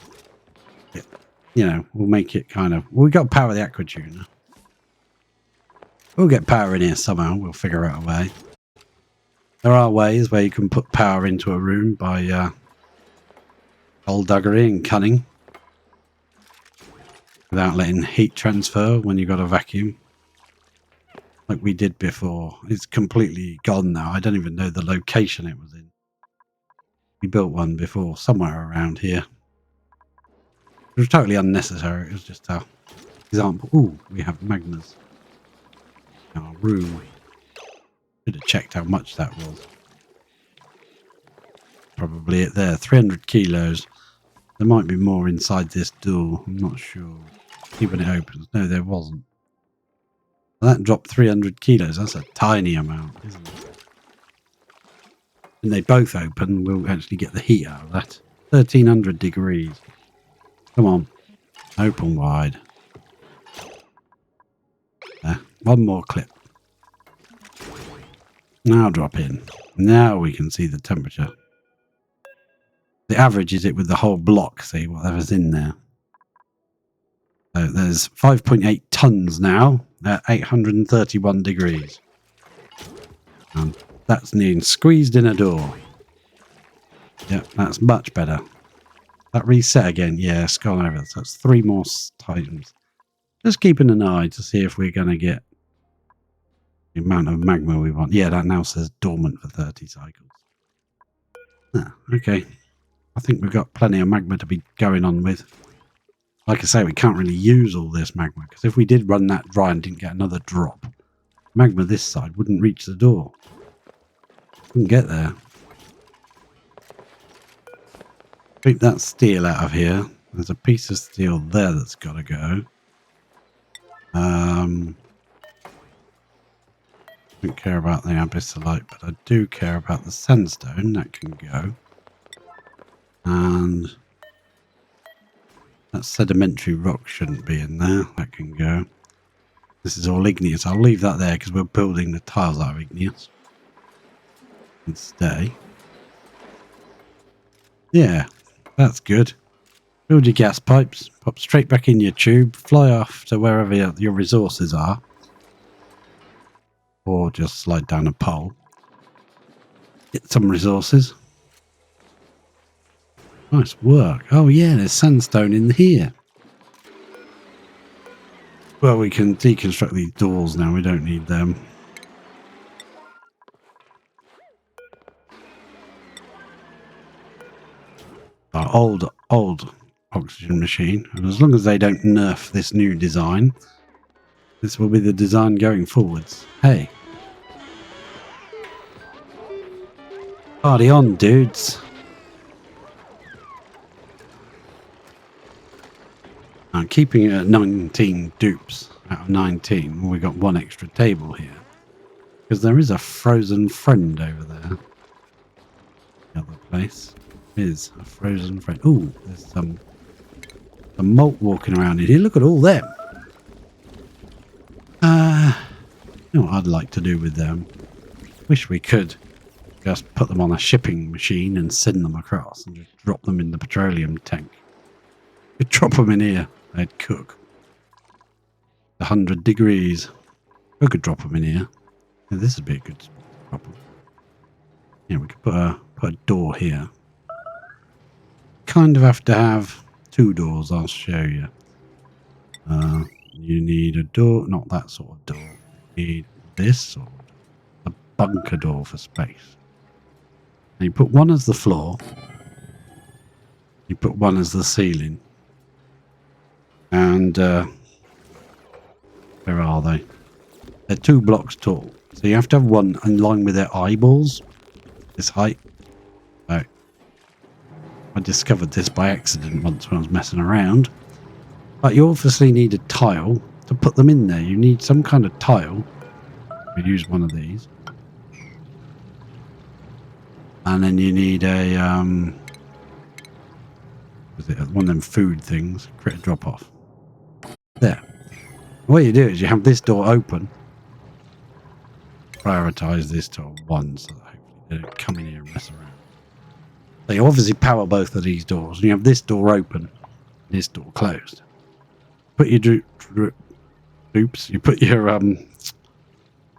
you know, we'll make it kind of. We've got to power the aquatuner. We'll get power in here somehow. We'll figure out a way. There are ways where you can put power into a room by skullduggery and cunning without letting heat transfer when you've got a vacuum. Like we did before. It's completely gone now. I don't even know the location it was in. We built one before, somewhere around here. It was totally unnecessary. It was just an example. Ooh, we have magmas in our room. Should have checked how much that was. Probably it there. 300 kilos. There might be more inside this door. I'm not sure. See when it opens. No, there wasn't. That dropped 300 kilos. That's a tiny amount, isn't it? When they both open, we'll actually get the heat out of that. 1300 degrees. Come on. Open wide. There. One more clip. Now drop in. Now we can see the temperature. The average is it with the whole block. See whatever's in there. So there's 5.8 tons now at 831 degrees. And that's being squeezed in a door. Yep, that's much better. That reset again. Yeah, it's gone over. So it's 3 more times. Just keeping an eye to see if we're going to get the amount of magma we want. Yeah, that now says dormant for 30 cycles. Okay. I think we've got plenty of magma to be going on with. Like I say, we can't really use all this magma, because if we did run that dry and didn't get another drop, magma this side wouldn't reach the door. Wouldn't get there. Keep that steel out of here. There's a piece of steel there that's got to go. Don't care about the abyssalite, but I do care about the sandstone. That can go. And that sedimentary rock shouldn't be in there. That can go. This is all igneous. I'll leave that there because we're building the tiles out of igneous. And stay. Yeah, that's good. Build your gas pipes, pop straight back in your tube, fly off to wherever your resources are. Or just slide down a pole. Get some resources. Nice work. Oh yeah, there's sandstone in here. Well, we can deconstruct these doors now. We don't need them. Our old oxygen machine. And as long as they don't nerf this new design, this will be the design going forwards. Hey. Party on, dudes. I'm keeping it at 19 dupes out of 19. Well, we got one extra table here. Because there is a frozen friend over there. The other place is a frozen friend. Ooh, there's some malt walking around in here. Look at all them. You know what I'd like to do with them? Wish we could just put them on a shipping machine and send them across and just drop them in the petroleum tank. Could drop them in here. They'd cook. 100 degrees. We could drop them in here. Yeah, this would be a good spot to drop them. Yeah, we could put a door here. Kind of have to have 2 doors, I'll show you. You need a door, not that sort of door. You need this or a bunker door for space. And you put one as the floor. You put one as the ceiling. And where are they? They're 2 blocks tall. So you have to have one in line with their eyeballs. This height. So I discovered this by accident once when I was messing around. But you obviously need a tile to put them in there. You need some kind of tile. We use one of these. And then you need a was it one of them food things? Create a drop off. There. What you do is you have this door open. Prioritize this to 1 so that hopefully they don't come in here and mess around. So you obviously power both of these doors. And you have this door open, this door closed. Put your oops, you put your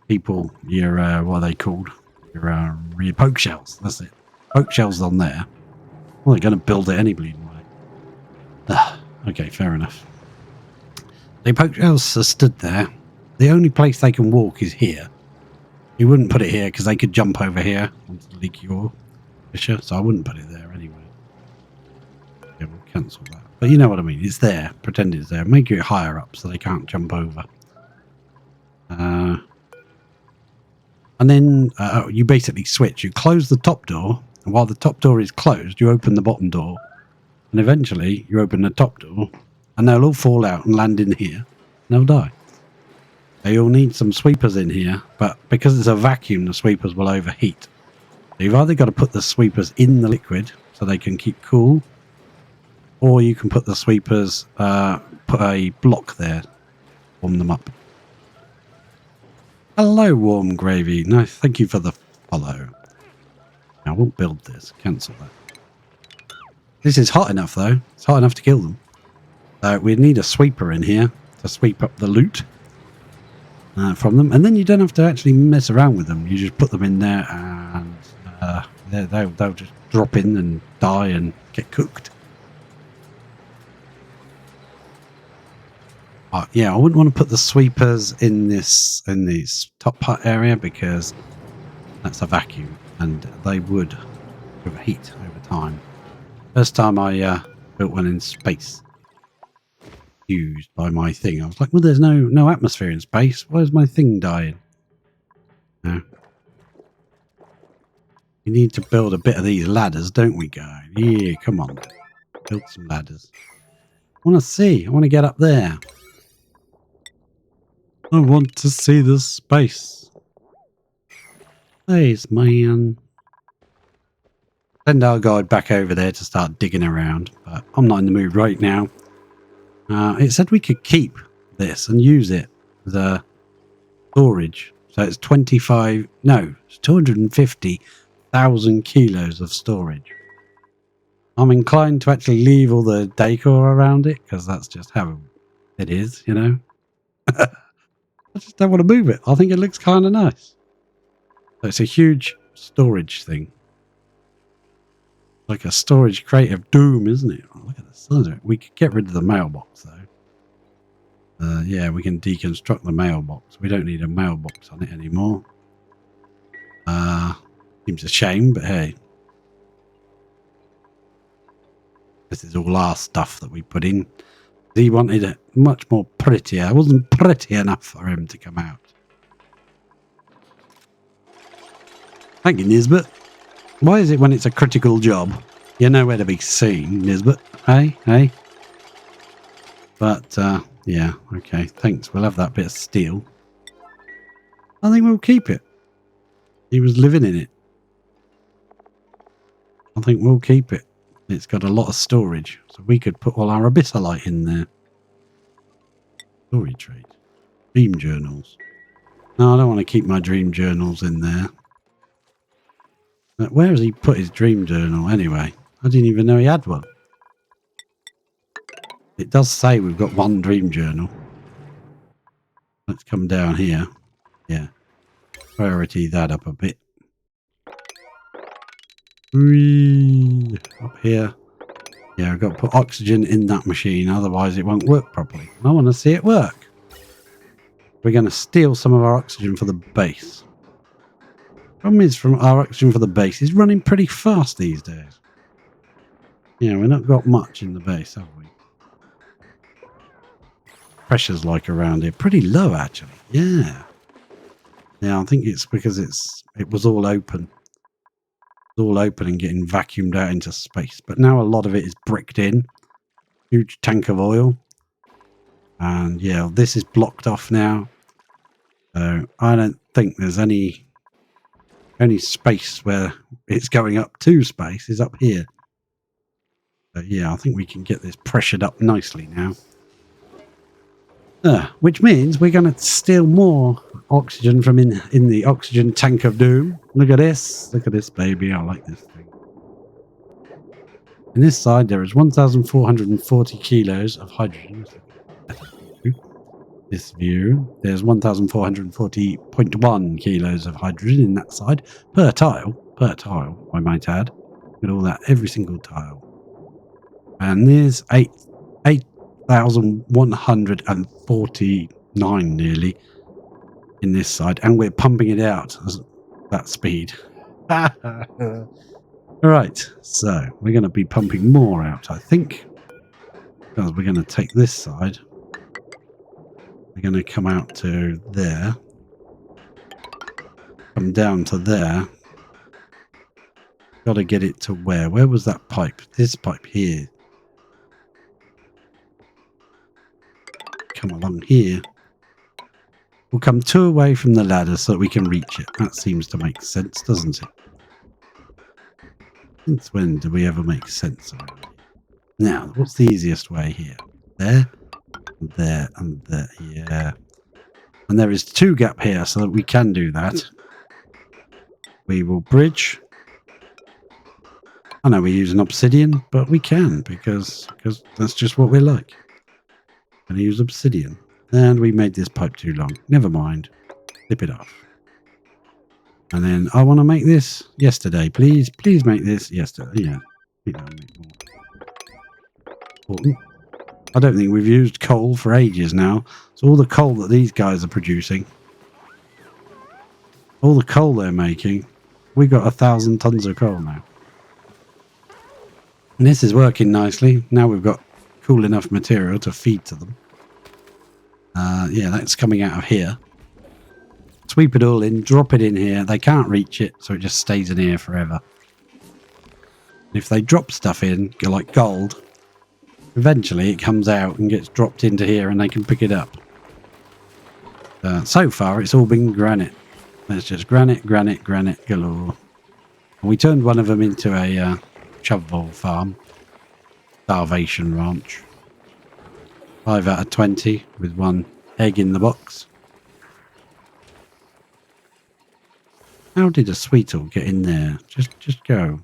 people, your what are they called? Your poke shells. That's it. Poke shells on there. Well, they're going to build it any bleeding way. Okay, fair enough. The poke shells are stood there. The only place they can walk is here. You wouldn't put it here because they could jump over here onto the leaky ore fissure, so I wouldn't put it there anyway. Yeah, we'll cancel that. But you know what I mean. It's there. Pretend it's there. Make it higher up so they can't jump over. And then you basically switch. You close the top door, and while the top door is closed, you open the bottom door. And eventually, you open the top door, and they'll all fall out and land in here, and they'll die. So you'll need some sweepers in here, but because it's a vacuum, the sweepers will overheat. So you've either got to put the sweepers in the liquid so they can keep cool, or you can put the sweepers, put a block there, warm them up. Hello, Warm Gravy. No, thank you for the follow. I won't build this. Cancel that. This is hot enough, though. It's hot enough to kill them. So we need a sweeper in here to sweep up the loot from them. And then you don't have to actually mess around with them. You just put them in there and they'll just drop in and die and get cooked. Yeah, I wouldn't want to put the sweepers in this top part area because that's a vacuum and they would overheat over time. First time I built one in space, used by my thing, I was like, well, there's no atmosphere in space. Why is my thing dying? No. We need to build a bit of these ladders, don't we, guys? Yeah, come on. Build some ladders. I want to see. I want to get up there. I want to see the space. Please, man. Send our guide back over there to start digging around, but I'm not in the mood right now. It said we could keep this and use it as a storage. So it's 250,000 kilos of storage. I'm inclined to actually leave all the decor around it because that's just how it is, you know. I just don't want to move it. I think it looks kind of nice. So it's a huge storage thing. Like a storage crate of doom, isn't it? Oh, look at the size of it. We could get rid of the mailbox, though. Yeah, we can deconstruct the mailbox. We don't need a mailbox on it anymore. Seems a shame, but hey. This is all our stuff that we put in. He wanted it much more prettier. It wasn't pretty enough for him to come out. Thank you, Nisbet. Why is it when it's a critical job, you're nowhere to be seen, Nisbet? Hey? But, yeah, okay, thanks. We'll have that bit of steel. I think we'll keep it. He was living in it. I think we'll keep it. It's got a lot of storage, so we could put all our abyssalite in there. Story trade. Dream journals. No, I don't want to keep my dream journals in there. Where has he put his dream journal anyway? I didn't even know he had one. It does say we've got one dream journal. Let's come down here. Yeah. Priority that up a bit. Whee! Up here. Yeah, I've got to put oxygen in that machine, otherwise it won't work properly. I want to see it work. We're going to steal some of our oxygen for the base. Problem is, from our oxygen for the base is running pretty fast these days. Yeah, we've not got much in the base, have we? Pressure's like around here. Pretty low, actually. Yeah. Yeah, I think it's because it was all open. All open and getting vacuumed out into space, but now a lot of it is bricked in. Huge tank of oil, and yeah, this is blocked off now, so I don't think there's any space where it's going up to space is up here. But yeah, I think we can get this pressured up nicely now, which means we're going to steal more oxygen from in the oxygen tank of doom. Look at this baby. I like this thing. In this side there is 1,440 kilos of hydrogen. This view, there's 1,440.1 kilos of hydrogen in that side per tile, I might add. Look at all that, every single tile. And there's 8,149 nearly in this side, and we're pumping it out at that speed. Right, so we're going to be pumping more out, I think, because we're going to take this side. We're going to come out to there, come down to there. Got to get it to where? Where was that pipe? This pipe here. Come along here. We'll come 2 away from the ladder so that we can reach it. That seems to make sense, doesn't it? Since when do we ever make sense of it? Now, what's the easiest way here? There, there, and there. Yeah. And there is 2 gap here so that we can do that. We will bridge. I know we use an obsidian, but we can because that's just what we're like. Going to use obsidian. And we made this pipe too long. Never mind. Flip it off. And then I want to make this yesterday. Please make this yesterday. Yeah. Important. I don't think we've used coal for ages now. So all the coal that these guys are producing, all the coal they're making, we got 1,000 tons of coal now. And this is working nicely. Now we've got cool enough material to feed to them. Yeah, that's coming out of here. Sweep it all in, drop it in here. They can't reach it, so it just stays in here forever. If they drop stuff in, like gold, eventually it comes out and gets dropped into here and they can pick it up. So far, it's all been granite. There's just granite, granite, granite galore. And we turned one of them into a shovel farm. Starvation ranch. 5 out of 20 with 1 egg in the box. How did a Sweetle get in there? Just go.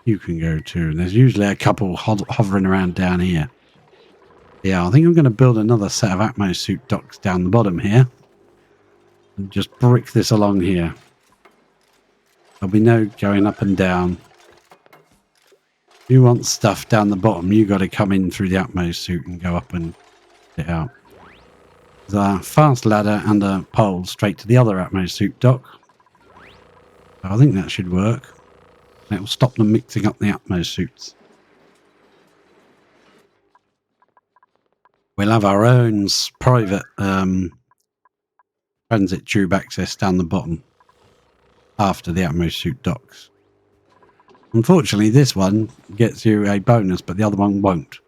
You can go too. And there's usually a couple hovering around down here. Yeah, I think I'm going to build another set of Atmosuit docks down the bottom here. And just brick this along here. There'll be no going up and down. If you want stuff down the bottom, you got to come in through the Atmosuit and go up and get out. There's a fast ladder and a pole straight to the other Atmosuit dock. So I think that should work. It will stop them mixing up the Atmosuits. We'll have our own private transit tube access down the bottom after the Atmosuit docks. Unfortunately, this one gets you a bonus, but the other one won't.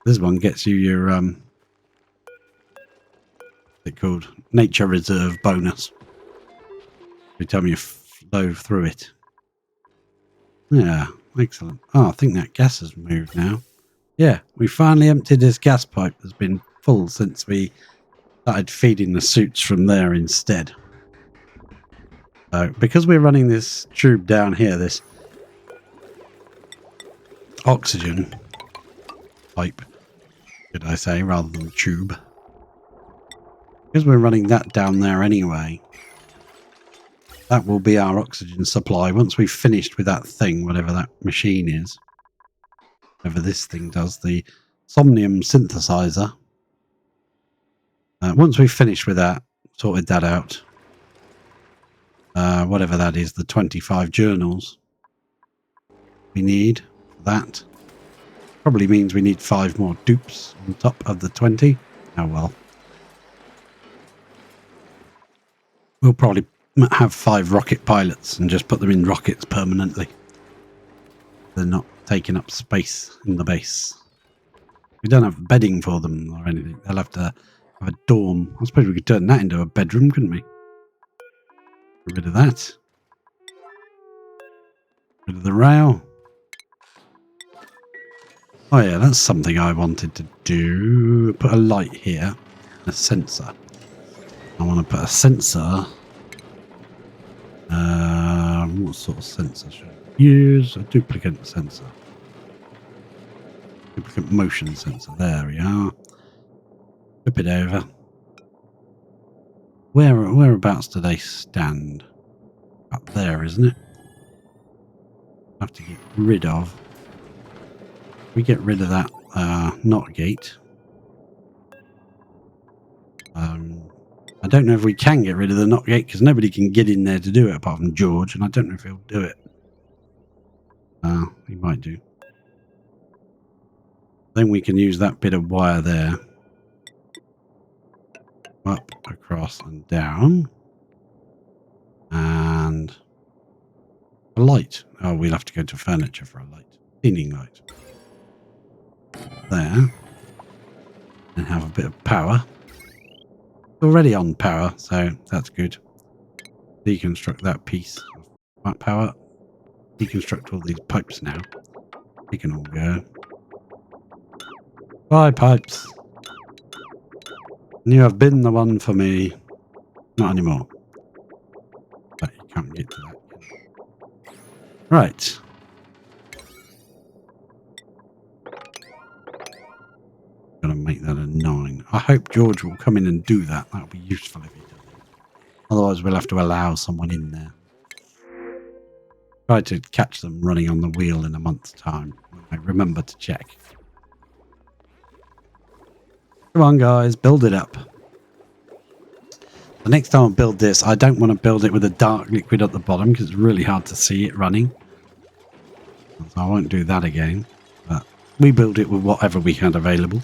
This one gets you your what's it called? Nature reserve bonus. Every time you flow through it. Yeah, excellent. Oh, I think that gas has moved now. Yeah, we finally emptied this gas pipe that's been full since we started feeding the suits from there instead. So, because we're running this tube down here, this oxygen pipe, should I say, rather than tube. Because we're running that down there anyway, that will be our oxygen supply once we've finished with that thing, whatever that machine is. Whatever this thing does, the Somnium synthesizer. Once we've finished with that, sorted that out, whatever that is, the 25 journals we need for that. Probably means we need 5 more dupes on top of the 20. Oh well. We'll probably have 5 rocket pilots and just put them in rockets permanently. They're not taking up space in the base. We don't have bedding for them or anything. They'll have to have a dorm. I suppose we could turn that into a bedroom, couldn't we? Get rid of that. Get rid of the rail. Oh yeah, that's something I wanted to do. Put a light here. A sensor. I want to put a sensor. What sort of sensor should I use? A duplicate sensor. Duplicate motion sensor. There we are. Flip it over. Whereabouts do they stand? Up there, isn't it? Have to get rid of. We get rid of that not gate. I don't know if we can get rid of the knock gate because nobody can get in there to do it apart from George, and I don't know if he'll do it. He might do. Then we can use that bit of wire there. Up, across, and down. And a light. Oh, we'll have to go to furniture for a light. Cleaning light. There. And have a bit of power. Already on power, so that's good. Deconstruct that piece of that power. Deconstruct all these pipes now. They can all go. Bye, pipes. You have been the one for me. Not anymore. But you can't get to that. Right. Gonna make that a 9. I hope George will come in and do that. That'll be useful if he does it. Otherwise we'll have to allow someone in there. Try to catch them running on the wheel in a month's time. I remember to check. Come on guys, build it up. The next time I build this, I don't want to build it with a dark liquid at the bottom because it's really hard to see it running. So I won't do that again. But we build it with whatever we had available.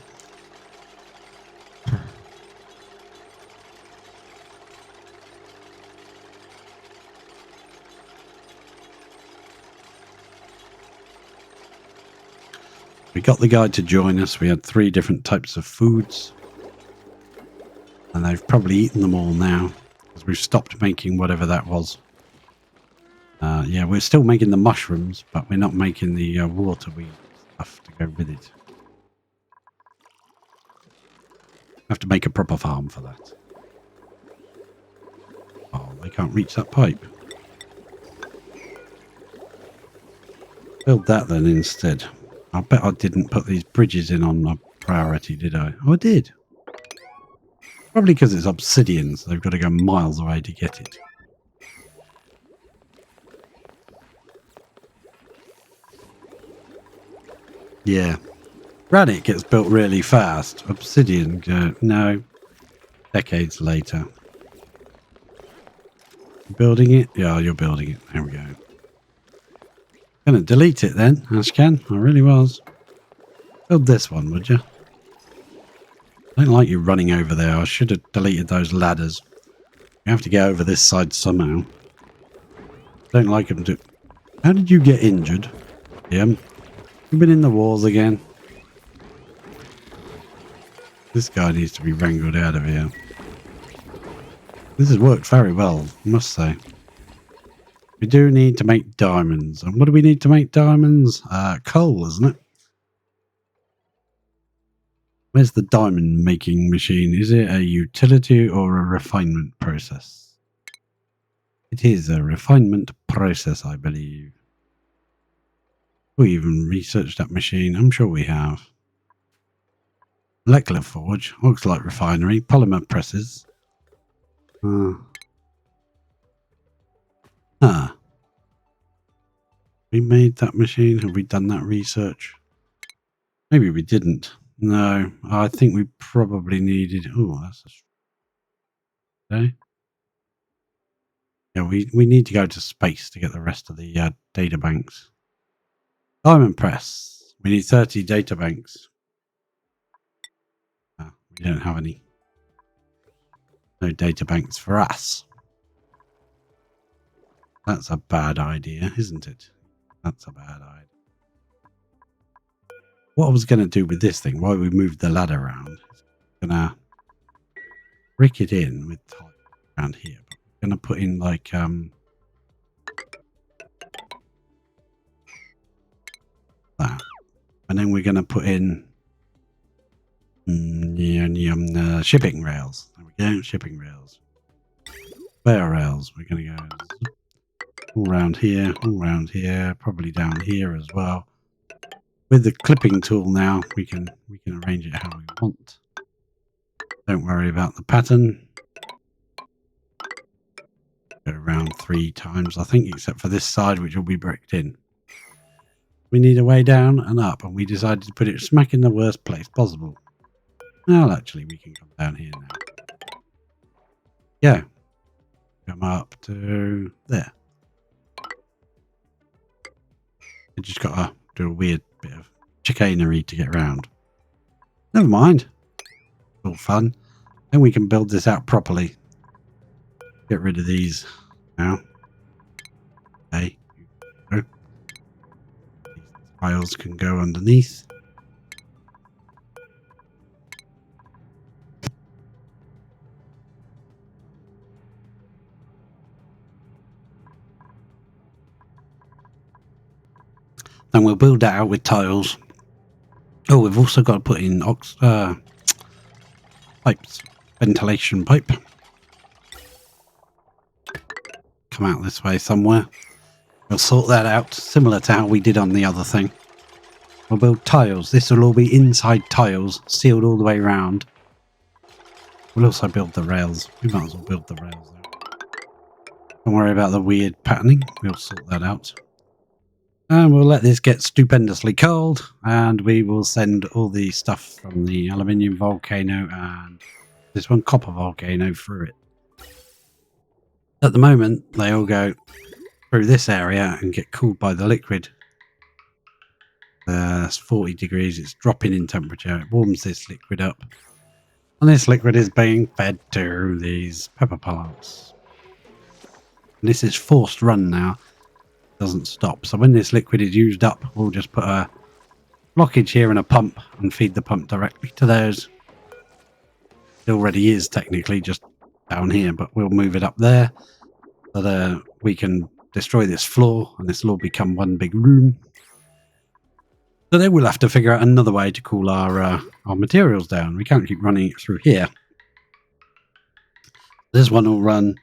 We got the guy to join us. We had 3 different types of foods. And they've probably eaten them all now, because we've stopped making whatever that was. Yeah, we're still making the mushrooms, but we're not making the waterweed stuff to go with it. Have to make a proper farm for that. Oh, they can't reach that pipe. Build that then instead. I bet I didn't put these bridges in on my priority, did I? Oh, I did. Probably because it's obsidian, so they've got to go miles away to get it. Yeah. Granite gets built really fast. Obsidian, no. Decades later. Building it? Yeah, you're building it. There we go. Gonna delete it then, Ashcan. I really was. Build this one, would you? I don't like you running over there. I should have deleted those ladders. You have to get over this side somehow. Don't like them to... How did you get injured? You've been in the wars again. This guy needs to be wrangled out of here. This has worked very well, I must say. We do need to make diamonds. And what do we need to make diamonds? Coal, isn't it? Where's the diamond making machine? Is it a utility or a refinement process? It is a refinement process, I believe. We even researched that machine. I'm sure we have. Molecular forge. Looks like refinery. Polymer presses. We made that machine. Have we done that research? Maybe we didn't. No, I think we probably needed... Oh, that's a... Okay. Yeah, we need to go to space to get the rest of the data banks. Diamond press. We need 30 data banks. We don't have any. No data banks for us. That's a bad idea, isn't it? That's a bad idea. What I was going to do with this thing, while we moved the ladder around, I'm going to brick it in with tiles around here. But we're going to put in like that. And then we're going to put in shipping rails. There we go, shipping rails. Where rails? We're going to go all around here, probably down here as well. With the clipping tool now, we can arrange it how we want. Don't worry about the pattern. Go around 3 times, I think, except for this side, which will be bricked in. We need a way down and up, and we decided to put it smack in the worst place possible. Well, actually, we can come down here now. Yeah. Come up to there. I just got to do a weird bit of chicanery to get around. Never mind. It's all fun. Then we can build this out properly. Get rid of these now. Okay. These tiles can go underneath. Then we'll build that out with tiles. Oh, we've also got to put in pipes. Ventilation pipe. Come out this way somewhere. We'll sort that out, similar to how we did on the other thing. We'll build tiles. This will all be inside tiles, sealed all the way around. We'll also build the rails. We might as well build the rails out. Don't worry about the weird patterning. We'll sort that out. And we'll let this get stupendously cold, and we will send all the stuff from the aluminium volcano and this one copper volcano through it. At the moment, they all go through this area and get cooled by the liquid. It's 40 degrees, it's dropping in temperature, it warms this liquid up. And this liquid is being fed to these pepper plants. And this is forced run now. Doesn't stop. So when this liquid is used up, we'll just put a blockage here and a pump and feed the pump directly to those. It already is technically just down here, but we'll move it up there so that we can destroy this floor and this will all become one big room. So then we'll have to figure out another way to cool our materials down. We can't keep running it through here. This one will run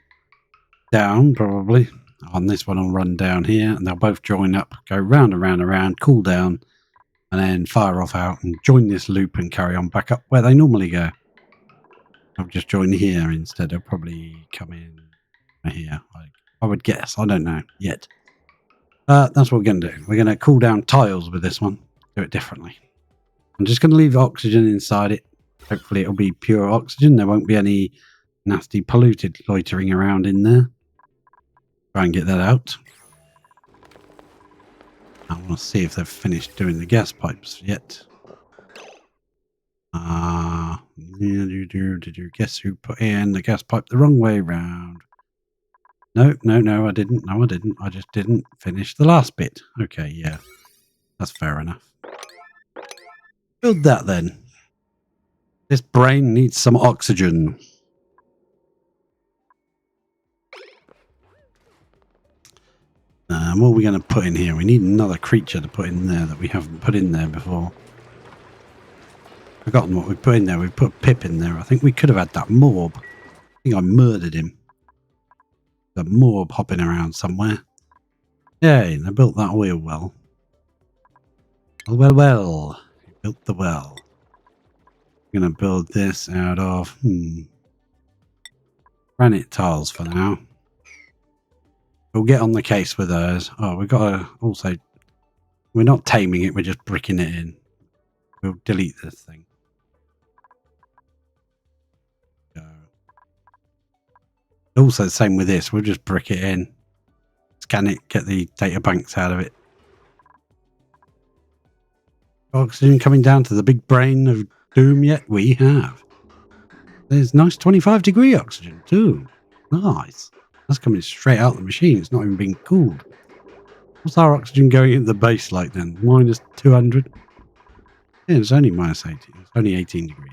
down probably, and this one will run down here, and they'll both join up, go round and round and round, cool down, and then fire off out and join this loop and carry on back up where they normally go. I'll just join here instead. They'll probably come in here, I would guess. I don't know yet. That's what we're going to do. We're going to cool down tiles with this one. Do it differently. I'm just going to leave oxygen inside it. Hopefully it'll be pure oxygen. There won't be any nasty polluted loitering around in there. Try and get that out. I want to see if they've finished doing the gas pipes yet. Did you guess who put in the gas pipe the wrong way round? No, I didn't. No, I didn't. I just didn't finish the last bit. Okay, yeah. That's fair enough. Build that then. This brain needs some oxygen. What are we going to put in here? We need another creature to put in there that we haven't put in there before. Forgotten what we put in there. We put Pip in there. I think we could have had that Morb. I think I murdered him. The Morb hopping around somewhere. Yay, they built that oil well. Well. We built the well. I'm going to build this out of granite tiles for now. We'll get on the case with those. Oh, we've got to also... We're not taming it, we're just bricking it in. We'll delete this thing. Also, the same with this. We'll just brick it in. Scan it, get the data banks out of it. Oxygen coming down to the big brain of doom yet? We have. There's nice 25-degree oxygen too. Nice. That's coming straight out the machine. It's not even being cooled. What's our oxygen going into the base like then? Minus 200? Yeah, it's only minus 80. It's only 18 degrees.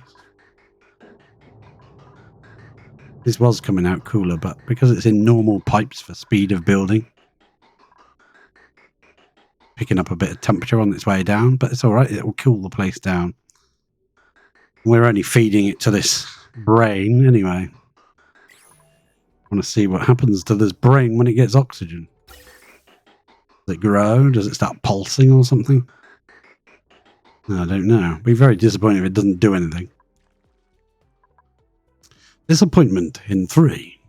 This was coming out cooler, but because it's in normal pipes for speed of building, picking up a bit of temperature on its way down, but it's all right. It will cool the place down. We're only feeding it to this brain anyway. I want to see what happens to this brain when it gets oxygen. Does it grow? Does it start pulsing or something? No, I don't know. Be very disappointed if it doesn't do anything. Disappointment in 3,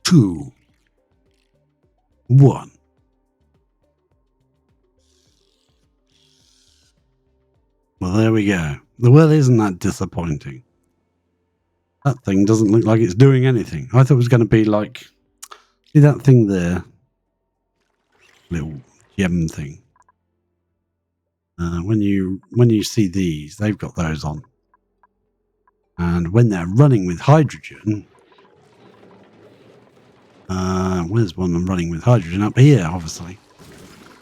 2, 1. Well, there we go. Well, isn't that disappointing? That thing doesn't look like it's doing anything. I thought it was going to be like... See that thing there? Little gem thing. When you see these, they've got those on. And when they're running with hydrogen... where's one running with hydrogen? Up here, obviously.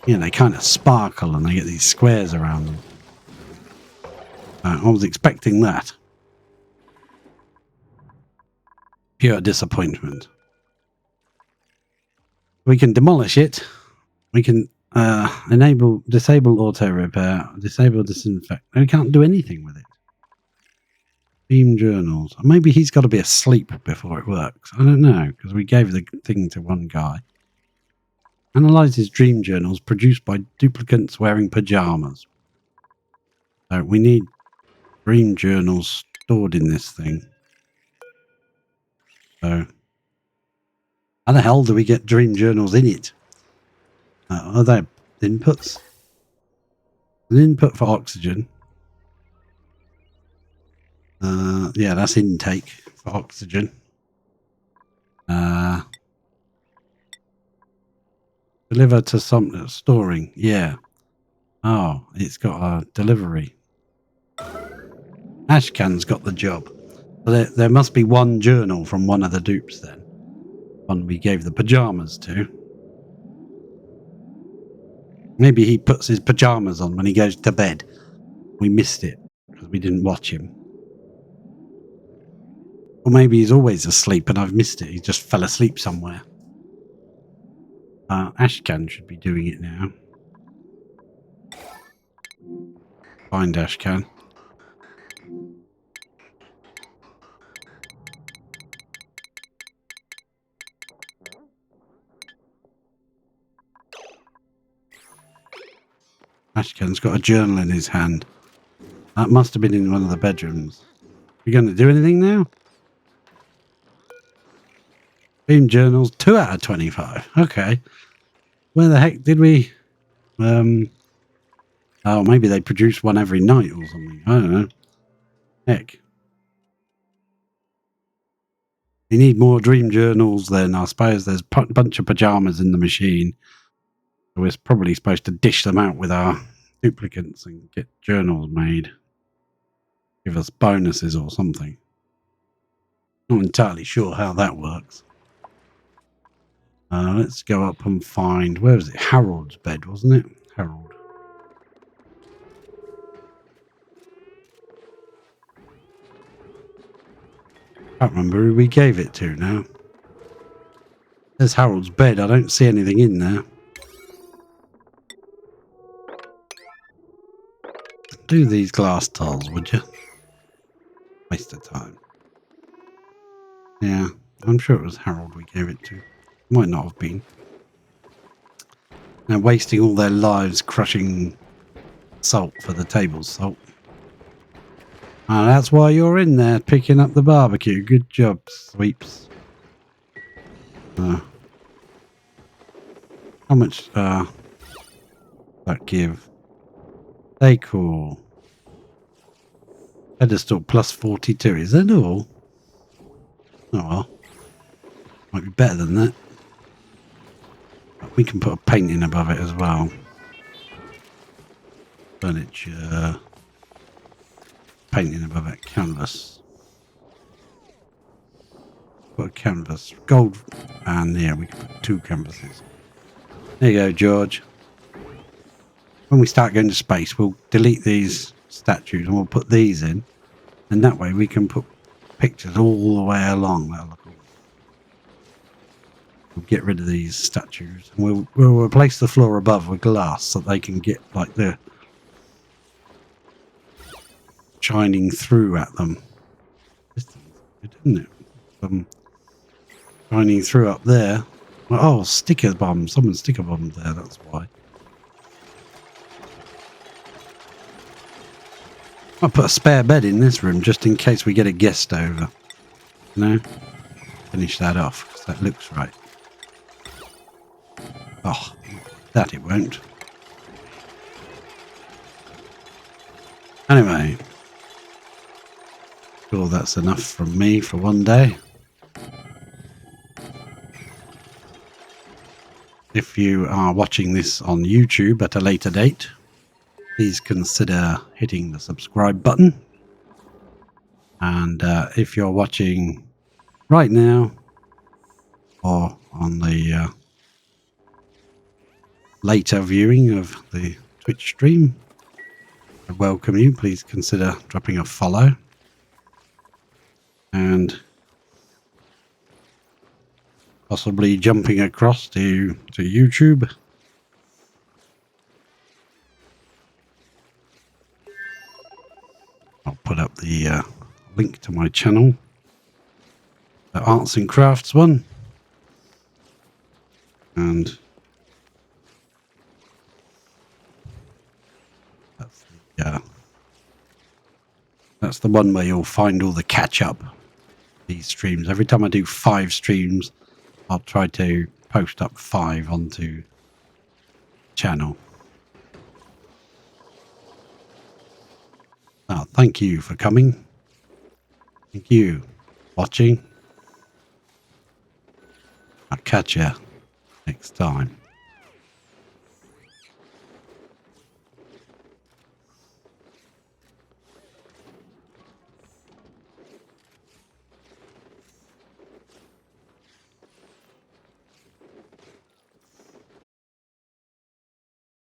Yeah, they kind of sparkle and they get these squares around them. I was expecting that. Pure disappointment. We can demolish it. We can disable auto repair, disable disinfect. We can't do anything with it. Beam journals. Maybe he's got to be asleep before it works. I don't know, because we gave the thing to one guy. Analyzes dream journals produced by duplicants wearing pajamas. So we need dream journals stored in this thing. So how the hell do we get dream journals in it? Are they inputs? An input for oxygen. Yeah, that's intake for oxygen. Deliver to some storing. Yeah. Oh, it's got a delivery. Ashcan's got the job. Well, there must be one journal from one of the dupes then. One we gave the pajamas to. Maybe he puts his pajamas on when he goes to bed. We missed it because we didn't watch him. Or maybe he's always asleep and I've missed it. He just fell asleep somewhere. Ashcan should be doing it now. Find Ashcan. Ashcan's got a journal in his hand. That must have been in one of the bedrooms. You going to do anything now? Dream journals, 2 out of 25. Okay. Where the heck did we... Oh, maybe they produce one every night or something. I don't know. Heck. You need more dream journals then. I suppose there's a bunch of pajamas in the machine. So we're probably supposed to dish them out with our duplicates and get journals made. Give us bonuses or something. Not entirely sure how that works. Let's go up and find... Where was it? Harold's bed, wasn't it? Harold. I can't remember who we gave it to now. There's Harold's bed. I don't see anything in there. Do these glass tiles, would you? Waste of time. Yeah, I'm sure it was Harold we gave it to. Might not have been. They're wasting all their lives crushing salt for the table salt. Oh, that's why you're in there picking up the barbecue. Good job, sweeps. How much that give? Decor. Pedestal plus 42. Is that all? Oh well. Might be better than that. But we can put a painting above it as well. Furniture. Painting above it. Canvas. Put a canvas. Gold. And yeah, we can put 2 canvases. There you go, George. When we start going to space, we'll delete these statues and we'll put these in. And that way we can put pictures all the way along. That'll look cool. We'll get rid of these statues. And we'll replace the floor above with glass so they can get like the shining through at them. Good, isn't it? Shining through up there. Oh, sticker bomb. Someone sticker bombed there, that's why. I'll put a spare bed in this room just in case we get a guest over. No? Finish that off, because that looks right. Oh, that it won't. Anyway. Sure, that's enough from me for one day. If you are watching this on YouTube at a later date, please consider hitting the subscribe button. And if you're watching right now or on the later viewing of the Twitch stream, I welcome you. Please consider dropping a follow. And possibly jumping across to YouTube. I'll put up the link to my channel, the Arts and Crafts one, and that's the one where you'll find all the catch-up these streams. Every time I do 5 streams, I'll try to post up 5 onto channel. Oh, thank you for coming. Thank you for watching. I'll catch you next time.